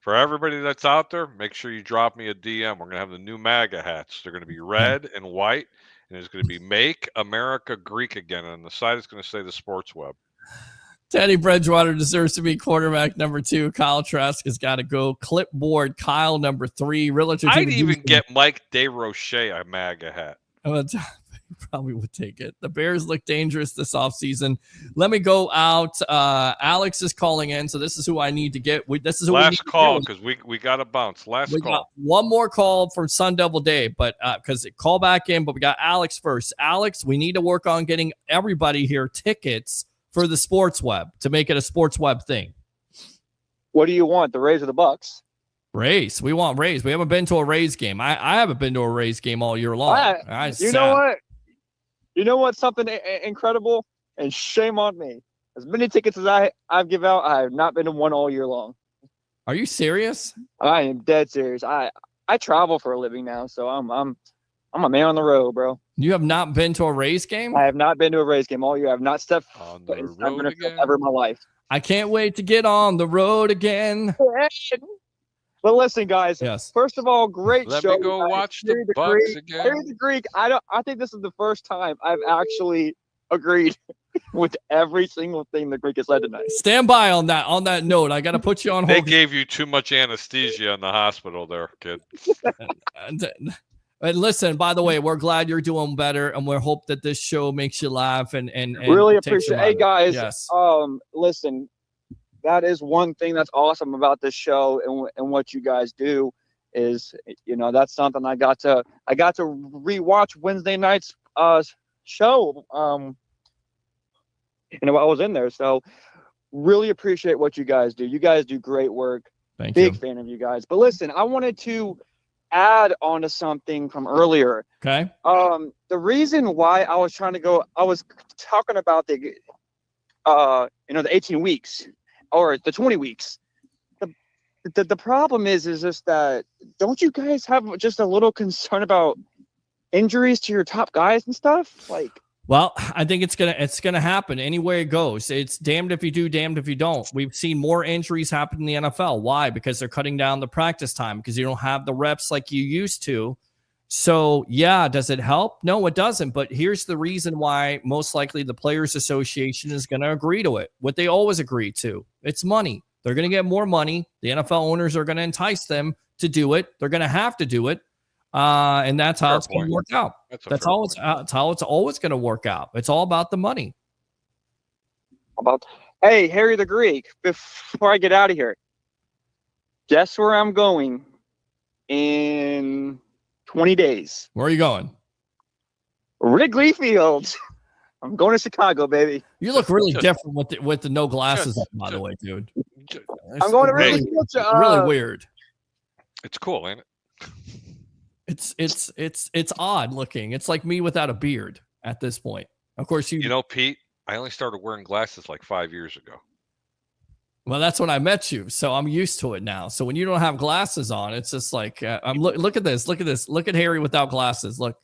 for everybody that's out there. Make sure you drop me a DM. We're gonna have the new MAGA hats. They're gonna be red and white, and it's gonna be "Make America Greek Again." And on the side, it's gonna say the Sports Web. Teddy Bridgewater deserves to be quarterback number 2. Kyle Trask has got to go. Clipboard Kyle number 3. I'd even get Mike DeRoche a MAGA hat. Probably would take it. The Bears look dangerous this offseason. Let me go out. Alex is calling in, so this is who I need to get. This is who last call, because we got to bounce. Last call. Got one more call from Sun Devil Dave, but because call back in, but we got Alex first. Alex, we need to work on getting everybody here tickets for the Sports Web to make it a Sports Web thing. What do you want, the Rays or the Bucs? Rays. We want Rays. We haven't been to a Rays game. I haven't been to a Rays game all year long. You know what? You know what? Something incredible, and shame on me. As many tickets as I've given out, I have not been to one all year long. Are you serious? I am dead serious. I travel for a living now, so I'm a man on the road, bro. You have not been to a Rays game? I have not been to a Rays game all year. I have not stepped foot in ever in my life. I can't wait to get on the road again. But listen, guys. Yes. First of all, great show. Let me go watch the Bucs again. Harry the Greek. I think this is the first time I've actually agreed with every single thing the Greek has said tonight. Stand by on that note. I got to put you on hold. They gave you too much anesthesia in the hospital there, kid. And listen, by the way, we're glad you're doing better, and we hope that this show makes you laugh and really appreciate it. Hey guys, yes. Listen, that is one thing that's awesome about this show and what you guys do is, that's something I got to rewatch Wednesday night's show. I was in there, so really appreciate what you guys do. You guys do great work. Thank you. Big fan of you guys. But listen, I wanted to add on to something from earlier. Okay. The reason why I was talking about the 18 weeks or the 20 weeks. The problem is just that, don't you guys have just a little concern about injuries to your top guys and stuff? Well, I think it's gonna happen anywhere it goes. It's damned if you do, damned if you don't. We've seen more injuries happen in the NFL. Why? Because they're cutting down the practice time, because you don't have the reps like you used to. So, yeah, does it help? No, it doesn't. But here's the reason why most likely the Players Association is going to agree to it. What they always agree to. It's money. They're going to get more money. The NFL owners are going to entice them to do it. They're going to have to do it. And that's how it's going to work out. That's how it's always going to work out. It's all about the money. Hey, Harry the Greek, before I get out of here, guess where I'm going in 20 days? Where are you going? Wrigley Field. I'm going to Chicago, baby. You look really different with the no glasses on, by the way, dude. I'm going to really, really weird. It's cool, ain't it? It's odd looking. It's like me without a beard at this point. Of course, you know, Pete, I only started wearing glasses like 5 years ago. Well, that's when I met you, so I'm used to it now. So when you don't have glasses on, it's just like look at this. Look at this. Look at Harry without glasses. Look.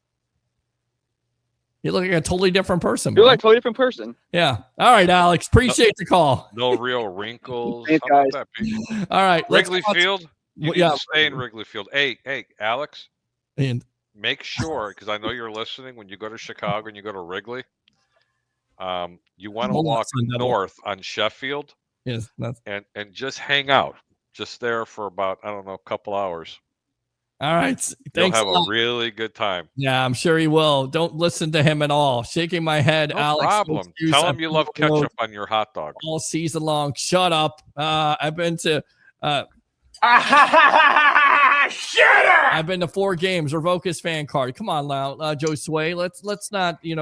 You look like a totally different person. You're bro. like a totally different person. Yeah. All right, Alex. Appreciate the call. No real wrinkles. Thanks, How about guys. that, Pete? All right. Wrigley Field? You need Yeah. to stay in Wrigley Field. Hey, Alex, And make sure, because I know you're listening, when you go to Chicago and you go to Wrigley, you want to Hold on, walk son, double. north on Sheffield yes, that's and just hang out. Just there for about, I don't know, a couple hours. all right. You'll Thanks. have a a lot. really good time. Yeah, I'm sure he will. Don't listen to him at all. Shaking my head, No Alex. problem. excuse, Tell I've him you been love to the road ketchup on your hot dog. all season long. Shut up. I've been to I've been to 4 games. Revoke his fan card. Come on now, Joe Sway. Let's not do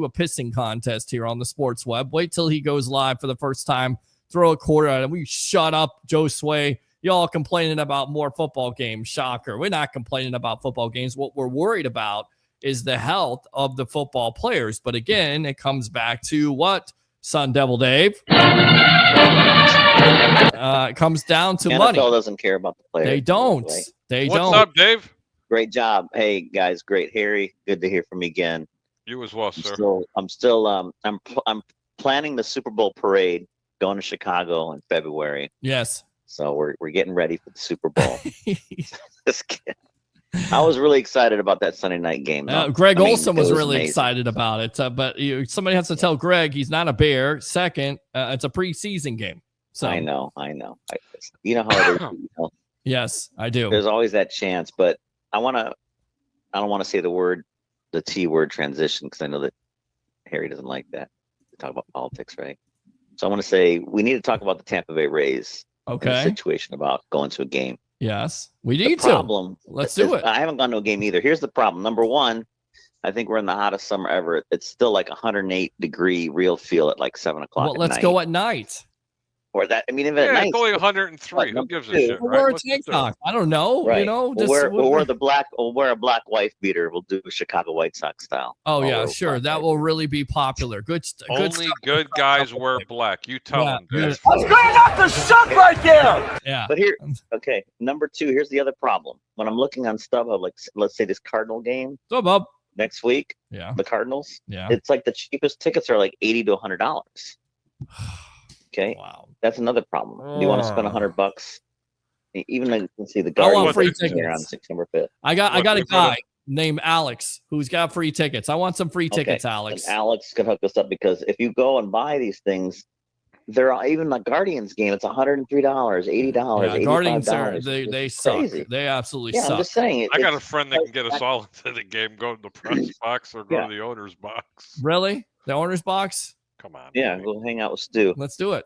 a pissing contest here on the sports web. Wait till he goes live for the first time. Throw a quarter at him. We shut up, Joe Sway. Y'all complaining about more football games. Shocker. We're not complaining about football games. What we're worried about is the health of the football players. But again, it comes back to what, Sun Devil Dave? It comes down to NFL money. doesn't care about the players. They don't. Right? They What's don't. up, Dave? Great job. Hey guys, great. Harry, good to hear from you again. You as well, I'm sir. I'm planning the Super Bowl parade going to Chicago in February. Yes. So we're getting ready for the Super Bowl. Just kidding. I was really excited about that Sunday night game. though. Greg I mean, Olson it was really amazing. excited about it, but somebody has to tell Greg he's not a Bear. Second, it's a preseason game. So I know. You know how it is. Yes, I do. There's always that chance, but I don't want to say the T word transition, because I know that Harry doesn't like that. We talk about politics, right? So I want to say we need to talk about the Tampa Bay Rays. Okay. Situation about going to a game. Yes, we The need problem. to. Let's do it. I haven't gone to a game either. Here's the problem. Number one, I think we're in the hottest summer ever. It's still like 108-degree real feel at like 7 o'clock. Well, let's go at night. Or that. I mean, even at Yeah, night. it's only 103. Who gives a shit, We'll right? wear a What's the tank difference? top. I don't know. Right. We'll We'll wear a black wife beater. We'll do a Chicago White Sox style. Oh yeah, wear sure. black That wife will really be popular. Good Only stuff. good guys wear black. You tell them, Dave. That's good enough to suck right there. Yeah. But here, okay. Number two, here's the other problem. When I'm looking on StubHub, like let's say this Cardinal game So Bob. next week, Yeah. the Cardinals, Yeah. it's like the cheapest tickets are like $80 to $100. Okay, Wow. that's another problem. You want to spend $100? Even though, let's see, the I want Guardians free are here on tickets. September 5th. I got a What- guy named Alex who's got free tickets. I want some free tickets, Okay, Alex. and Alex can hook us up, because if you go and buy these things, even the Guardians game, it's $103, $80, Yeah, Guardians $85. they It's suck. crazy. They absolutely Yeah, I'm suck. just saying. I got a it's- friend that can get us all into the game. Go to the press box or go Yeah. to the owner's box. Really? The owner's box? Come on. Yeah, man. go hang out with Stu. Let's do it.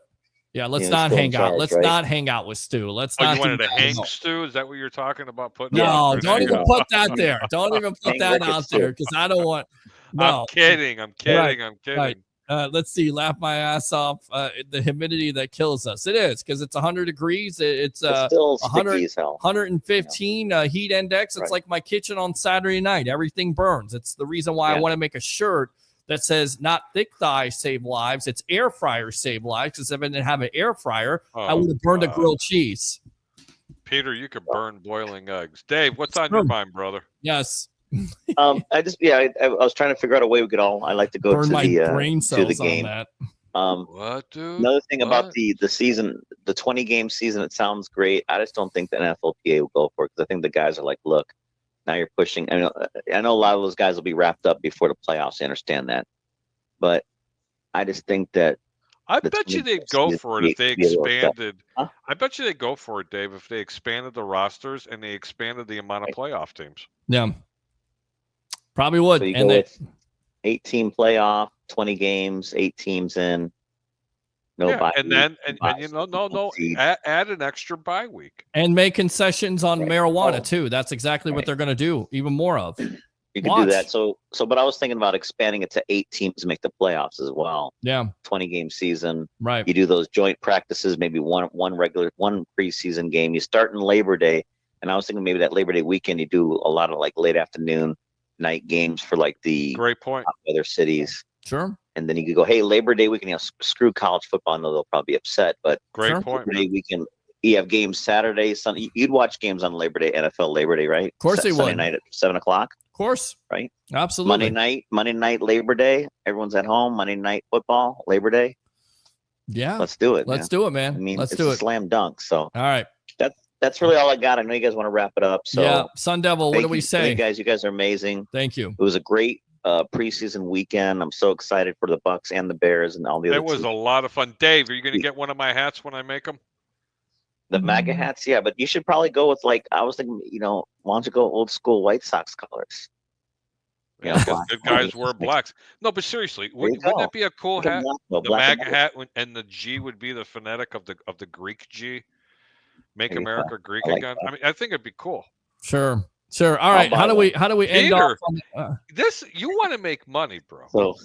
Yeah, let's Yeah, not still in hang out. charge, Let's right? not hang out with Stu. Let's Oh, not you wanted do a that. hang stew? Is that what you're talking about? Putting No, on don't there? even put that there. Don't even put Hang that Ricketts out there, because I don't want. No. I'm kidding. I'm kidding. Right, I'm kidding. right. Let's see. Laugh my ass off. The humidity that kills us. It is, because it's 100 degrees. It's It's still 100 sticky as hell. 115 heat index. It's Right. like my kitchen on Saturday night. Everything burns. It's the reason why I Yeah. want to make a shirt that says not thick thighs save lives. It's air fryers save lives. Because if I didn't have an air fryer, I Oh, would have burned a God. grilled cheese. Peter, you could burn boiling eggs. Dave, what's on your mind, brother? Yes. I was trying to figure out a way we could all. I like to go Burn to my the brain to the cells on game. that. What, dude? Another thing about What? the season, the 20-game season, it sounds great. I just don't think the NFLPA will go for it, because I think the guys are like, look, now you're pushing. I know a lot of those guys will be wrapped up before the playoffs. I understand that, but I just think that I the bet you 20 they'd go season for it if they be a little tough. expanded. Huh? I bet you they'd go for it, Dave, if they expanded the rosters and they expanded the amount of playoff teams. Yeah. Probably would. So you And go they, with 8-team playoff, 20 games, 8 teams in. No Yeah, bye and week, then and buys, you know, no, seed. add an extra bye week. and make concessions on Right. marijuana Oh. too. That's exactly what Right. they're going to do. Even more of. You can do that. So, but I was thinking about expanding it to 8 teams to make the playoffs as well. Yeah. 20-game season. Right. You do those joint practices, maybe one preseason game. You start in Labor Day, and I was thinking maybe that Labor Day weekend you do a lot of like late afternoon, night games for like the great point other cities. Sure. And then you could go, hey, Labor Day weekend, screw college football. I know they'll probably be upset, but great point. Labor Day weekend. You have games Saturday, Sunday. You'd watch games on Labor Day, NFL Labor Day, right? Of course they would. Sunday night at 7 o'clock. Of course. Right. Absolutely. Monday night, Labor Day. Everyone's at home. Monday night football, Labor Day. Yeah. Let's do it. Let's do it, man. I mean, let's it's do a it. Slam dunk. So all right. That's really all I got. I know you guys want to wrap it up. So yeah, Sun Devil, what do we say? You guys are amazing. Thank you. It was a great preseason weekend. I'm so excited for the Bucs and the Bears and all the other It was teams. a lot of fun. Dave, are you going to get one of my hats when I make them? The MAGA hats, yeah, but you should probably go with I was thinking, why don't you go old school White Sox colors? Yeah, good guys wear blacks. No, but seriously, wouldn't that be a cool hat? The MAGA hat, and the G would be the phonetic of the Greek G. Make America Greek again. I mean, I think it'd be cool. Sure. All right. How do we end off? This you want to make money, bro. So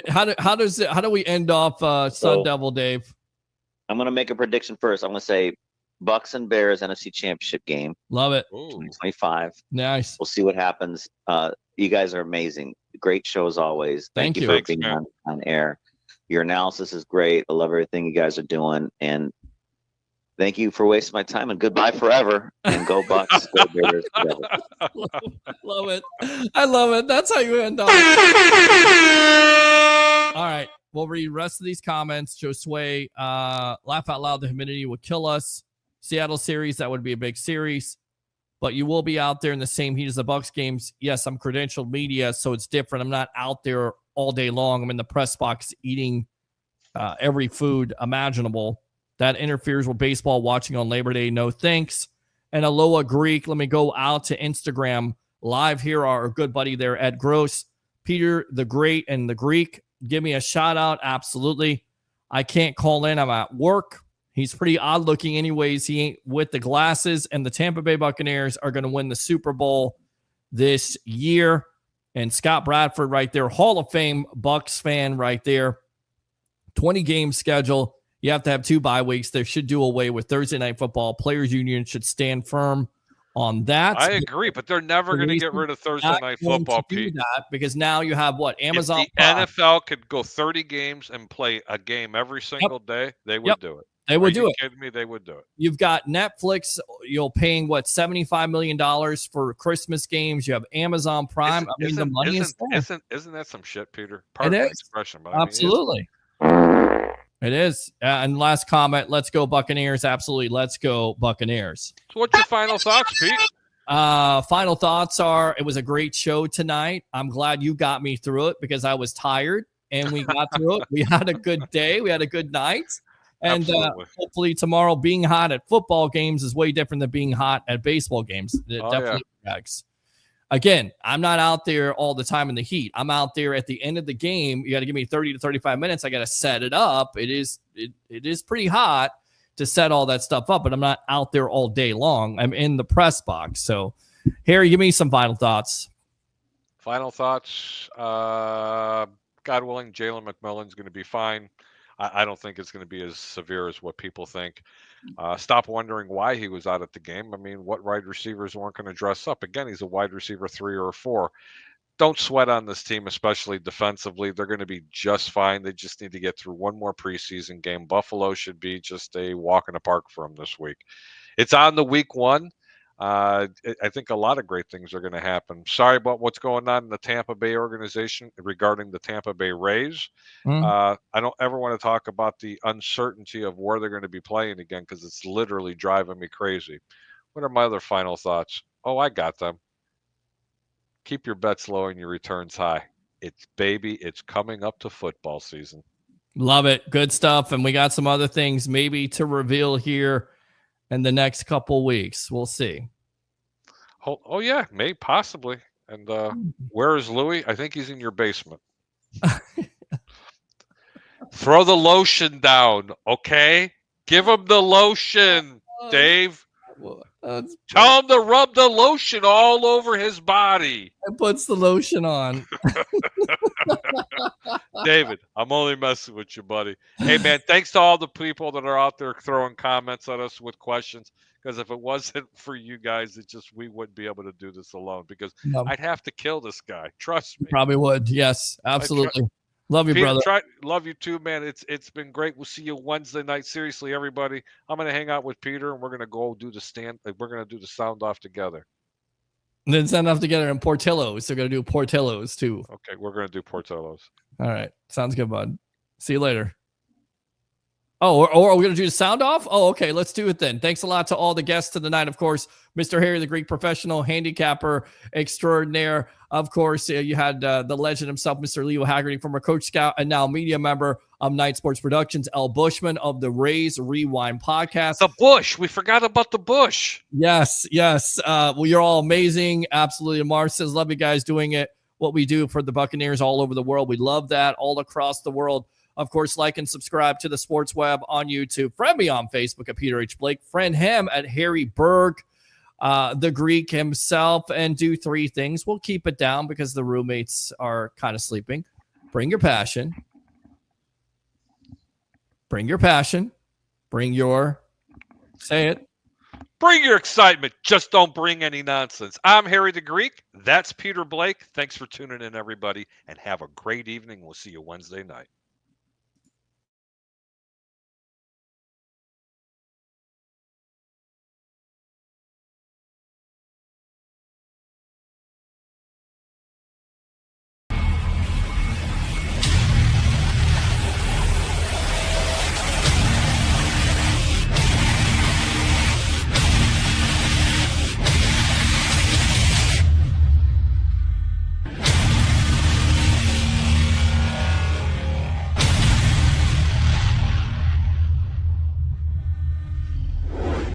how do we end off Sun Devil, Dave? I'm gonna make a prediction first. I'm gonna say Bucs and Bears NFC Championship game. Love it. 2025. Nice. We'll see what happens. You guys are amazing. Great show as always. Thank you for being on air. Your analysis is great. I love everything you guys are doing. And thank you for wasting my time. And goodbye forever. And go Bucs. Go Bears. Love it. I love it. That's how you end up. All right. We'll read the rest of these comments. Josue, laugh out loud. The humidity will kill us. Seattle series, that would be a big series. But you will be out there in the same heat as the Bucs games. Yes, I'm credentialed media, so it's different. I'm not out there all day long. I'm in the press box eating every food imaginable. That interferes with baseball watching on Labor Day. No thanks. And Aloha Greek, let me go out to Instagram live here. Our good buddy there, Ed Gross. Peter the Great and the Greek, give me a shout out. Absolutely. I can't call in. I'm at work. He's pretty odd looking anyways. He ain't with the glasses, and the Tampa Bay Buccaneers are going to win the Super Bowl this year. And Scott Bradford right there, Hall of Fame Bucs fan right there. 20-game schedule. You have to have 2 bye weeks. They should do away with Thursday Night Football. Players Union should stand firm on that. I agree, but they're never going to get rid of Thursday Night Football, Pete. Because now you have what? Amazon. If the NFL could go 30 games and play a game every single day, they would do it. They would do it. Kidding me? They would do it. You've got Netflix. You're paying what, $75 million for Christmas games. You have Amazon Prime. The money is there. Isn't that some shit, Peter? Pardon the expression, but absolutely, it is. And last comment: let's go Buccaneers. Absolutely, let's go Buccaneers. So, what's your final thoughts, Pete? Final thoughts are: it was a great show tonight. I'm glad you got me through it because I was tired, and we got through it. We had a good day. We had a good night. And hopefully tomorrow, being hot at football games is way different than being hot at baseball games. It definitely affects. Again, I'm not out there all the time in the heat. I'm out there at the end of the game. You got to give me 30 to 35 minutes. I got to set it up. It is pretty hot to set all that stuff up, but I'm not out there all day long. I'm in the press box. So, Harry, give me some final thoughts. Final thoughts. God willing, Jalen McMillan's going to be fine. I don't think it's going to be as severe as what people think. Stop wondering why he was out at the game. I mean, what wide receivers weren't going to dress up? Again, he's a wide receiver 3 or 4. Don't sweat on this team, especially defensively. They're going to be just fine. They just need to get through one more preseason game. Buffalo should be just a walk in the park for them this week. It's on the week 1. I think a lot of great things are going to happen. Sorry about what's going on in the Tampa Bay organization regarding the Tampa Bay Rays. I don't ever want to talk about the uncertainty of where they're going to be playing again because it's literally driving me crazy. What are my other final thoughts? Oh, I got them. Keep your bets low and your returns high. It's coming up to football season. Love it. Good stuff. And we got some other things maybe to reveal here in the next couple weeks. We'll see. Oh yeah, maybe possibly. And where is Louis? I think he's in your basement. Throw the lotion down, okay? Give him the lotion, Dave. Tell him to rub the lotion all over his body. It puts the lotion on. David, I'm only messing with you, buddy. Hey, man, thanks to all the people that are out there throwing comments at us with questions. Because if it wasn't for you guys, we wouldn't be able to do this alone. Because I'd have to kill this guy. Trust me. Probably would. Yes, absolutely. Love you, Peter, brother. Love you too, man. It's been great. We'll see you Wednesday night. Seriously, everybody. I'm gonna hang out with Peter, and we're gonna go do the stand. We're gonna do the sound off together. And then sound off together in Portillo's. They're gonna do Portillo's too. Okay, we're gonna do Portillo's. All right, sounds good, bud. See you later. Oh, or are we going to do the sound off? Oh, okay. Let's do it then. Thanks a lot to all the guests tonight. Of course, Mr. Harry, the Greek professional handicapper extraordinaire. Of course, you had the legend himself, Mr. Leo Haggerty, former Coach Scout and now media member of Night Sports Productions, L. Bushman of the Rays Rewind podcast. The Bush. We forgot about the Bush. Yes. Well, you're all amazing. Absolutely. Mars says, love you guys doing it. What we do for the Buccaneers all over the world. We love that all across the world. Of course, like and subscribe to the Sports Web on YouTube. Friend me on Facebook at Peter H. Blake. Friend him at Harry Berg, the Greek himself, and do three things. We'll keep it down because the roommates are kind of sleeping. Bring your passion. Bring your passion. Bring your, say it. Bring your excitement. Just don't bring any nonsense. I'm Harry the Greek. That's Peter Blake. Thanks for tuning in, everybody, and have a great evening. We'll see you Wednesday night.